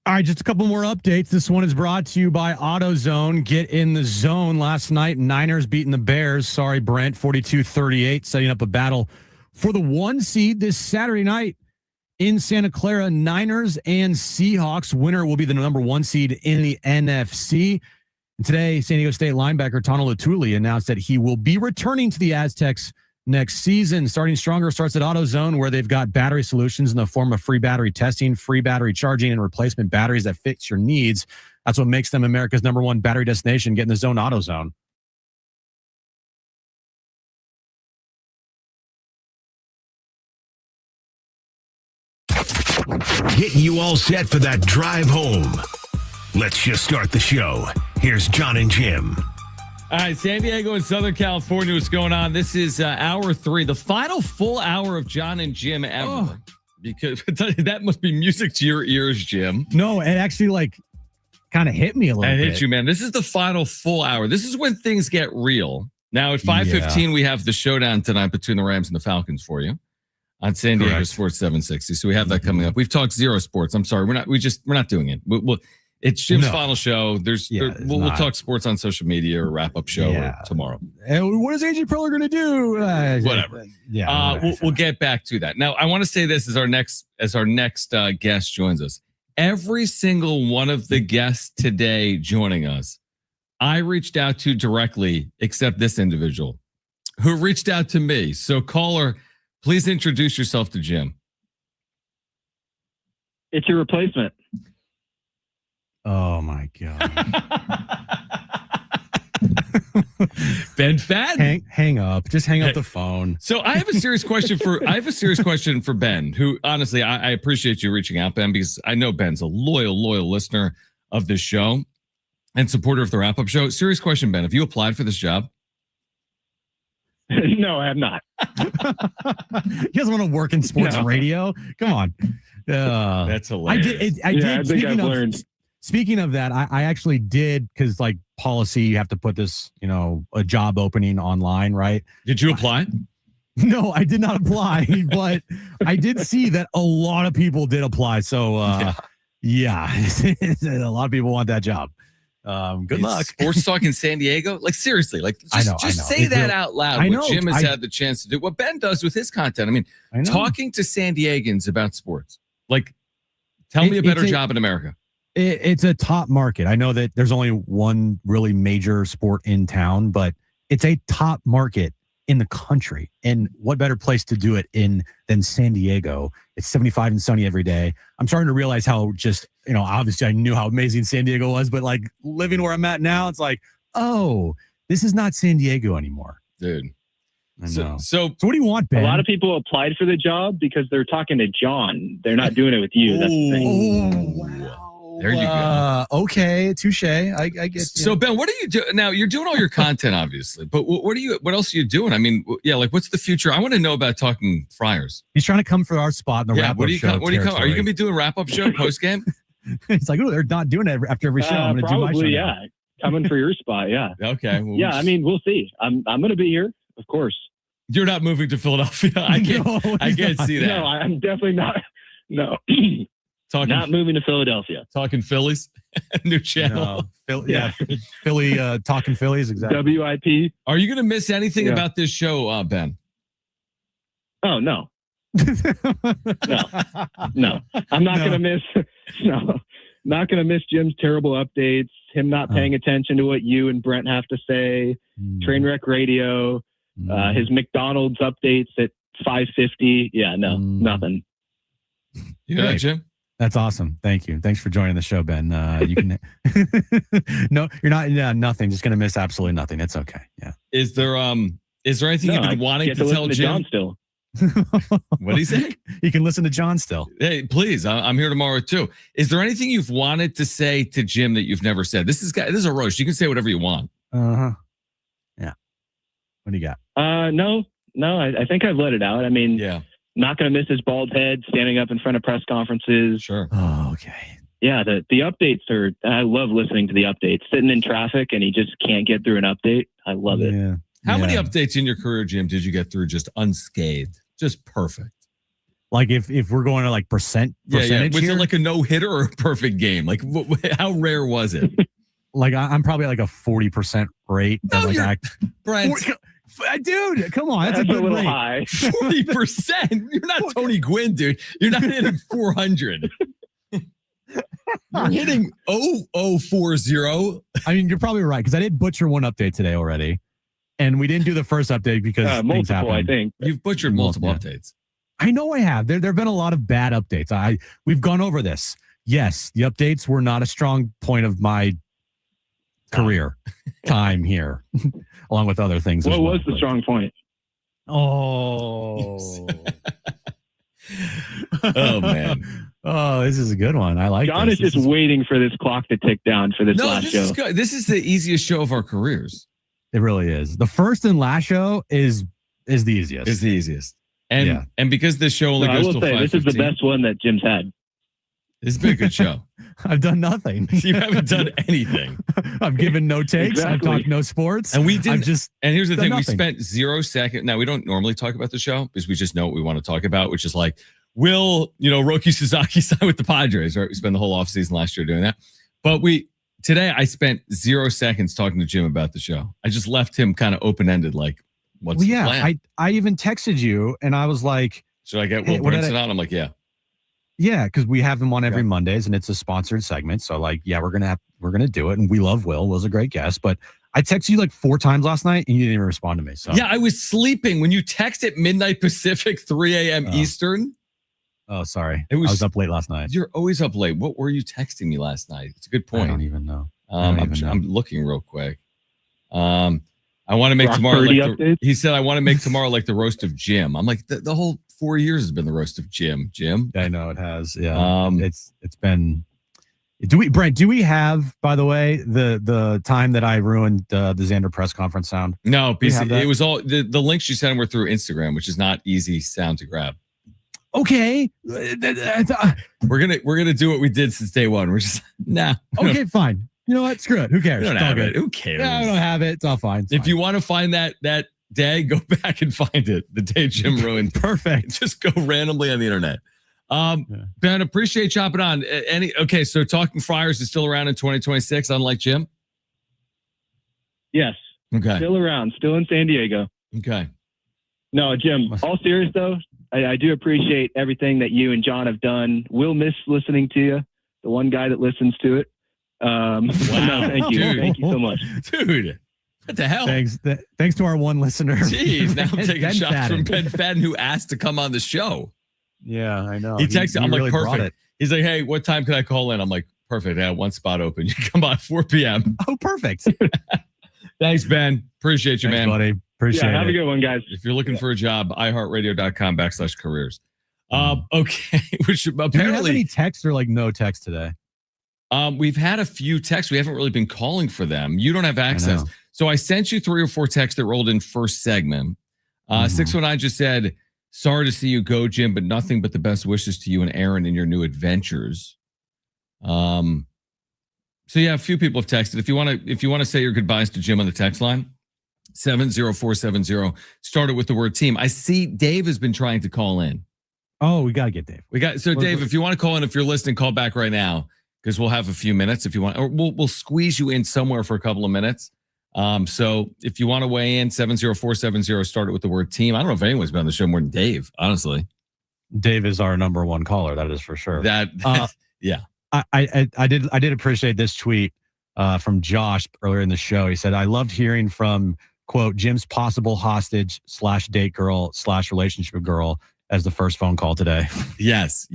S1: All right, just a couple more updates. This one is brought to you by AutoZone. Get in the zone. Last night, Niners beating the Bears. Sorry, Brent, 42-38, setting up a battle for the 1 seed this Saturday night in Santa Clara. Niners and Seahawks. Winner will be the number 1 seed in the NFC. And today, San Diego State linebacker Tano Latuli announced that he will be returning to the Aztecs next season. Starting Stronger starts at AutoZone, where they've got battery solutions in the form of free battery testing, free battery charging, and replacement batteries that fit your needs. That's what makes them America's number 1 battery destination. Get in the zone, AutoZone.
S3: Getting you all set for that drive home. Let's just start the show. Here's Jon and Jim.
S14: All right, San Diego and Southern California, what's going on? This is hour 3, the final full hour of Jon and Jim ever. Because that must be music to your ears, Jim.
S1: No, it actually kind of hit me a little bit.
S14: It hit you, man. This is the final full hour. This is when things get real. Now at 5:15, we have the showdown tonight between the Rams and the Falcons for you on San Diego Sports 760. So we have that coming up. We've talked zero sports. I'm sorry, we're not doing it. It's Jim's final show. We'll talk sports on social media or wrap up show tomorrow.
S1: And what is AJ Preller going to do?
S14: Whatever. We'll get back to that. Now, I want to say this as our next guest joins us. Every single one of the guests today joining us, I reached out to directly, except this individual who reached out to me. So, caller, please introduce yourself to Jim.
S16: It's your replacement.
S1: Oh my God.
S14: Ben Fadden.
S1: Hang up. Just hang up the phone.
S14: So I have a serious question for Ben, who honestly I appreciate you reaching out, Ben, because I know Ben's a loyal listener of this show and supporter of the wrap-up show. Serious question, Ben. Have you applied for this job?
S16: No, I have not.
S1: He doesn't want to work in sports radio. Come on.
S14: That's hilarious.
S16: I think I've learned.
S1: Speaking of that, I actually did, because policy, you have to put this, a job opening online, right?
S14: Did you apply?
S1: No, I did not apply, but I did see that a lot of people did apply. So, yeah, a lot of people want that job. Good luck.
S14: Sports talk in San Diego? Seriously, just say that out loud. What Jim has had the chance to do. What Ben does with his content. I mean, talking to San Diegans about sports. Tell me a better job in America.
S1: It's a top market. I know that there's only one really major sport in town, but it's a top market in the country. And what better place to do it in than San Diego? It's 75 and sunny every day. I'm starting to realize how obviously I knew how amazing San Diego was, but living where I'm at now, it's oh, this is not San Diego anymore.
S14: Dude.
S1: I know.
S14: So
S1: what do you want, Ben?
S16: A lot of people applied for the job because they're talking to Jon. They're not doing it with you. That's the thing.
S1: Wow.
S14: There you go.
S1: Okay, touche. I get you.
S14: So Ben, what do you do now? You're doing all your content, obviously, but what else are you doing? I mean, what's the future? I want to know about Talking Friars.
S1: He's trying to come for our spot in the wrap-up show.
S14: What do you come? Are you going to be doing wrap-up show post game?
S1: It's they're not doing it after every show. I'm going to do my show.
S16: Yeah, coming for your spot. Yeah.
S14: Okay.
S16: Well, I mean, we'll see. I'm going to be here, of course.
S14: You're not moving to Philadelphia. I can't see that.
S16: No, I'm definitely not. No. Not moving to Philadelphia.
S14: Talking Phillies, new channel.
S1: No, Philly, Talking Phillies, exactly.
S16: WIP.
S14: Are you going to miss anything about this show, Ben?
S16: Oh no, no. I'm not going to miss. No, not going to miss Jim's terrible updates. Him not paying attention to what you and Brent have to say. Trainwreck Radio. His McDonald's updates at 5:50. Yeah, no, nothing.
S14: You know that, Jim?
S1: That's awesome. Thank you. Thanks for joining the show, Ben. You can. No, you're not. Yeah, nothing. Just gonna miss absolutely nothing. It's okay. Yeah.
S14: Is there anything you've been wanting to tell Jim?
S16: Jon still.
S14: What do you say?
S1: You can listen to Jon still.
S14: Hey, please. I'm here tomorrow too. Is there anything you've wanted to say to Jim that you've never said? This is a roast. You can say whatever you want.
S1: Yeah. What do you got?
S16: No. I think I've let it out. I mean,
S14: yeah.
S16: Not going to miss his bald head, standing up in front of press conferences.
S14: Sure.
S1: Oh, okay.
S16: Yeah, the updates I love listening to the updates. Sitting in traffic and he just can't get through an update. I love it.
S14: How many updates in your career, Jim, did you get through just unscathed? Just perfect.
S1: Like if we're going to like percentage
S14: Was
S1: here,
S14: it like a no hitter or a perfect game? Like how rare was it?
S1: like I'm probably like a 40% rate.
S14: No, Brent.
S1: Dude, come on, that's a
S17: That's
S1: good
S17: a little
S1: rate.
S17: high.
S14: 40%. You're not Tony Gwynn, dude. You're not hitting 400. You're hitting 0040.
S1: I mean, you're probably right because I did butcher one update today already, and we didn't do the first update because things
S17: multiple,
S1: happened.
S17: I think.
S14: You've butchered multiple updates.
S1: I know I have. There have been a lot of bad updates. We've gone over this. Yes, the updates were not a strong point of my career time here, along with other things.
S17: What was the strong point?
S1: Oh.
S14: Oh man.
S1: Oh, this is a good one. I like
S17: John
S1: this.
S17: is just waiting for this clock to tick down for this last show.
S14: Is good. This is the easiest show of our careers.
S1: It really is. The first and last show is the easiest.
S14: It's the easiest. And because this show only
S17: I
S14: goes
S17: will
S14: till
S17: say this is the
S14: 5:15,
S17: best one that Jim's had.
S14: It's been a good show.
S1: I've done nothing.
S14: You haven't done anything.
S1: I've given no takes.
S17: Exactly.
S1: I've talked no sports.
S14: And we didn't. And here's the
S1: done
S14: thing:
S1: nothing.
S14: we spent 0 seconds. Now we don't normally talk about the show because we just know what we want to talk about, which is like, will Roki Sasaki sign with the Padres? Right? We spent the whole offseason last year doing that. But today I spent 0 seconds talking to Jim about the show. I just left him kind of open ended, like, what's the plan?
S1: I even texted you and I was like,
S14: should I get Will Brinson on? I'm like, yeah.
S1: Yeah, because we have him on every Mondays and it's a sponsored segment. So like, yeah, we're gonna do it. And we love Will. Will's a great guest. But I texted you like 4 times last night and you didn't even respond to me. So
S14: yeah, I was sleeping when you text at midnight Pacific, 3 a.m. Eastern.
S1: Oh, sorry.
S14: I
S1: was up late last night.
S14: You're always up late. What were you texting me last night? It's a good point.
S1: I don't even know.
S14: I'm looking real quick. I want to make tomorrow like he said I want to make tomorrow like the roast of Jim. I'm like the whole 4 years has been the roast of Jim.
S1: I know it has. Yeah. It's been. Brent, do we have, by the way, the time that I ruined the Xander press conference sound?
S14: No, because it was all the links you sent were through Instagram, which is not easy sound to grab.
S1: Okay.
S14: We're gonna do what we did since day one. We're just
S1: Okay, fine. You know what? Screw it. Who cares?
S14: We don't
S1: It's all
S14: have
S1: good.
S14: it. Who cares?
S1: Yeah, I don't have it. It's all fine.
S14: If you want to find that day, go back and find it. The day Jim ruined.
S1: Perfect.
S14: Just go randomly on the internet. Ben, appreciate chopping on. Okay, so Talking Friars is still around in 2026, unlike Jim?
S17: Yes.
S14: Okay.
S17: Still around. Still in San Diego.
S14: Okay.
S17: No, Jim, all serious though, I do appreciate everything that you and John have done. We'll miss listening to you, the one guy that listens to it.
S14: Wow.
S17: No, thank you.
S14: Dude.
S17: Thank you so much.
S14: Dude, what the hell?
S1: Thanks to our one listener.
S14: Jeez, now I'm taking
S1: Ben
S14: shots
S1: Fadden.
S14: from Ben Fadden, who asked to come on the show.
S1: Yeah, I know.
S14: He texted, I'm
S1: really
S14: like,
S1: brought
S14: perfect.
S1: it.
S14: He's like, hey, what time can I call in? I'm like, perfect. I have one spot open. You can come on 4 p.m.
S1: Oh, perfect.
S14: Thanks, Ben. Appreciate you, man.
S1: Buddy. Appreciate it.
S17: Have a good one, guys.
S14: If you're looking for a job, iHeartRadio.com/careers. Okay. Which
S1: Do you have
S14: apparently
S1: any text or like no text today?
S14: we've had a few texts. We haven't really been calling for them. You don't have access. So I sent you 3 or 4 texts that rolled in first segment. 619 just said, sorry to see you go, Jim, but nothing but the best wishes to you and Aaron in your new adventures. So yeah, a few people have texted. If you want to say your goodbyes to Jim on the text line, 70470, start it with the word team. I see Dave has been trying to call in.
S1: Oh, we got to get Dave.
S14: Dave, if you want to call in, if you're listening, call back right now because we'll have a few minutes if you want, or we'll squeeze you in somewhere for a couple of minutes. So if you want to weigh in, 70470, start it with the word team. I don't know if anyone's been on the show more than Dave, honestly.
S1: Dave is our number one caller. That is for sure.
S14: Yeah.
S1: I did appreciate this tweet from Josh earlier in the show. He said, I loved hearing from, quote, Jim's possible hostage / date girl / relationship girl as the first phone call today.
S14: Yes.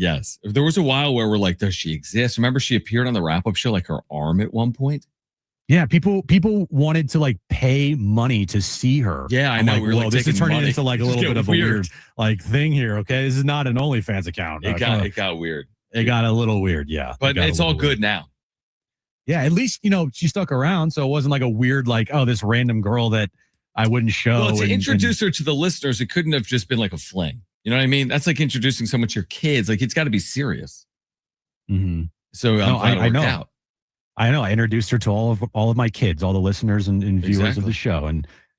S14: There was a while where we're like, does she exist? Remember she appeared on the wrap-up show, like her arm at one point?
S1: Yeah, people wanted to like pay money to see her.
S14: Yeah, I know.
S1: Like,
S14: we were like,
S1: this is
S14: taking
S1: turning
S14: money.
S1: into like a little bit of a weird like thing here. Okay, this is not an OnlyFans account.
S14: It got weird.
S1: It got a little weird, yeah.
S14: But it's all good now.
S1: Yeah, at least, she stuck around. So it wasn't like a weird, like, oh, this random girl that I wouldn't show.
S14: Well, to introduce her to the listeners, it couldn't have just been like a fling. You know what I mean? That's like introducing someone to your kids. Like, it's got to be serious.
S1: Mm-hmm.
S14: So I know.
S1: Out. I know. I introduced her to all of my kids, all the listeners and viewers of the show.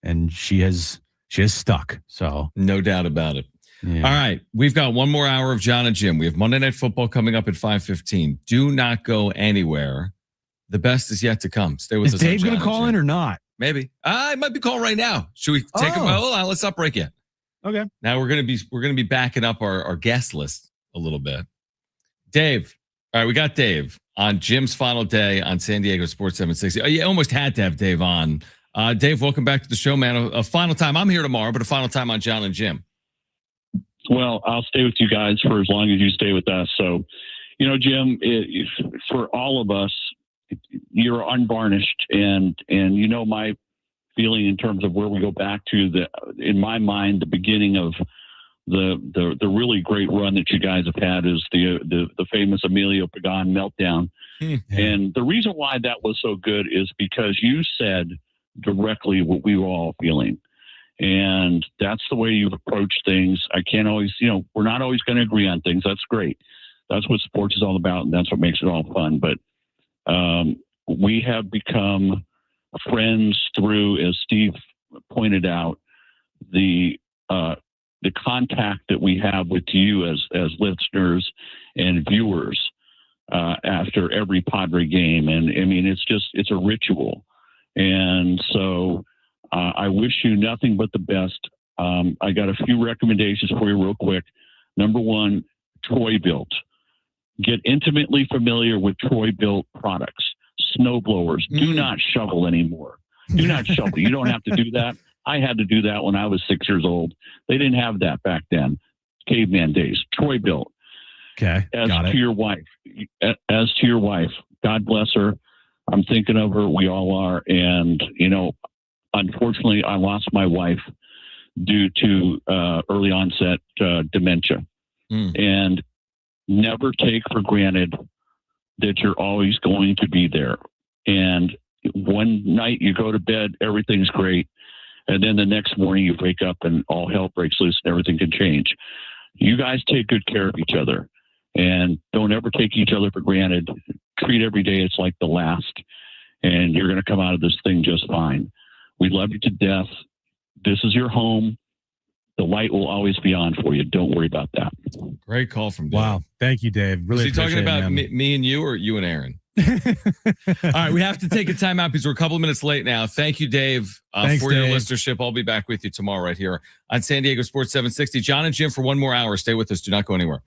S1: And she has stuck. So
S14: no doubt about it.
S1: Yeah.
S14: All right. We've got one more hour of John and Jim. We have Monday Night Football coming up at 5:15. Do not go anywhere. The best is yet to come. Stay with
S1: Is
S14: us.
S1: Dave going to call in or not?
S14: Maybe. I might be calling right now. Should we take him? Hold on. Let's not break yet.
S1: Okay.
S14: Now we're gonna be backing up our guest list a little bit. Dave. All right, we got Dave on Jim's final day on San Diego Sports 760. Oh, you almost had to have Dave on. Dave, welcome back to the show, man. A final time. I'm here tomorrow, but a final time on John and Jim.
S18: Well, I'll stay with you guys for as long as you stay with us. So, Jim, for all of us, you're unvarnished, and my feeling in terms of where we go back to in my mind, the beginning of the really great run that you guys have had is the famous Emilio Pagan meltdown. And the reason why that was so good is because you said directly what we were all feeling. And that's the way you've approached things. I can't always, we're not always going to agree on things. That's great. That's what sports is all about. And that's what makes it all fun. But we have become friends through, as Steve pointed out, the contact that we have with you as listeners and viewers after every Padre game. And I mean, it's a ritual. And so I wish you nothing but the best. I got a few recommendations for you real quick. Number one, Troy Built. Get intimately familiar with Troy Built products. Snow blowers. Do not shovel anymore. Do not shovel. You don't have to do that. I had to do that when I was 6 years old. They didn't have that back then. Caveman days. Troy Built.
S1: Okay.
S18: As to your wife, God bless her. I'm thinking of her. We all are. And, unfortunately, I lost my wife due to early onset dementia. And never take for granted that you're always going to be there. And one night you go to bed, everything's great. And then the next morning you wake up and all hell breaks loose and everything can change. You guys take good care of each other and don't ever take each other for granted. Treat every day it's like the last, and you're going to come out of this thing just fine. We love you to death. This is your home. The light will always be on for you. Don't worry about that.
S14: Great call from Dave.
S1: Wow. Thank you, Dave. Really
S14: Was he talking about me and you, or you and Aaron? All right, we have to take a timeout because we're a couple of minutes late now. Thank you, Dave,
S1: Thanks,
S14: for your
S1: Dave.
S14: listenership. I'll be back with you tomorrow right here on San Diego Sports 760. John and Jim for one more hour. Stay with us. Do not go anywhere.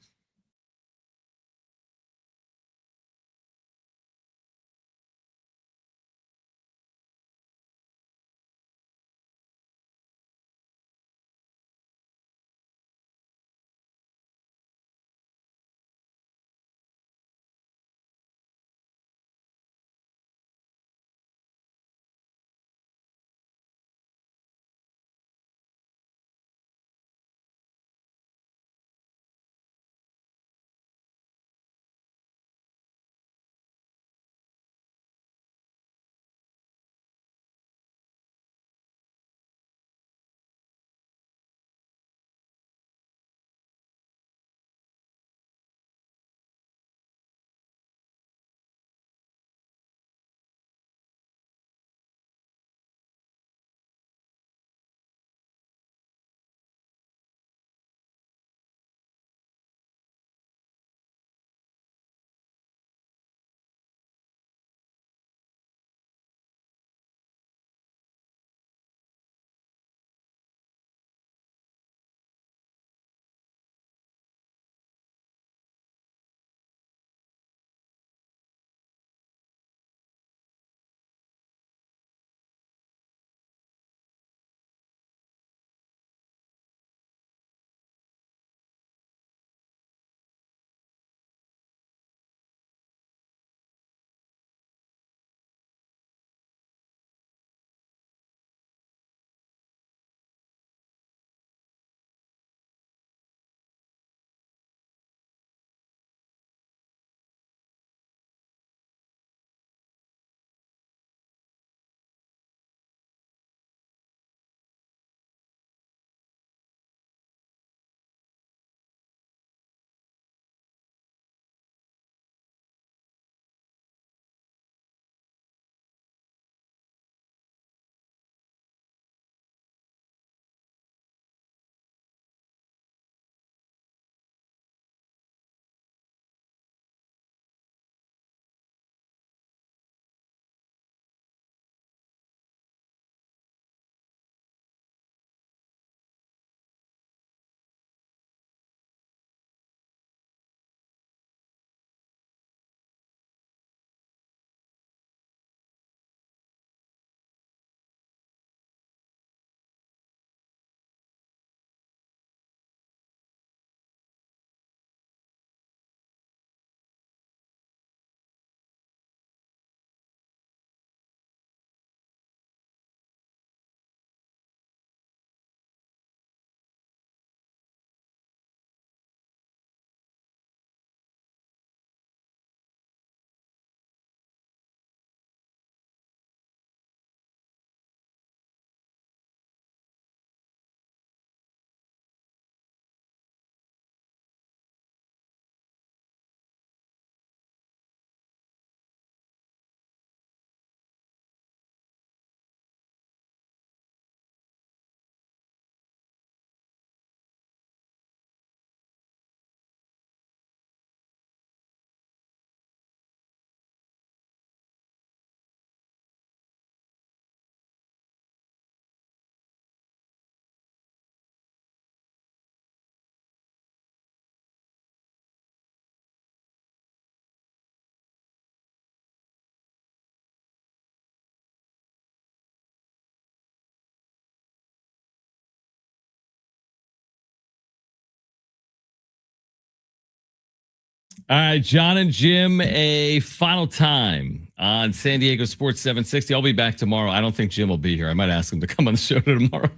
S14: All right, John and Jim, a final time on San Diego Sports 760. I'll be back tomorrow. I don't think Jim will be here. I might ask him to come on the show tomorrow.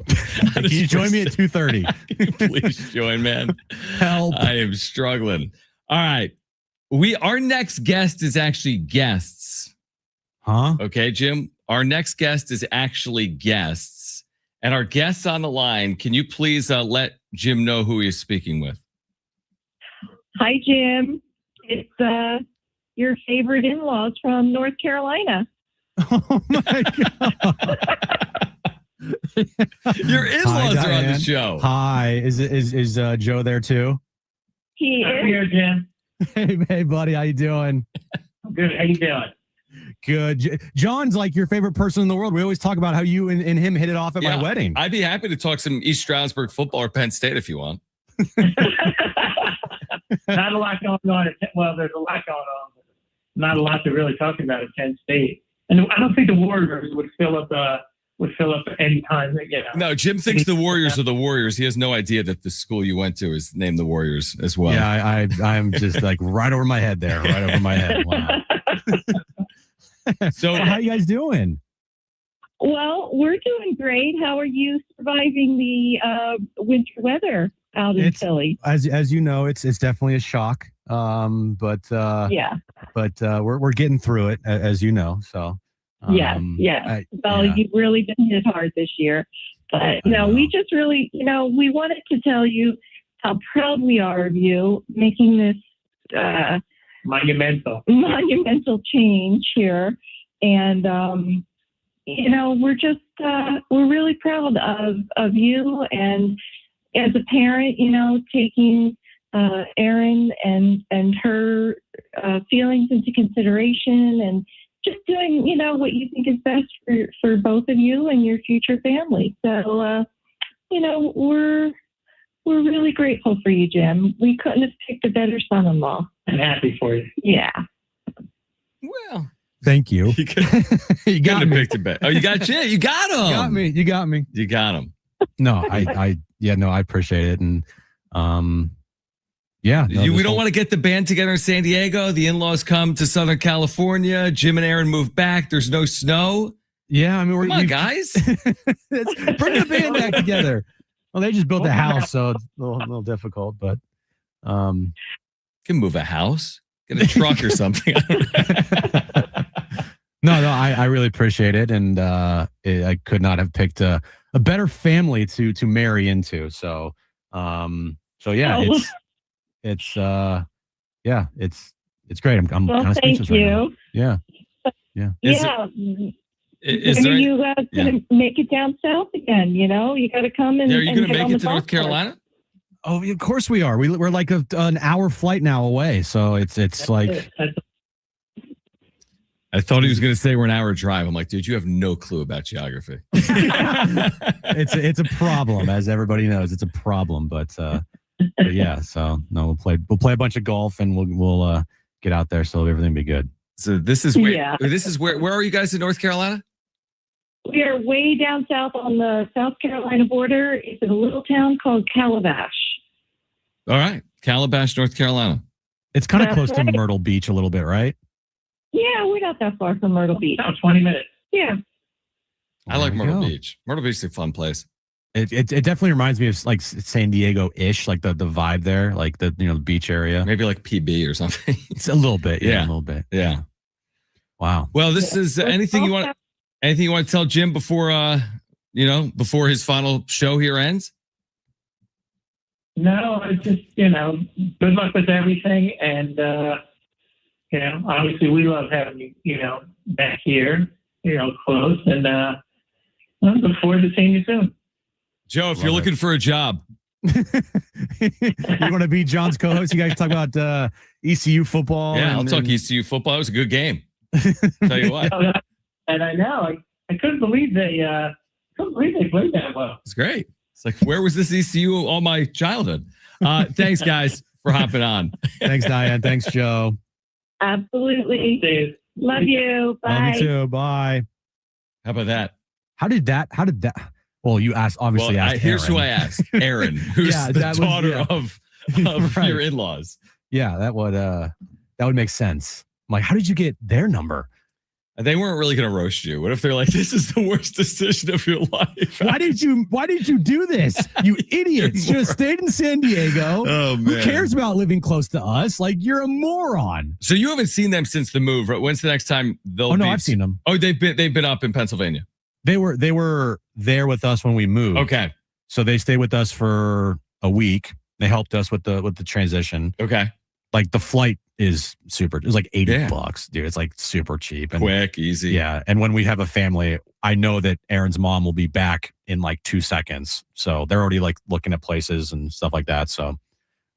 S1: Can you join me at 2:30?
S14: Please join, man.
S1: Help.
S14: I am struggling. All right. Our next guest is actually guests.
S1: Huh?
S14: Okay, Jim. Our next guest is actually guests. And our guests on the line, can you please let Jim know who he is speaking with?
S10: Hi, Jim. It's your favorite in-laws from North Carolina.
S1: Oh my God.
S14: Your in-laws are on the show.
S1: Hi. Is Joe there too?
S10: He
S19: I'm
S10: is.
S19: here, Jim.
S1: Hey, buddy. How you doing?
S19: Good. How you doing?
S1: Good. John's like your favorite person in the world. We always talk about how you and him hit it off at my wedding.
S14: I'd be happy to talk some East Stroudsburg football or Penn State if you want.
S19: Not a lot going on. Well, there's a lot going on, but not a lot to really talk about at Penn State. And I don't think the Warriors would fill up any time.
S14: No, Jim thinks the Warriors are the Warriors. He has no idea that the school you went to is named the Warriors as well.
S1: Yeah, I'm just like right over my head there. Right over my head. Wow. So how you guys doing?
S10: Well, we're doing great. How are you surviving the winter weather out in Philly?
S1: As you know, it's definitely a shock. But we're getting through it, as you know. So
S10: yeah. You've really been hit hard this year. But we just really, we wanted to tell you how proud we are of you making this
S19: monumental
S10: change here. And we're really proud of you, and as a parent, taking Erin and her feelings into consideration, and just doing what you think is best for both of you and your future family. So we're really grateful for you, Jim. We couldn't have picked a better son-in-law.
S19: I'm happy for you.
S10: Yeah.
S14: Well,
S1: thank you.
S14: You got me. Picked a bet. Oh, you got Jim. You got him.
S1: You got me.
S14: You got him.
S1: No, I appreciate it. And
S14: we don't want to get the band together in San Diego. The in-laws come to Southern California. Jim and Aaron move back. There's no snow.
S1: Yeah, I mean,
S14: come on, guys.
S1: Bring the band back together. Well, they just built a house, so it's a little difficult, but
S14: can move a house, get a truck or something.
S1: No, I really appreciate it, and I could not have picked a better family to marry into. So yeah, it's great. I'm kind of speechless right now. Yeah.
S14: Is
S10: when are you going to make it down south again? You got to come and.
S14: Are you going to make it to
S10: golf
S14: North Carolina?
S1: Oh, of course we are. We're like an hour flight now away. So it's like.
S14: I thought he was going to say we're an hour drive. I'm like, dude, you have no clue about geography.
S1: It's a problem, as everybody knows. It's a problem, but yeah. So no, we'll play a bunch of golf, and we'll get out there, so everything will be good.
S14: So this is where are you guys in North Carolina?
S10: We are way down south on the South Carolina border. It's in a little town called Calabash.
S14: All right. Calabash, North Carolina.
S1: It's kind of close to Myrtle Beach a little bit, right?
S10: Yeah, we're not that far from Myrtle Beach.
S19: About 20 minutes.
S10: Yeah.
S14: I like Myrtle Beach. Myrtle Beach is a fun place.
S1: It definitely reminds me of like San Diego-ish, like the vibe there, like the beach area.
S14: Maybe like PB or something.
S1: It's a little bit,
S14: yeah,
S1: a little bit.
S14: Yeah.
S1: Wow.
S14: Well, this is anything you want to tell Jim before before his final show here ends?
S19: No, it's just good luck with everything, and obviously we love having you back here, close, and I look forward to seeing you soon.
S14: Joe, if you're looking for a job.
S1: You want to be John's co-host? You guys talk about ECU football.
S14: Yeah, I'll talk ECU football. It was a good game. Tell you what.
S19: And I know I couldn't believe they played that well.
S14: It's great. It's like, where was this ECU all my childhood? Thanks, guys, for hopping on.
S1: Thanks, Diane. Thanks, Joe.
S10: Absolutely. Love you. Bye.
S1: Love you too. Bye.
S14: How about that?
S1: How did that? Well, you asked, obviously asked
S14: here's
S1: Aaron.
S14: who I asked. Aaron, who's the daughter of
S1: right.
S14: your in-laws.
S1: Yeah, that would make sense. I'm like, how did you get their number?
S14: They weren't really going to roast you. What if they're like, this is the worst decision of your life?
S1: Why did you do this? You idiots. Should have stayed in San Diego.
S14: Oh, man.
S1: Who cares about living close to us? Like, you're a moron.
S14: So you haven't seen them since the move, right? When's the next time they'll
S1: Oh, no, I've seen them.
S14: Oh, they've been up in Pennsylvania.
S1: They were there with us when we moved.
S14: Okay.
S1: So they stayed with us for a week. They helped us with the transition.
S14: Okay.
S1: Like the flight is super. It was like $80, dude. It's like super cheap and
S14: quick, easy.
S1: Yeah. And when we have a family, I know that Aaron's mom will be back in like 2 seconds. So they're already like looking at places and stuff like that. So,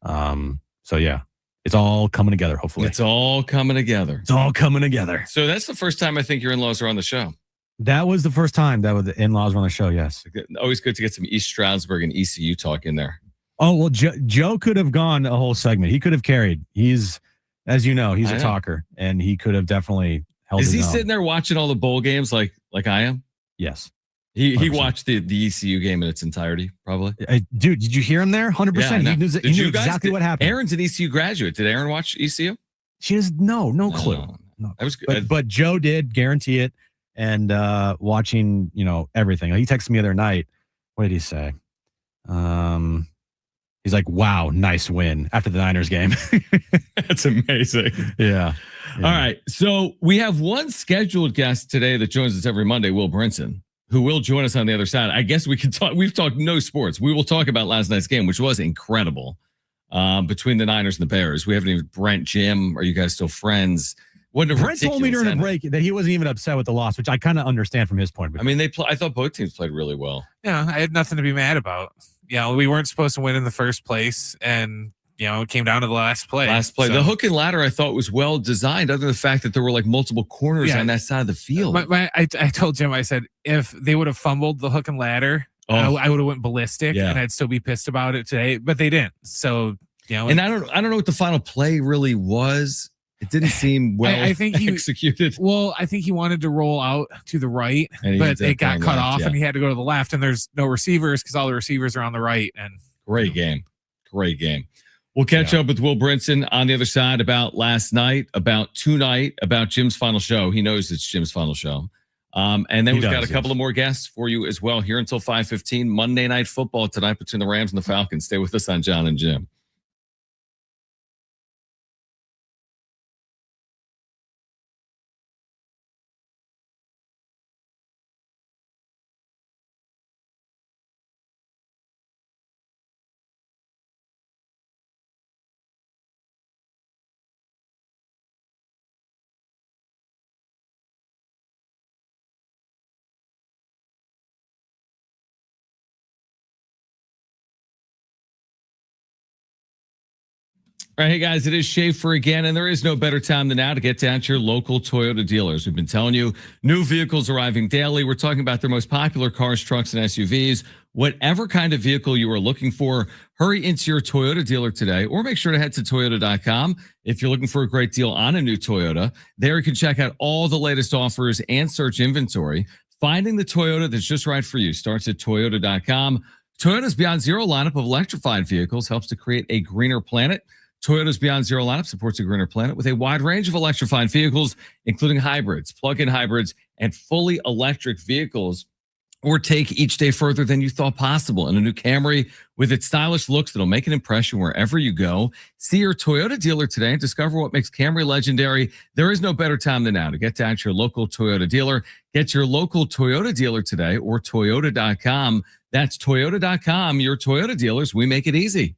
S1: yeah, it's all coming together. Hopefully,
S14: it's all coming together.
S1: It's all coming together.
S14: So that's the first time I think your in-laws are on the show.
S1: That was the first time that the in-laws were on the show. Yes.
S14: Always good to get some East Stroudsburg and ECU talk in there.
S1: Oh, well, Joe could have gone a whole segment. He could have carried. He's, as you know, he's a talker, and he could have definitely held
S14: Is
S1: his
S14: he
S1: own.
S14: sitting there watching all the bowl games like I am?
S1: Yes.
S14: He watched the ECU game in its entirety, probably.
S1: Dude, did you hear him there? 100%.
S14: Yeah,
S1: He knew exactly what happened.
S14: Aaron's an ECU graduate. Did Aaron watch ECU?
S1: She has no clue.
S14: No. That was good.
S1: But Joe did, guarantee it, and watching, everything. He texted me the other night. What did he say? He's like, wow, nice win after the Niners game.
S14: That's amazing.
S1: Yeah.
S14: All right. So we have one scheduled guest today that joins us every Monday, Will Brinson, who will join us on the other side. I guess we can talk. We've talked no sports. We will talk about last night's game, which was incredible, between the Niners and the Bears. We haven't even Brent, Jim. Are you guys still friends?
S1: Brent told me during the break that he wasn't even upset with the loss, which I kind of understand from his point of view.
S14: I mean, I thought both teams played really well.
S9: Yeah, I had nothing to be mad about. We weren't supposed to win in the first place, and it came down to the last play.
S14: So. The hook and ladder I thought was well designed, other than the fact that there were like multiple corners on that side of the field.
S9: I told Jim, I said, if they would have fumbled the hook and ladder, I would have went ballistic, and I'd still be pissed about it today. But they didn't. So
S14: and I don't know what the final play really was. It didn't seem well
S9: I think he
S14: executed.
S9: Well, I think he wanted to roll out to the right, but it got cut off, and he had to go to the left. And there's no receivers because all the receivers are on the right. And
S14: great game. We'll catch up with Will Brinson on the other side about last night, about tonight, about Jim's final show. He knows it's Jim's final show. And then we've got a couple of more guests for you as well here until 5:15. Monday Night Football tonight between the Rams and the Falcons. Stay with us on Jon and Jim. All right, hey guys, it is Schaefer again, and there is no better time than now to get down to your local Toyota dealers. We've been telling you, new vehicles arriving daily. We're talking about their most popular cars, trucks, and SUVs. Whatever kind of vehicle you are looking for, hurry into your Toyota dealer today, or make sure to head to Toyota.com if you're looking for a great deal on a new Toyota. There you can check out all the latest offers and search inventory. Finding the Toyota that's just right for you starts at Toyota.com. Toyota's Beyond Zero lineup of electrified vehicles helps to create a greener planet. Toyota's Beyond Zero lineup supports a greener planet with a wide range of electrified vehicles, including hybrids, plug-in hybrids, and fully electric vehicles. Or take each day further than you thought possible in a new Camry with its stylish looks that'll make an impression wherever you go. See your Toyota dealer today and discover what makes Camry legendary. There is no better time than now to get down to your local Toyota dealer. Get your local Toyota dealer today or Toyota.com. That's Toyota.com. Your Toyota dealers, we make it easy.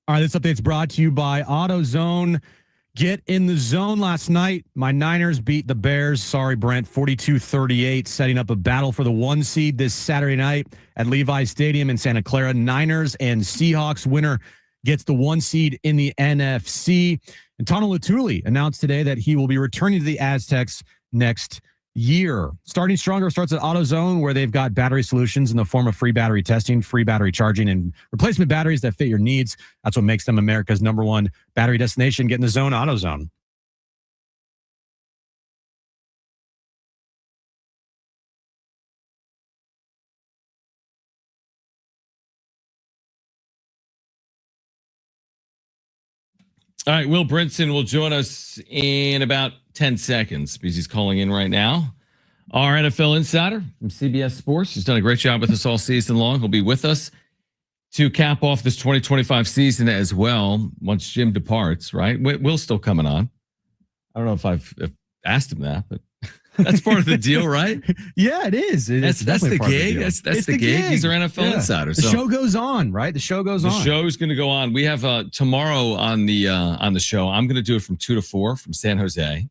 S1: All right, this update's brought to you by AutoZone. Get in the zone last night. My Niners beat the Bears. Sorry, Brent, 42-38, setting up a battle for the 1 seed this Saturday night at Levi's Stadium in Santa Clara. Niners and Seahawks winner gets the 1 seed in the NFC. And Tano Latuli announced today that he will be returning to the Aztecs next year. Starting Stronger starts at AutoZone, where they've got battery solutions in the form of free battery testing, free battery charging, and replacement batteries that fit your needs. That's what makes them America's #1 battery destination. Get in the zone, AutoZone.
S14: All right, Will Brinson will join us in about 10 seconds because he's calling in right now. Our NFL insider from CBS Sports. He's done a great job with us all season long. He'll be with us to cap off this 2025 season as well once Jim departs, right? Will's still coming on. I don't know if I've asked him that, but that's part of the deal, right?
S1: Yeah, it is.
S14: That's the gig. That's the gig. He's our NFL insider.
S1: The show goes on, right? The show goes on.
S14: The show is going to go on. We have tomorrow on the show. I'm going to do it from 2 to 4 from San Jose.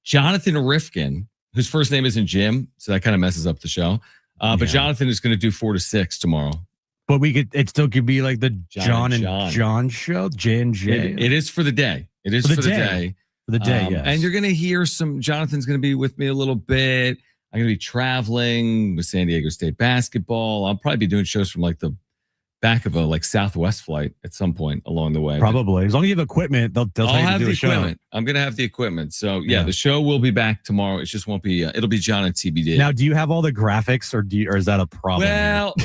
S14: Jonathan Rifkin, whose first name isn't Jim, so that kind of messes up the show. But Jonathan is going to do 4 to 6 tomorrow.
S1: But it still could be like the John show, J and J.
S14: It is for the day. It is for the day.
S1: For the day, yes.
S14: And you're going to hear Jonathan's going to be with me a little bit. I'm going to be traveling with San Diego State basketball. I'll probably be doing shows from like the back of a Southwest flight at some point along the way.
S1: Probably. As long as you have equipment, they'll tell you to do a show.
S14: I'm going to have the equipment. So yeah, the show will be back tomorrow. It just won't be, it'll be John and TBD.
S1: Now, do you have all the graphics or is that a problem?
S14: Well,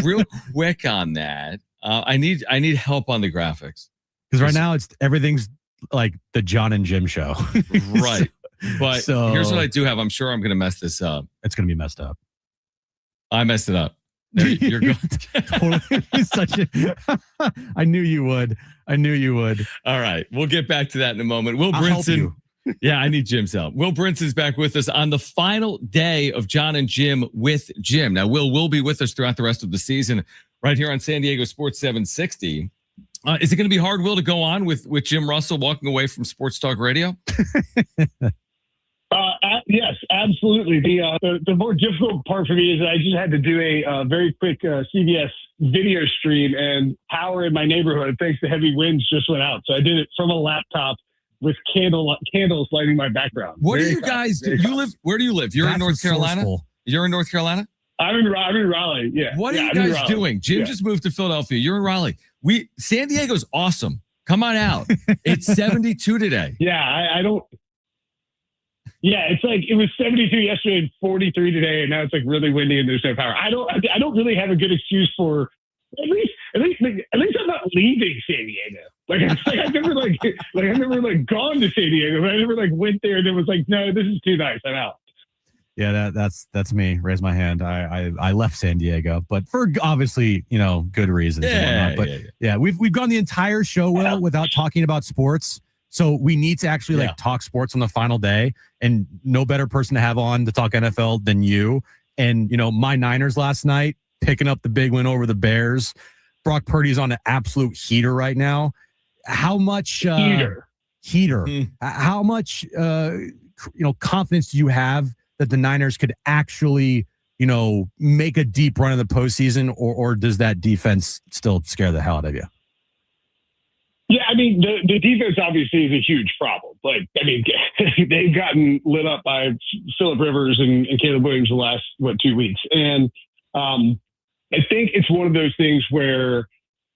S14: real quick on that. I need help on the graphics.
S1: Because right now everything's like the John and Jim show.
S14: Right. But here's what I do have. I'm sure I'm going to mess this up.
S1: It's going to be messed up.
S14: I messed it up. You're going
S1: totally I knew you would.
S14: All right. We'll get back to that in a moment. Will Brinson. Yeah, I need Jim's help. Will Brinson's back with us on the final day of John and Jim with Jim. Now, Will be with us throughout the rest of the season right here on San Diego Sports 760. Is it going to be hard, Will, to go on with Jim Russell walking away from Sports Talk Radio?
S13: Yes, absolutely. The more difficult part for me is that I just had to do a very quick CBS video stream, and power in my neighborhood, thanks to heavy winds, just went out. So I did it from a laptop with candles lighting my background.
S14: What do you guys do? Where do you live? You're in North Carolina? You're in North Carolina?
S13: I'm in Raleigh. Yeah.
S14: What are you guys doing? Jim just moved to Philadelphia. You're in Raleigh. San Diego's awesome. Come on out. It's 72 today.
S13: Yeah, I don't. Yeah, it's like it was 72 yesterday and 43 today, and now it's like really windy and there's no power. I don't really have a good excuse for at least I'm not leaving San Diego. I've never gone to San Diego, but I never went there and it was like, no, this is too nice. I'm out.
S1: Yeah, that's me. Raise my hand. I left San Diego, but for obviously, good reasons.
S14: Yeah,
S1: but we've gone the entire show without talking about sports. So we need to actually talk sports on the final day, and no better person to have on to talk NFL than you. And my Niners last night picking up the big win over the Bears. Brock Purdy's on an absolute heater right now. How much heater? How much confidence do you have that the Niners could actually make a deep run in the postseason, or does that defense still scare the hell out of you?
S13: Yeah, I mean, the defense obviously is a huge problem. They've gotten lit up by Phillip Rivers and Caleb Williams the last, 2 weeks. And I think it's one of those things where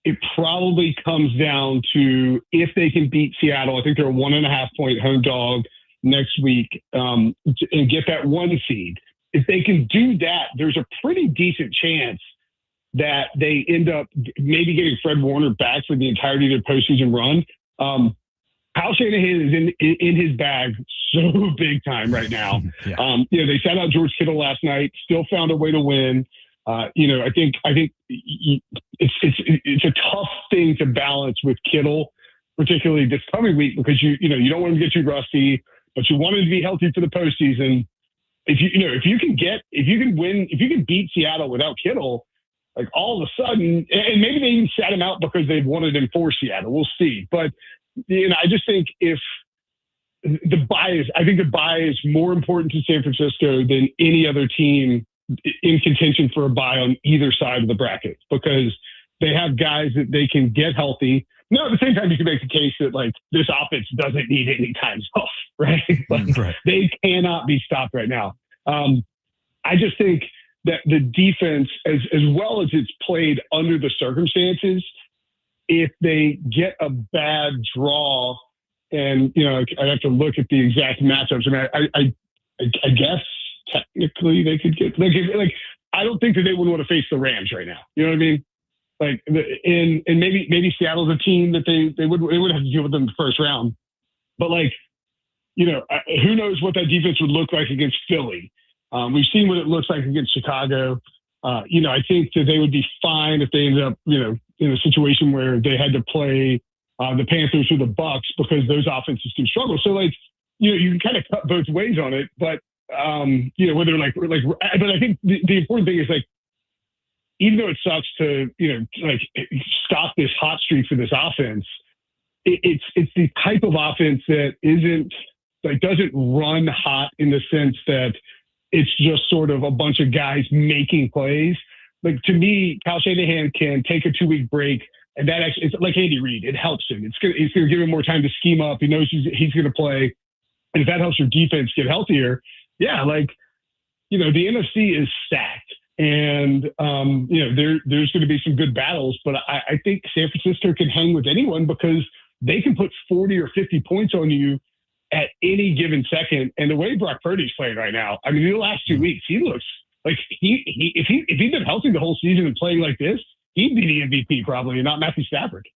S13: it probably comes down to if they can beat Seattle. I think they're a 1.5 point home dog next week and get that 1 seed. If they can do that, there's a pretty decent chance that they end up maybe getting Fred Warner back for the entirety of their postseason run. Kyle Shanahan is in his bag so big time right now. They sat out George Kittle last night, still found a way to win. I think it's a tough thing to balance with Kittle, particularly this coming week, because you don't want him to get too rusty, but you want him to be healthy for the postseason. If you can beat Seattle without Kittle,
S20: like all of a sudden, and maybe they even sat him out because they wanted him for Seattle. We'll see. But, I just think if the bye is more important to San Francisco than any other team in contention for a bye on either side of the bracket, because they have guys that they can get healthy. No, at the same time, you can make the case that like this offense doesn't need any time off, right? Like, they cannot be stopped right now. I just think that the defense, as well as it's played under the circumstances, if they get a bad draw, and I'd have to look at the exact matchups. I mean, I guess technically they could get like I don't think that they would want to face the Rams right now. You know what I mean? Like, and maybe Seattle's a team that they would have to deal with them in the first round. But like, who knows what that defense would look like against Philly? We've seen what it looks like against Chicago. I think that they would be fine if they ended up, in a situation where they had to play the Panthers or the Bucks because those offenses can struggle. So like, you can kind of cut both ways on it, but whether but I think the important thing is like, even though it sucks to, stop this hot streak for this offense, it's the type of offense that doesn't run hot in the sense that it's just sort of a bunch of guys making plays. Like, to me, Kyle Shanahan can take a 2-week break, and that actually, it's like Andy Reid. It helps him. It's going to give him more time to scheme up. He knows he's going to play. And if that helps your defense get healthier, yeah, the NFC is stacked. And, there's going to be some good battles, but I think San Francisco can hang with anyone because they can put 40 or 50 points on you at any given second. And the way Brock Purdy's playing right now, I mean, the last 2 weeks, he looks like if he'd been healthy the whole season and playing like this, he'd be the MVP probably, and not Matthew Stafford.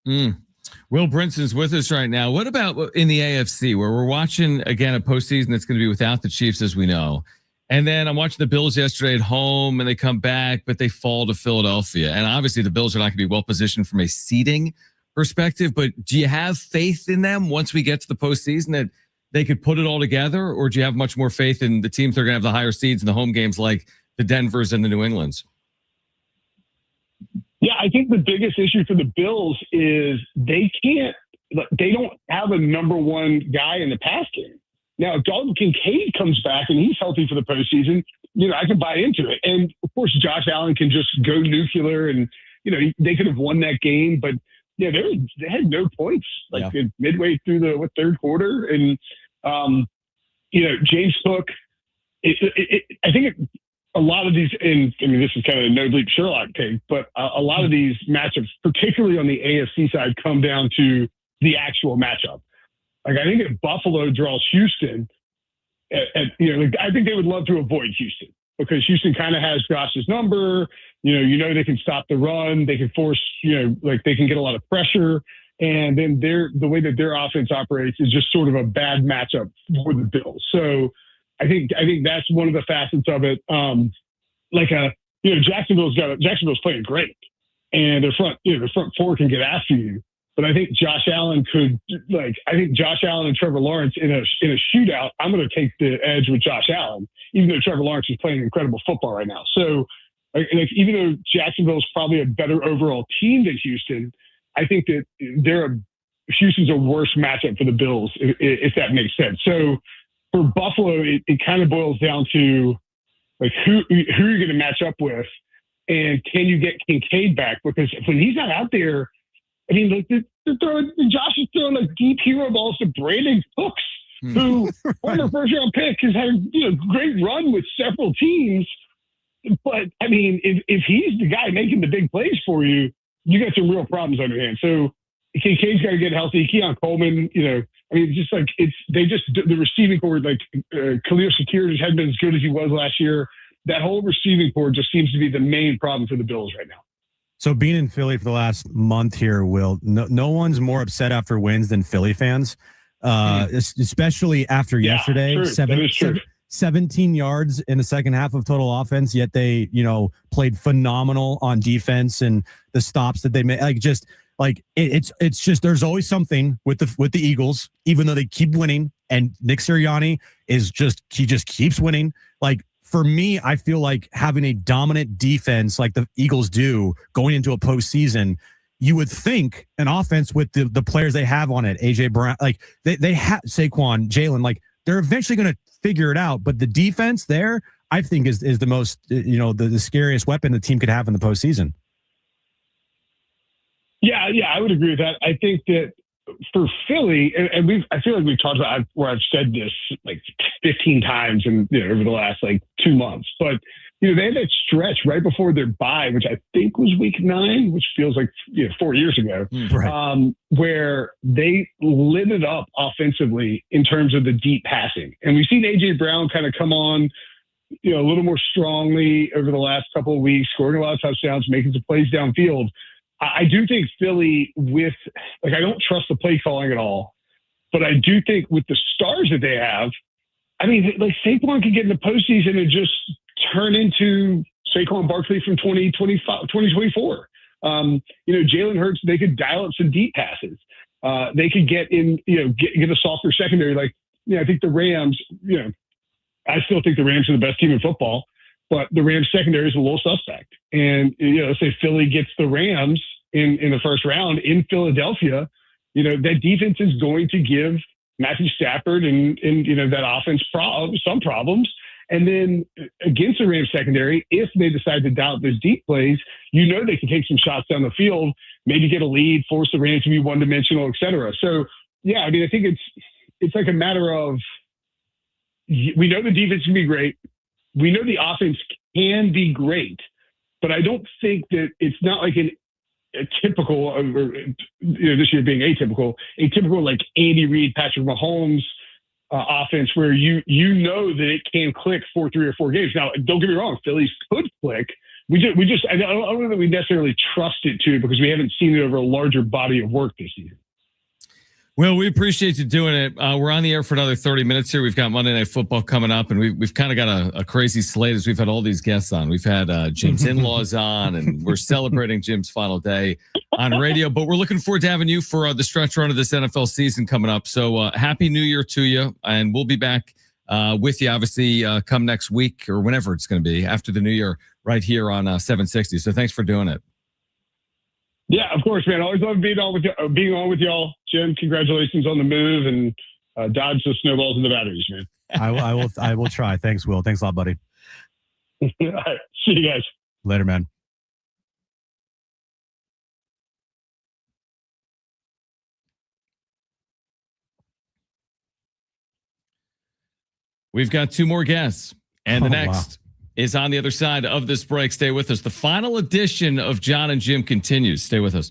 S14: Will Brinson's with us right now. What about in the AFC, where we're watching, again, a postseason that's going to be without the Chiefs, as we know? And then I'm watching the Bills yesterday at home, and they come back, but they fall to Philadelphia. And obviously the Bills are not going to be well positioned from a seeding perspective, but do you have faith in them once we get to the postseason that they could put it all together? Or do you have much more faith in the teams that are going to have the higher seeds in the home games like the Denvers and the New Englands?
S20: Yeah, I think the biggest issue for the Bills is they don't have a number one guy in the pass game. Now, if Dalton Kincaid comes back and he's healthy for the postseason, I can buy into it. And of course, Josh Allen can just go nuclear, and they could have won that game, but yeah, they had no points midway through the third quarter, and James Cook. I think a lot of these, and I mean, this is kind of a no bleep Sherlock take, but a lot of these matchups, particularly on the AFC side, come down to the actual matchup. Like, I think if Buffalo draws Houston, I think they would love to avoid Houston because Houston kind of has Josh's number. They can stop the run. They can force, they can get a lot of pressure. And then the way that their offense operates is just sort of a bad matchup for the Bills. So I think that's one of the facets of it. Jacksonville's playing great, and their front four can get after you. But I think Josh Allen and Trevor Lawrence in a shootout, I'm going to take the edge with Josh Allen, even though Trevor Lawrence is playing incredible football right now. So, even though Jacksonville is probably a better overall team than Houston, I think that Houston's a worse matchup for the Bills, if that makes sense. So for Buffalo, it kind of boils down to who you're going to match up with, and can you get Kincaid back? Because when he's not out there, I mean, Josh is throwing deep hero balls to Brandon Cooks, who former first-round pick has had a great run with several teams. But I mean, if he's the guy making the big plays for you, you got some real problems on your hands. So Kincaid's got to get healthy. Keon Coleman, the receiving core, Khalil Shakir just hadn't been as good as he was last year. That whole receiving core just seems to be the main problem for the Bills right now.
S1: So being in Philly for the last month here, Will, no one's more upset after wins than Philly fans, especially after yesterday.
S20: True.
S1: 17 yards in the second half of total offense, yet they, played phenomenal on defense, and the stops that they made, it's just there's always something with the Eagles, even though they keep winning, and Nick Sirianni he just keeps winning. for me, I feel like having a dominant defense like the Eagles do going into a postseason, you would think an offense with the players they have on it, AJ Brown, like they have Saquon, Jalen, like they're eventually going to figure it out. But the defense there, I think, is the most, the scariest weapon the team could have in the postseason.
S20: Yeah, I would agree with that. I think that for Philly, and I feel like we've talked about where I've said this like 15 times and over the last like 2 months, but they had that stretch right before their bye, which I think was week 9, which feels like 4 years ago,
S1: right.
S20: Where they lit it up offensively in terms of the deep passing, and we've seen AJ Brown kind of come on, a little more strongly over the last couple of weeks, scoring a lot of touchdowns, making some plays downfield. I do think Philly I don't trust the play calling at all, but I do think with the stars that they have, I mean, like Saquon could get in the postseason and just turn into Saquon Barkley from 2024. Jalen Hurts, they could dial up some deep passes. They could get in, get a softer secondary. I think the Rams, I still think the Rams are the best team in football. But the Rams secondary is a little suspect. And, say Philly gets the Rams in the first round in Philadelphia, that defense is going to give Matthew Stafford and that offense some problems. And then against the Rams secondary, if they decide to dial up those deep plays, they can take some shots down the field, maybe get a lead, force the Rams to be one-dimensional, et cetera. So, yeah, I mean, I think it's like a matter of, we know the defense can be great. We know the offense can be great, but I don't think that it's not like a typical, this year being atypical like Andy Reid, Patrick Mahomes offense where that it can click for 3 or 4 games. Now, don't get me wrong, Phillies could click. I don't know that we necessarily trust it to because we haven't seen it over a larger body of work this season.
S14: Well, we appreciate you doing it. We're on the air for another 30 minutes here. We've got Monday Night Football coming up, and we've kind of got a crazy slate as we've had all these guests on. We've had Jim's in-laws on, and we're celebrating Jim's final day on radio. But we're looking forward to having you for the stretch run of this NFL season coming up. So Happy New Year to you, and we'll be back with you, obviously, come next week or whenever it's going to be after the New Year right here on 760. So thanks for doing it.
S20: Yeah, of course, man. Always love being on with y'all. Jim, congratulations on the move and dodge the snowballs and the batteries, man.
S1: I will try. Thanks, Will. Thanks a lot, buddy.
S20: All right. See you guys.
S1: Later, man.
S14: We've got 2 more guests, and the next is on the other side of this break. Stay with us. The final edition of Jon and Jim continues. Stay with us.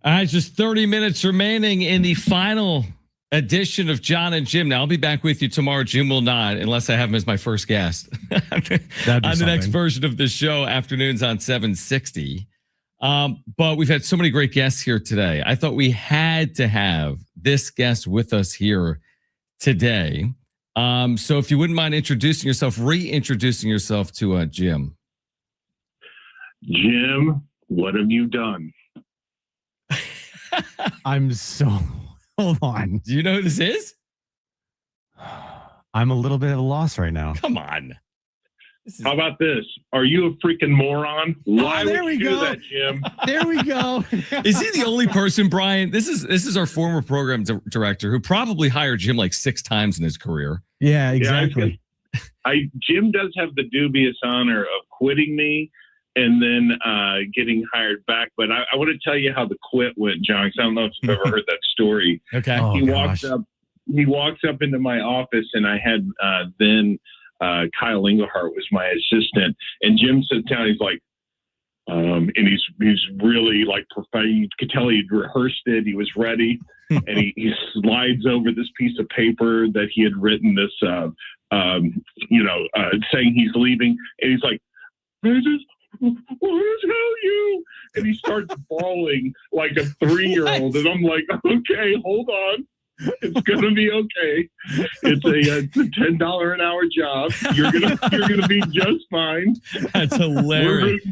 S14: All right, just 30 minutes remaining in the final edition of Jon and Jim. Now, I'll be back with you tomorrow. Jim will not, unless I have him as my first guest on the next version of the show, afternoons on 760. But we've had so many great guests here today. I thought we had to have this guest with us here today. So if you wouldn't mind reintroducing yourself to Jim.
S21: Jim, what have you done?
S1: Hold on.
S14: Do you know who this is?
S1: I'm a little bit at a loss right now.
S14: Come on.
S21: How about this? Are you a freaking moron? Why would you do that, Jim?
S1: There we go.
S14: Is he the only person, Brian? This is our former program director who probably hired Jim like 6 times in his career.
S1: Yeah, exactly.
S21: Jim does have the dubious honor of quitting me and then getting hired back. But I want to tell you how the quit went, John, because I don't know if you've ever heard that story.
S14: Okay.
S21: He walks up into my office, and I had then Kyle Englehart was my assistant, and Jim sits down. He's like, and he's really like professional. You could tell he'd rehearsed it. He was ready, and he slides over this piece of paper that he had written this, saying he's leaving, and he's like, "What tell you?" And he starts bawling like a 3-year-old, and I'm like, "Okay, hold on. It's gonna be okay. It's a $10 an hour job. You're gonna be just fine."
S14: That's hilarious.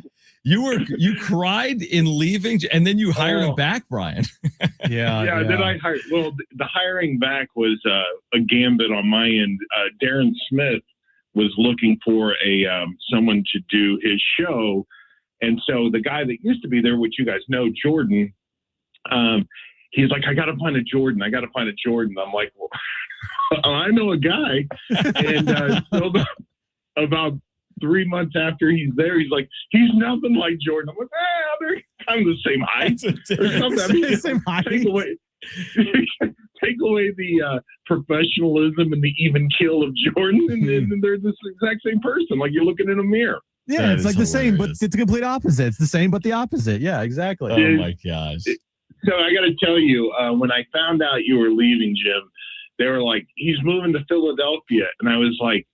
S14: You cried in leaving, and then you hired him back, Brian.
S21: Yeah. Then I hired. Well, the hiring back was a gambit on my end. Darren Smith was looking for someone to do his show, and so the guy that used to be there, which you guys know, Jordan. He's like, I got to find a Jordan. I'm like, well, I know a guy. And so about 3 months after he's there, he's like, he's nothing like Jordan. I'm like, they're kind of the same height. Or something.
S1: Same height.
S21: Take away the professionalism and the even keel of Jordan, and they're the exact same person. Like you're looking in a mirror.
S1: Yeah, it's like the same, but it's the complete opposite. It's the same, but the opposite. Yeah, exactly.
S14: Oh my gosh.
S21: So I got to tell you, when I found out you were leaving, Jim, they were like, he's moving to Philadelphia. And I was like,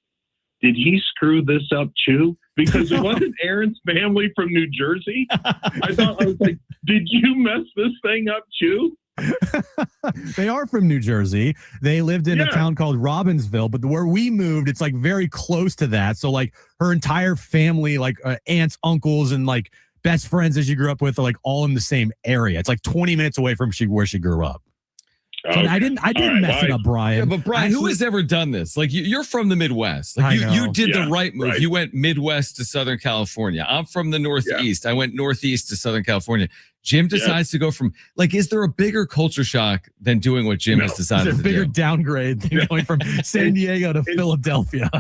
S21: did he screw this up too? Because it wasn't Aaron's family from New Jersey. I was like, did you mess this thing up too?
S1: They are from New Jersey. They lived in a town called Robbinsville, but where we moved, it's like very close to that. So like her entire family, like aunts, uncles, and like best friends that she grew up with are like all in the same area. It's like 20 minutes away from where she grew up. So I didn't mess it up, Brian.
S14: Yeah, but Brian, who has ever done this? Like you're from the Midwest. Like you did the right move. Right. You went Midwest to Southern California. I'm from the Northeast. I went Northeast to Southern California. Jim decides to go from is there a bigger culture shock than doing what Jim has decided to do?
S1: It's a bigger downgrade than going from San Diego to Philadelphia.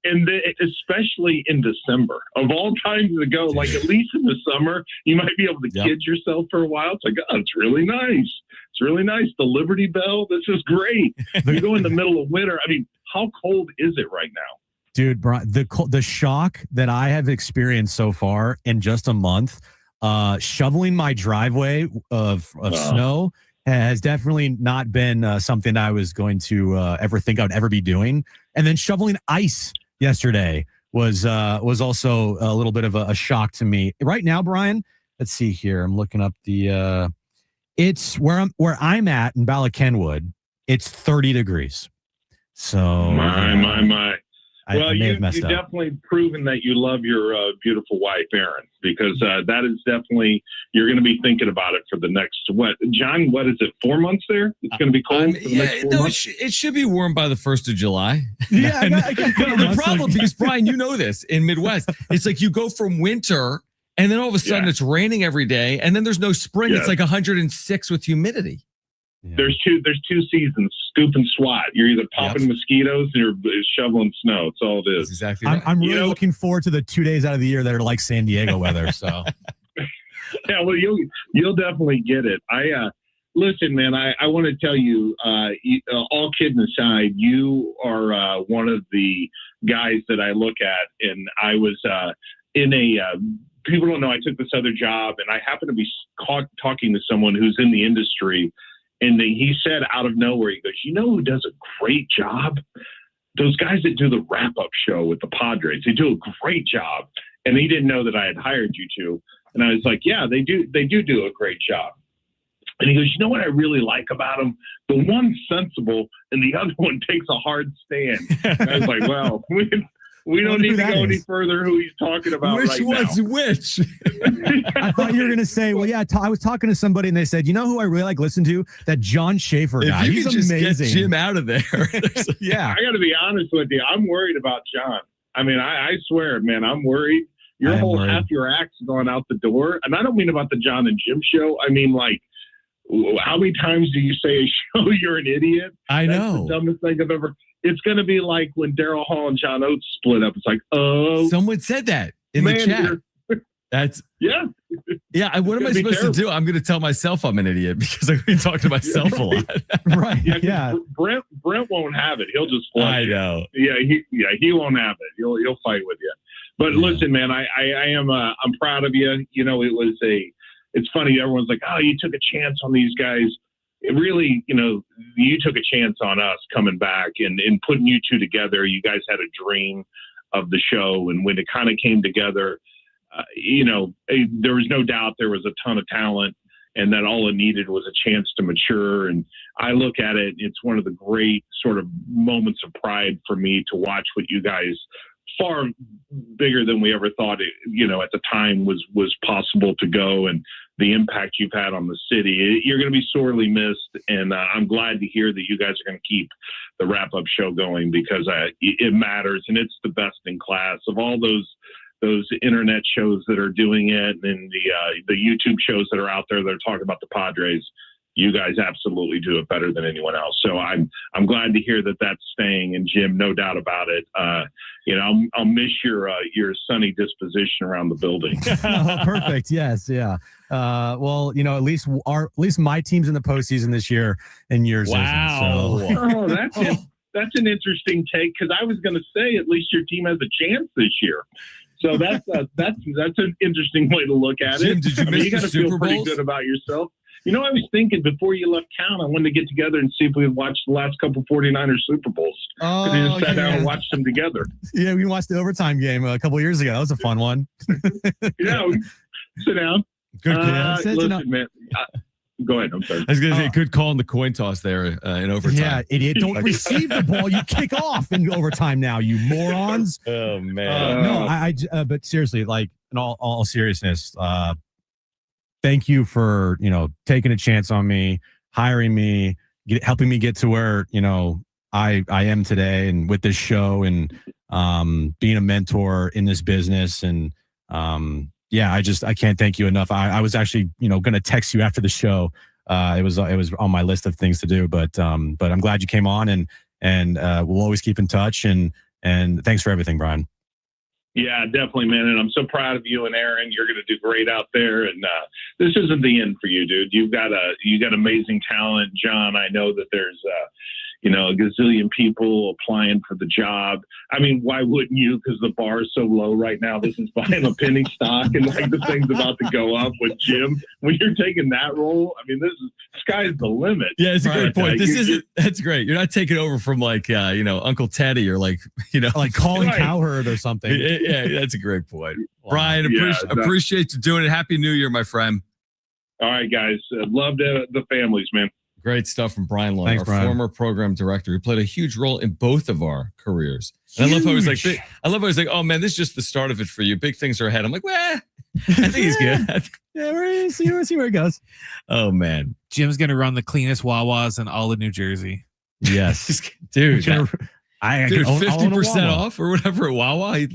S21: And especially in December, of all times to go, like at least in the summer, you might be able to kid yourself for a while. It's like, oh, it's really nice. It's really nice. The Liberty Bell, this is great. You go in the middle of winter. I mean, how cold is it right now?
S1: Dude, the shock that I have experienced so far in just a month, shoveling my driveway of snow has definitely not been something I was going to ever think I would ever be doing. And then shoveling ice yesterday was also a little bit of a shock to me. Right now, Brian, let's see here. I'm looking up it's where I'm at in Bala Kenwood. It's 30 degrees. So
S21: my. Well, you've
S1: messed up.
S21: Definitely proven that you love your beautiful wife, Erin, because that is definitely, you're going to be thinking about it for the next, John, what is it, 4 months there? It's going to be cold for the next 4 months?
S14: It should be warm by the 1st of July.
S1: Yeah, I got
S14: the problem, because Brian, you know this, in Midwest, it's like you go from winter, and then all of a sudden it's raining every day, and then there's no spring. It's like 106 with humidity.
S21: Yeah. There's two seasons, scoop and swat. You're either popping mosquitoes or you're shoveling snow. That's all it is.
S14: That's exactly right.
S1: I'm really looking forward to the 2 days out of the year that are like San Diego weather. So,
S21: yeah, well, you'll definitely get it. Listen, man. I want to tell you, all kidding aside, you are one of the guys that I look at, and I was in a people don't know I took this other job, and I happened to be talking to someone who's in the industry, and he said out of nowhere, he goes, "You know who does a great job? Those guys that do the wrap-up show with the Padres. They do a great job." And he didn't know that I had hired you two. And I was like, "Yeah, they do a great job." And he goes, "You know what I really like about them? The one's sensible and the other one takes a hard stand." And I was like, "Well, we don't need to go any further who he's talking about
S14: Which
S21: right
S14: one's
S21: now."
S14: which?
S1: I thought you were going to say, well, yeah, I was talking to somebody and they said, "You know who I really like listen to? That John Schaefer guy.
S14: If you
S1: He's
S14: could just
S1: amazing."
S14: get Jim out of there.
S1: Yeah.
S21: I got to be honest with you. I'm worried about John. I mean, I swear, man, I'm worried. Your whole half your act's gone out the door. And I don't mean about the Jon and Jim show. I mean, like, how many times do you say a show you're an idiot?
S14: I
S21: That's
S14: know.
S21: the dumbest thing I've ever. It's going to be like when Daryl Hall and John Oates split up. It's like, oh.
S14: Someone said that in the chat. That's
S21: yeah.
S14: Yeah. What am I supposed to do? I'm going to tell myself I'm an idiot because I've been talking to myself a lot.
S1: Right.
S21: Yeah. Brent won't have it. He'll just flush
S14: I
S21: it.
S14: know.
S21: He won't have it. He'll fight with you. But listen, man, I am I'm proud of you. You know, it's funny. Everyone's like, "Oh, you took a chance on these guys." It really, you know, you took a chance on us coming back and putting you two together. You guys had a dream of the show, and when it kind of came together, you know, there was no doubt there was a ton of talent, and that all it needed was a chance to mature. And I look at it, it's one of the great sort of moments of pride for me to watch what you guys, far bigger than we ever thought it, you know, at the time was possible to go, and the impact you've had on the city. You're going to be sorely missed, and I'm glad to hear that you guys are going to keep the wrap-up show going because it matters, and it's the best in class of all those internet shows that are doing it, and the YouTube shows that are out there that are talking about the Padres. You guys absolutely do it better than anyone else. So I'm glad to hear that that's staying. And Jim, no doubt about it. You know, I'll miss your sunny disposition around the building.
S1: Oh, perfect. Yes. Yeah. Well, you know, at least my team's in the postseason this year, and yours
S21: Wow.
S1: isn't. So.
S21: Oh, that's an interesting take, because I was going to say at least your team has a chance this year. So that's an interesting way to look at
S14: Jim,
S21: it.
S14: did you miss
S21: you got to
S14: the Super
S21: feel pretty
S14: Bowls?
S21: good about yourself. You know, I was thinking before you left town, I wanted to get together and see if we could watch the last couple 49ers Super Bowls. Because we just sat down and watched them together.
S1: Yeah, we watched the overtime game a couple years ago. That was a fun one.
S21: Yeah, sit down.
S14: Good.
S21: Listen, man. Go ahead. I'm sorry.
S14: I was going to say, good call in the coin toss there in overtime.
S1: Yeah, idiot. Don't receive the ball. You kick off in overtime now, you morons.
S14: Oh, man.
S1: No, but seriously, like, in all seriousness, thank you for, you know, taking a chance on me, hiring me, helping me get to where, you know, I am today, and with this show, and being a mentor in this business. And yeah, I can't thank you enough. I was actually, you know, going to text you after the show. It was on my list of things to do, but I'm glad you came on, and we'll always keep in touch, and thanks for everything, Brian.
S21: Yeah, definitely, man. And I'm so proud of you and Aaron. You're going to do great out there. And this isn't the end for you, dude. You got amazing talent, John. I know that there's you know, a gazillion people applying for the job. I mean, why wouldn't you? Because the bar is so low right now. This is buying a penny stock, and like the thing's about to go up with Jim. When you're taking that role, I mean, sky's the limit.
S14: Yeah, it's a great point.
S21: Right.
S14: That's great. You're not taking over from like, you know, Uncle Teddy, or like, you know,
S1: like Colin Cowherd or something.
S14: Yeah, that's a great point.
S1: Wow.
S14: Brian, appreciate you doing it. Happy New Year, my friend.
S21: All right, guys. Love the families, man.
S14: Great stuff from Brian Long,
S1: Thanks,
S14: our
S1: Brian.
S14: former program director, who played a huge role in both of our careers. And I love how I was like, oh man, this is just the start of it for you. Big things are ahead. I'm like, well, I think he's good.
S1: Yeah, we're see where it goes.
S14: Oh man,
S9: Jim's gonna run the cleanest Wawas in all of New Jersey.
S14: Yes, dude.
S1: I
S14: Dude,
S1: own a
S14: 50%
S1: Wawa.
S14: off or whatever at Wawa.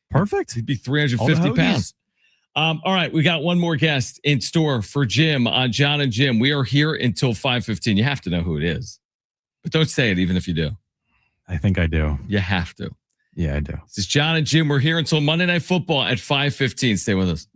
S1: Perfect.
S14: He'd be 350 pounds. All right, we got one more guest in store for Jim on Jon and Jim. We are here until 5:15. You have to know who it is, but don't say it even if you do.
S1: I think I do.
S14: You have to.
S1: Yeah, I do.
S14: This is Jon and Jim. We're here until Monday Night Football at 5:15. Stay with us.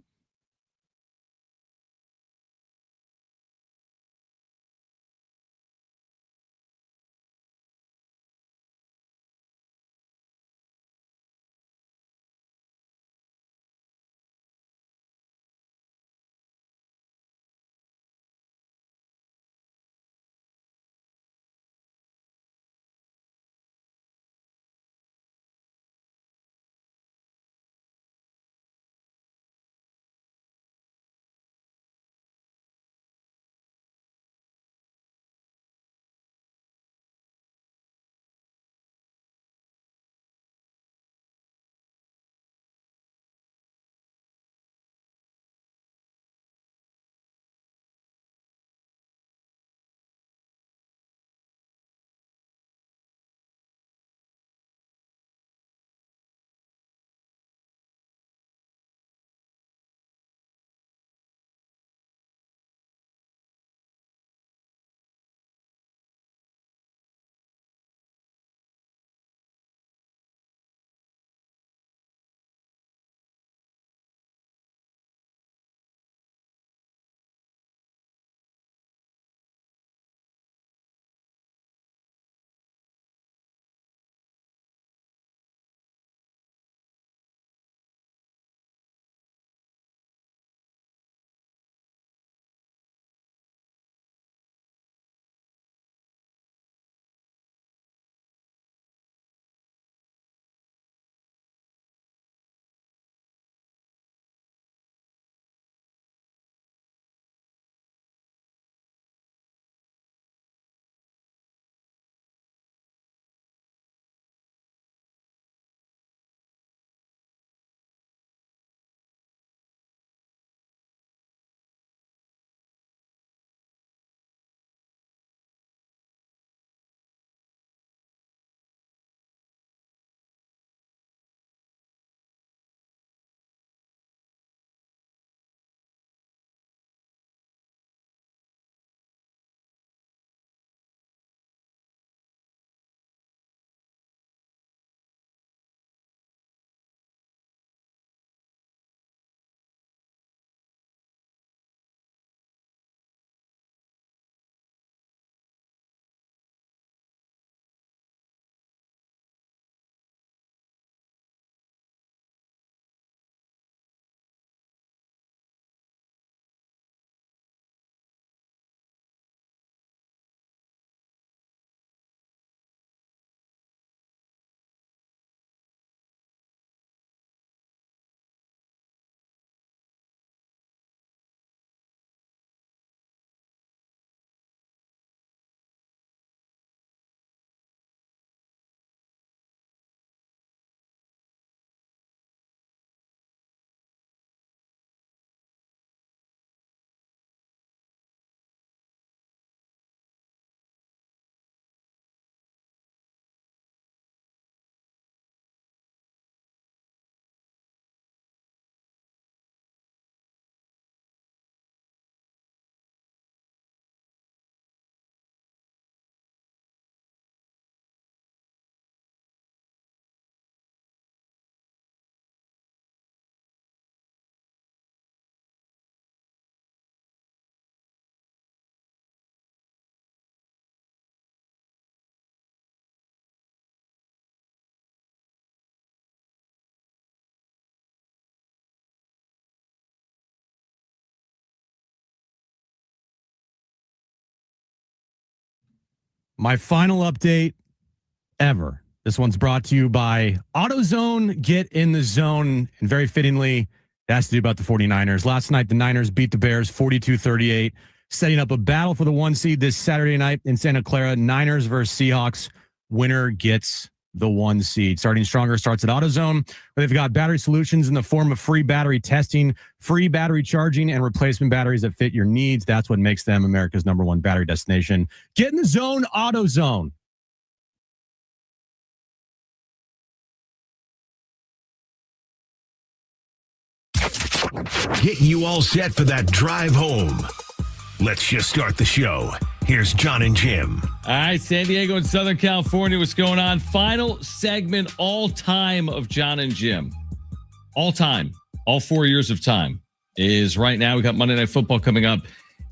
S1: My final update ever. This one's brought to you by AutoZone. Get in the zone. And very fittingly, it has to do about the 49ers. Last night, the Niners beat the Bears 42-38, setting up a battle for the 1 seed this Saturday night in Santa Clara. Niners versus Seahawks. Winner gets the 1 seed. Starting stronger starts at AutoZone, where they've got battery solutions in the form of free battery testing, free battery charging, and replacement batteries that fit your needs. That's what makes them America's #1 battery destination. Get in the zone, AutoZone.
S3: Getting you all set for that drive home. Let's just start the show. Here's Jon and Jim.
S14: All right, San Diego and Southern California, what's going on? Final segment all time of Jon and Jim. All time. All 4 years of time is right now. We got Monday Night Football coming up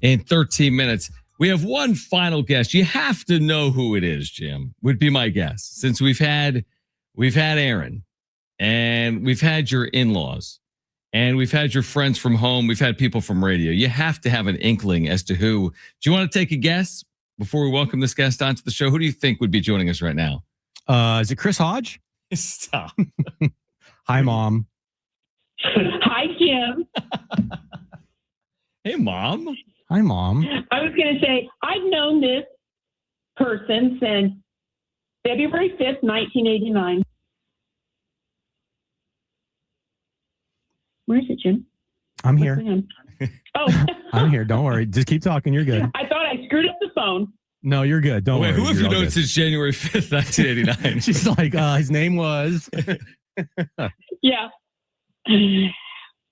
S14: in 13 minutes. We have one final guest. You have to know who it is, Jim, would be my guess. Since we've had Aaron, and we've had your in-laws, and we've had your friends from home. We've had people from radio. You have to have an inkling as to who. Do you want to take a guess before we welcome this guest onto the show? Who do you think would be joining us right now?
S1: Is it Chris Hodge?
S14: Stop.
S1: Hi, Mom.
S8: Hi, Jim.
S14: Hey, Mom.
S1: Hi, Mom.
S8: I was going to say, I've known this person since February 5th, 1989. Where is it, Jim?
S1: I'm here.
S8: Oh.
S1: I'm here. Don't worry. Just keep talking. You're good.
S8: I thought I screwed up the phone.
S1: No, you're good. Don't worry.
S14: Who have you
S1: You're all
S14: known
S1: good.
S14: since January 5th, 1989?
S1: She's like, his name was.
S8: Yeah.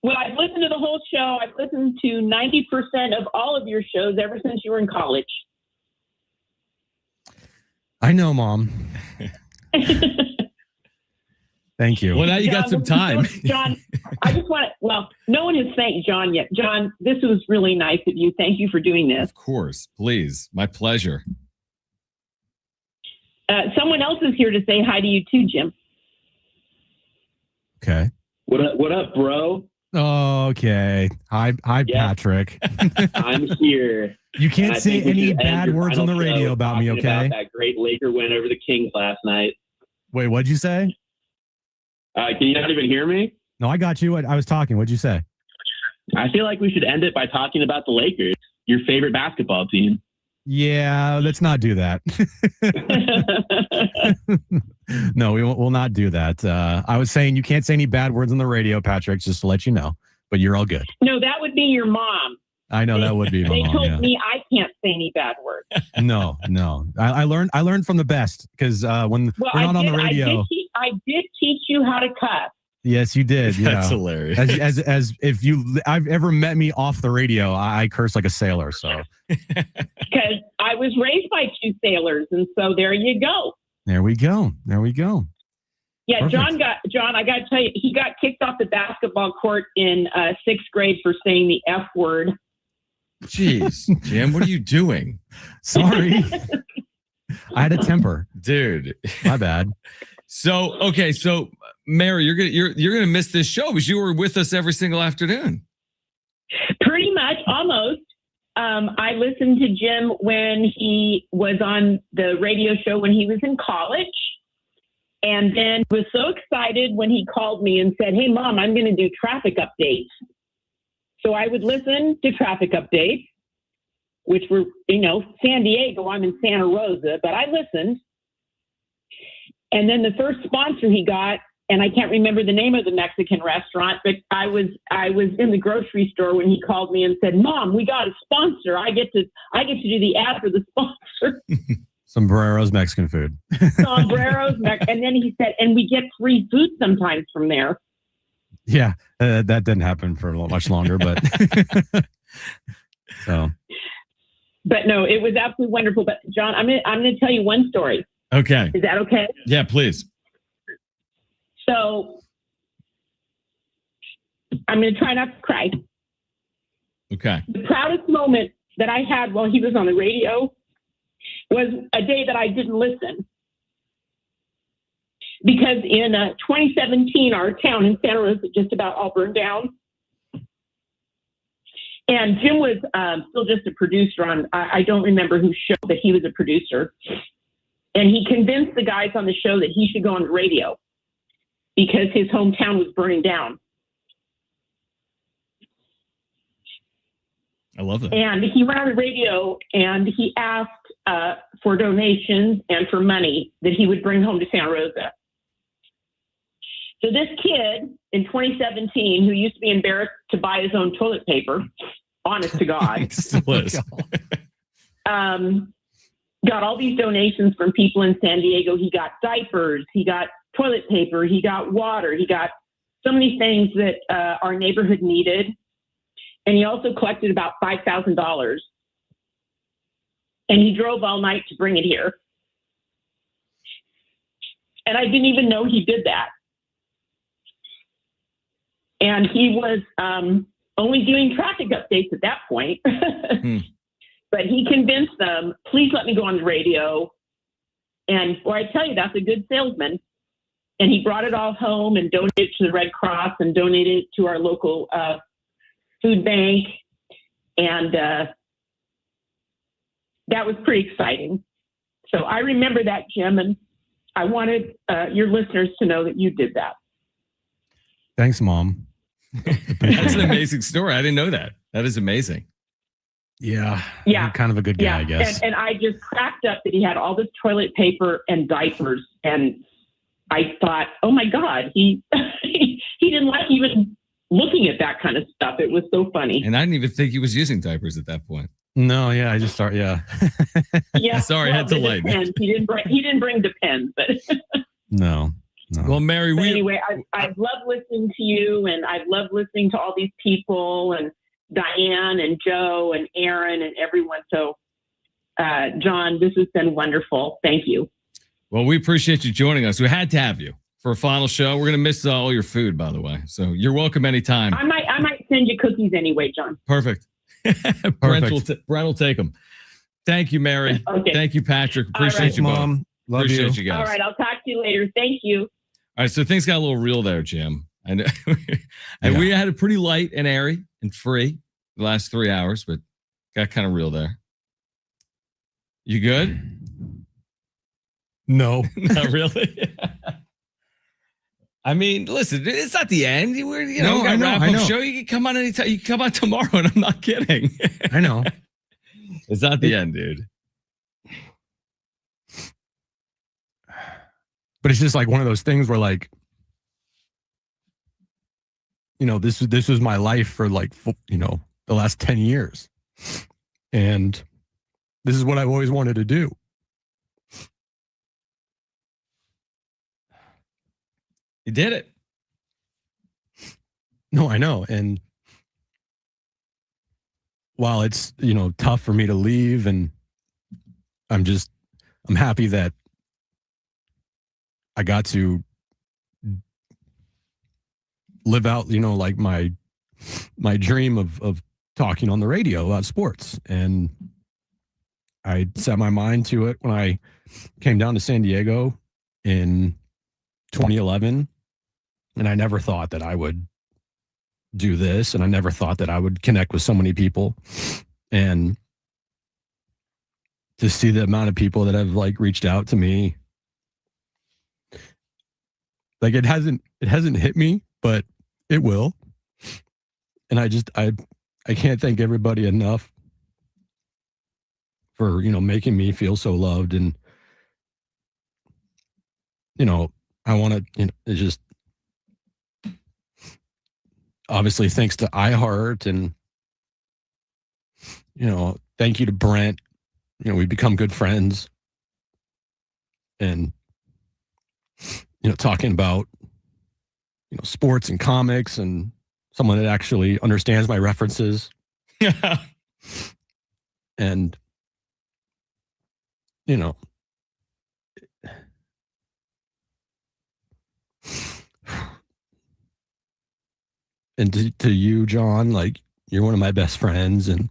S8: Well, I've listened to the whole show. I've listened to 90% of all of your shows ever since you were in college.
S1: I know, Mom. Thank you.
S14: Well, now you got some time.
S8: Jon, I just want to, well, no one has thanked Jon yet. Jon, this was really nice of you. Thank you for doing this.
S14: Of course. Please. My pleasure.
S8: Someone else is here to say hi to you too, Jim.
S1: Okay.
S22: What up, bro?
S1: Okay. Hi, Patrick.
S22: I'm here.
S1: You can't
S22: I
S1: say
S22: think we
S1: any
S22: should end
S1: bad
S22: your
S1: words on the
S22: final
S1: radio
S22: show
S1: about me,
S22: talking
S1: okay?
S22: About that great Laker win over the Kings last night.
S1: Wait, what'd you say?
S22: Can you not even hear me?
S1: No, I got you. I was talking. What'd you say?
S22: I feel like we should end it by talking about the Lakers, your favorite basketball team.
S1: Yeah, let's not do that. No, we'll not do that. I was saying you can't say any bad words on the radio, Patrick, just to let you know. But you're all good.
S8: No, that would be your mom.
S1: I know that would be my
S8: They
S1: mom.
S8: told
S1: Yeah.
S8: me I can't say any bad words.
S1: No. I learned from the best because when we're not on the radio.
S8: I did teach you how to cuss.
S1: Yes, you did. You
S14: That's
S1: know.
S14: hilarious.
S1: As if I've ever met me off the radio, I curse like a sailor. So
S8: Because I was raised by two sailors, and so there you go.
S1: there we go.
S8: Yeah,
S1: Perfect.
S8: Jon, I got to tell you, he got kicked off the basketball court in 6th grade for saying the F word.
S14: Jeez, Jim, what are you doing?
S1: Sorry. I had a temper.
S14: Dude.
S1: My bad.
S14: So Mary, you're gonna miss this show because you were with us every single afternoon.
S8: Pretty much, almost. I listened to Jim when he was on the radio show when he was in college. And then was so excited when he called me and said, "Hey, Mom, I'm going to do traffic updates." So I would listen to traffic updates, which were, San Diego. I'm in Santa Rosa, but I listened. And then the first sponsor he got, and I can't remember the name of the Mexican restaurant, but I was in the grocery store when he called me and said, "Mom, we got a sponsor. I get to do the ad for the sponsor."
S1: Sombreros Mexican food.
S8: Sombreros, and then he said, "And we get free food sometimes from there."
S1: Yeah, that didn't happen for much longer, but so.
S8: But no, it was absolutely wonderful. But Jon, I'm gonna tell you one story.
S14: Okay.
S8: Is that okay?
S14: Yeah, please.
S8: So I'm gonna try not to cry.
S14: Okay.
S8: The proudest moment that I had while he was on the radio was a day that I didn't listen. Because in 2017, our town in Santa Rosa just about all burned down. And Jim was still just a producer on, I don't remember whose show, but he was a producer. And he convinced the guys on the show that he should go on the radio because his hometown was burning down.
S14: I love that.
S8: And he went on the radio and he asked for donations and for money that he would bring home to Santa Rosa. So this kid in 2017, who used to be embarrassed to buy his own toilet paper, honest to God, got all these donations from people in San Diego. He got diapers, he got toilet paper, he got water, he got so many things that our neighborhood needed. And he also collected about $5,000. And he drove all night to bring it here. And I didn't even know he did that. And he was only doing traffic updates at that point. But he convinced them, please let me go on the radio. And boy, I tell you, that's a good salesman. And he brought it all home and donated it to the Red Cross and donated it to our local food bank. And that was pretty exciting. So I remember that, Jim, and I wanted your listeners to know that you did that.
S1: Thanks, Mom.
S14: That's an amazing story. I didn't know that. That is amazing.
S1: Yeah.
S8: Yeah.
S1: I'm kind of a good guy, I guess.
S8: And I just cracked up that he had all this toilet paper and diapers. And I thought, oh my God, he didn't like even looking at that kind of stuff. It was so funny.
S14: And I didn't even think he was using diapers at that point.
S1: No, yeah, I just started, yeah.
S8: Yeah.
S14: Sorry, I had to light.
S8: He didn't bring Depends, but
S1: No.
S14: Well, Mary,
S8: anyway, I've loved listening to you, and I've loved listening to all these people, and Diane and Joe and Aaron and everyone. So, John, this has been wonderful. Thank you.
S14: Well, we appreciate you joining us. We had to have you for a final show. We're going to miss all your food, by the way. So you're welcome anytime.
S8: I might send you cookies anyway, John.
S14: Perfect. Brent will take them. Thank you, Mary.
S8: Okay.
S14: Thank you, Patrick. Appreciate you,
S1: Mom.
S14: Love appreciate you guys.
S8: All right, I'll talk to you later. Thank you.
S14: All right, so things got a little real there, Jim. And we had it pretty light and airy and free the last 3 hours, but got kind of real there. You good?
S1: No.
S14: Not really. I mean, listen, it's not the end. We're,
S1: I know.
S14: Show. You can come on anytime. You can come on tomorrow, and I'm not kidding.
S1: I know.
S14: It's not the end, dude.
S1: But it's just like one of those things where, like, this was my life for the last 10 years. And this is what I've always wanted to do.
S14: You did it.
S1: No, I know. And while it's, tough for me to leave, and I'm happy that I got to live out, like my dream of talking on the radio about sports. And I set my mind to it when I came down to San Diego in 2011. And I never thought that I would do this. And I never thought that I would connect with so many people. And to see the amount of people that have reached out to me, it hasn't hit me, but it will. And I can't thank everybody enough for, making me feel so loved. And, I want to, it's just obviously thanks to iHeart and, thank you to Brent. We've become good friends, and, talking about, sports and comics, and someone that actually understands my references. And, and to you, John, you're one of my best friends, and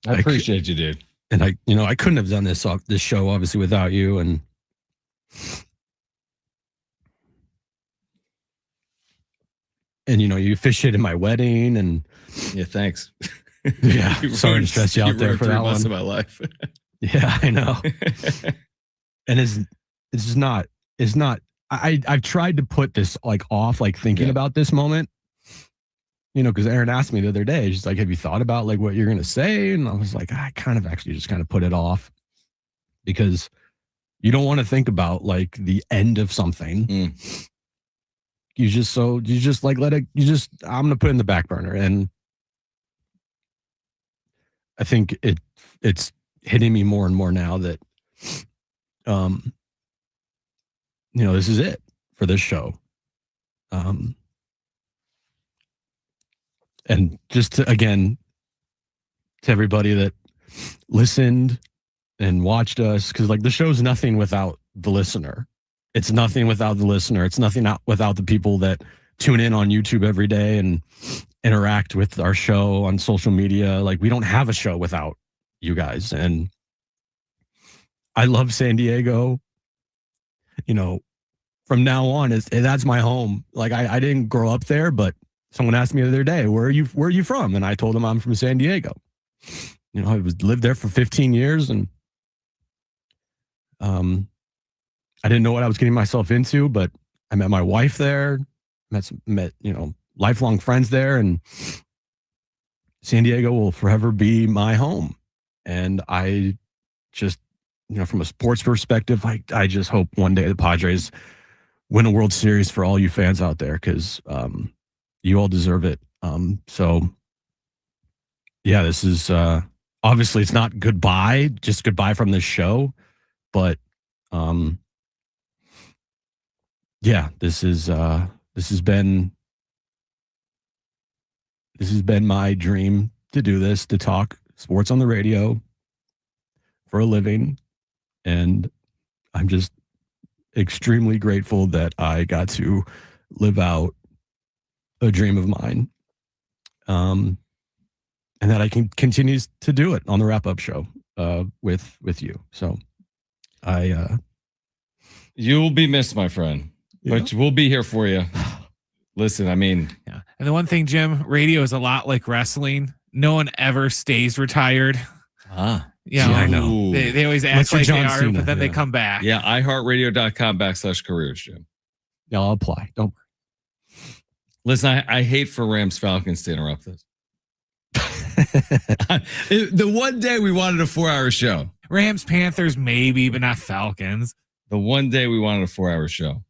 S14: I appreciate you, dude.
S1: And I couldn't have done this show obviously without you. And and you officiated my wedding, and
S14: yeah, thanks.
S1: Yeah, sorry to stress you out there for that one.
S14: Of my life.
S1: Yeah, I know. And it's just not. It's not. I've tried to put this like off, like thinking about this moment. Because Erin asked me the other day, she's like, "Have you thought about like what you're gonna say?" And I was like, I kind of actually just kind of put it off because you don't want to think about like the end of something. You just like let it. I'm gonna put it in the back burner, and I think it's hitting me more and more now that, this is it for this show. And just to everybody that listened and watched us, because like the show's nothing without the listener. It's nothing without the listener. It's nothing without the people that tune in on YouTube every day and interact with our show on social media. Like we don't have a show without you guys. And I love San Diego. From now on, that's my home. Like I didn't grow up there, but someone asked me the other day, where are you from? And I told them I'm from San Diego. I lived there for 15 years, and I didn't know what I was getting myself into, but I met my wife there, met lifelong friends there, and San Diego will forever be my home. And I just, from a sports perspective, I just hope one day the Padres win a World Series for all you fans out there, because you all deserve it. So yeah, this is obviously it's not goodbye, just goodbye from this show, but yeah, this has been my dream to do this, to talk sports on the radio for a living, and I'm just extremely grateful that I got to live out a dream of mine, and that I can continue to do it on the wrap-up show with you. So
S14: you'll be missed, my friend, but we'll be here for you. Listen, I mean,
S9: yeah. And the one thing, Jim, radio is a lot like wrestling. No one ever stays retired.
S1: Yeah, I know.
S9: They always act like they are, but then they come back.
S14: Yeah, iHeartRadio.com/careers, Jim.
S1: Yeah, I'll apply. Don't worry.
S14: Listen, I hate for Rams Falcons to interrupt this. The one day we wanted a 4-hour show.
S9: Rams Panthers maybe, but not Falcons.
S14: The one day we wanted a 4-hour show.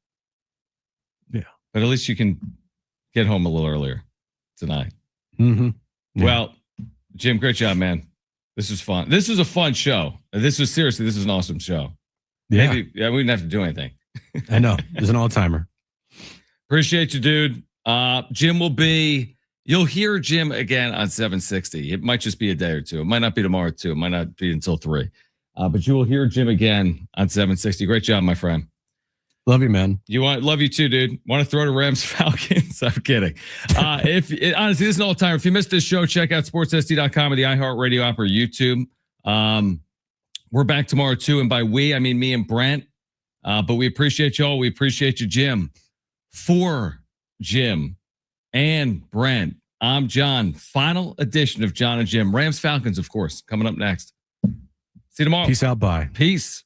S1: Yeah.
S14: But at least you can get home a little earlier tonight.
S1: Mm-hmm. Yeah.
S14: Well, Jim, great job, man. This was fun. This was a fun show. This was an awesome show.
S1: Yeah.
S14: We didn't have to do anything.
S1: I know. It's an all-timer.
S14: Appreciate you, dude. Jim you'll hear Jim again on 760. It might just be a day or two. It might not be tomorrow too. It might not be until 3. But you will hear Jim again on 760. Great job, my friend.
S1: Love you, man.
S14: Love you too, dude. Want to throw to Rams Falcons? I'm kidding. Honestly, this is an all-timer. If you missed this show, check out sportssd.com or the iHeartRadio app or YouTube. We're back tomorrow too. And by we, I mean me and Brent. But we appreciate y'all. We appreciate you, Jim. For Jim and Brent, I'm John. Final edition of Jon and Jim. Rams Falcons, of course, coming up next. See you tomorrow.
S1: Peace out. Bye.
S14: Peace.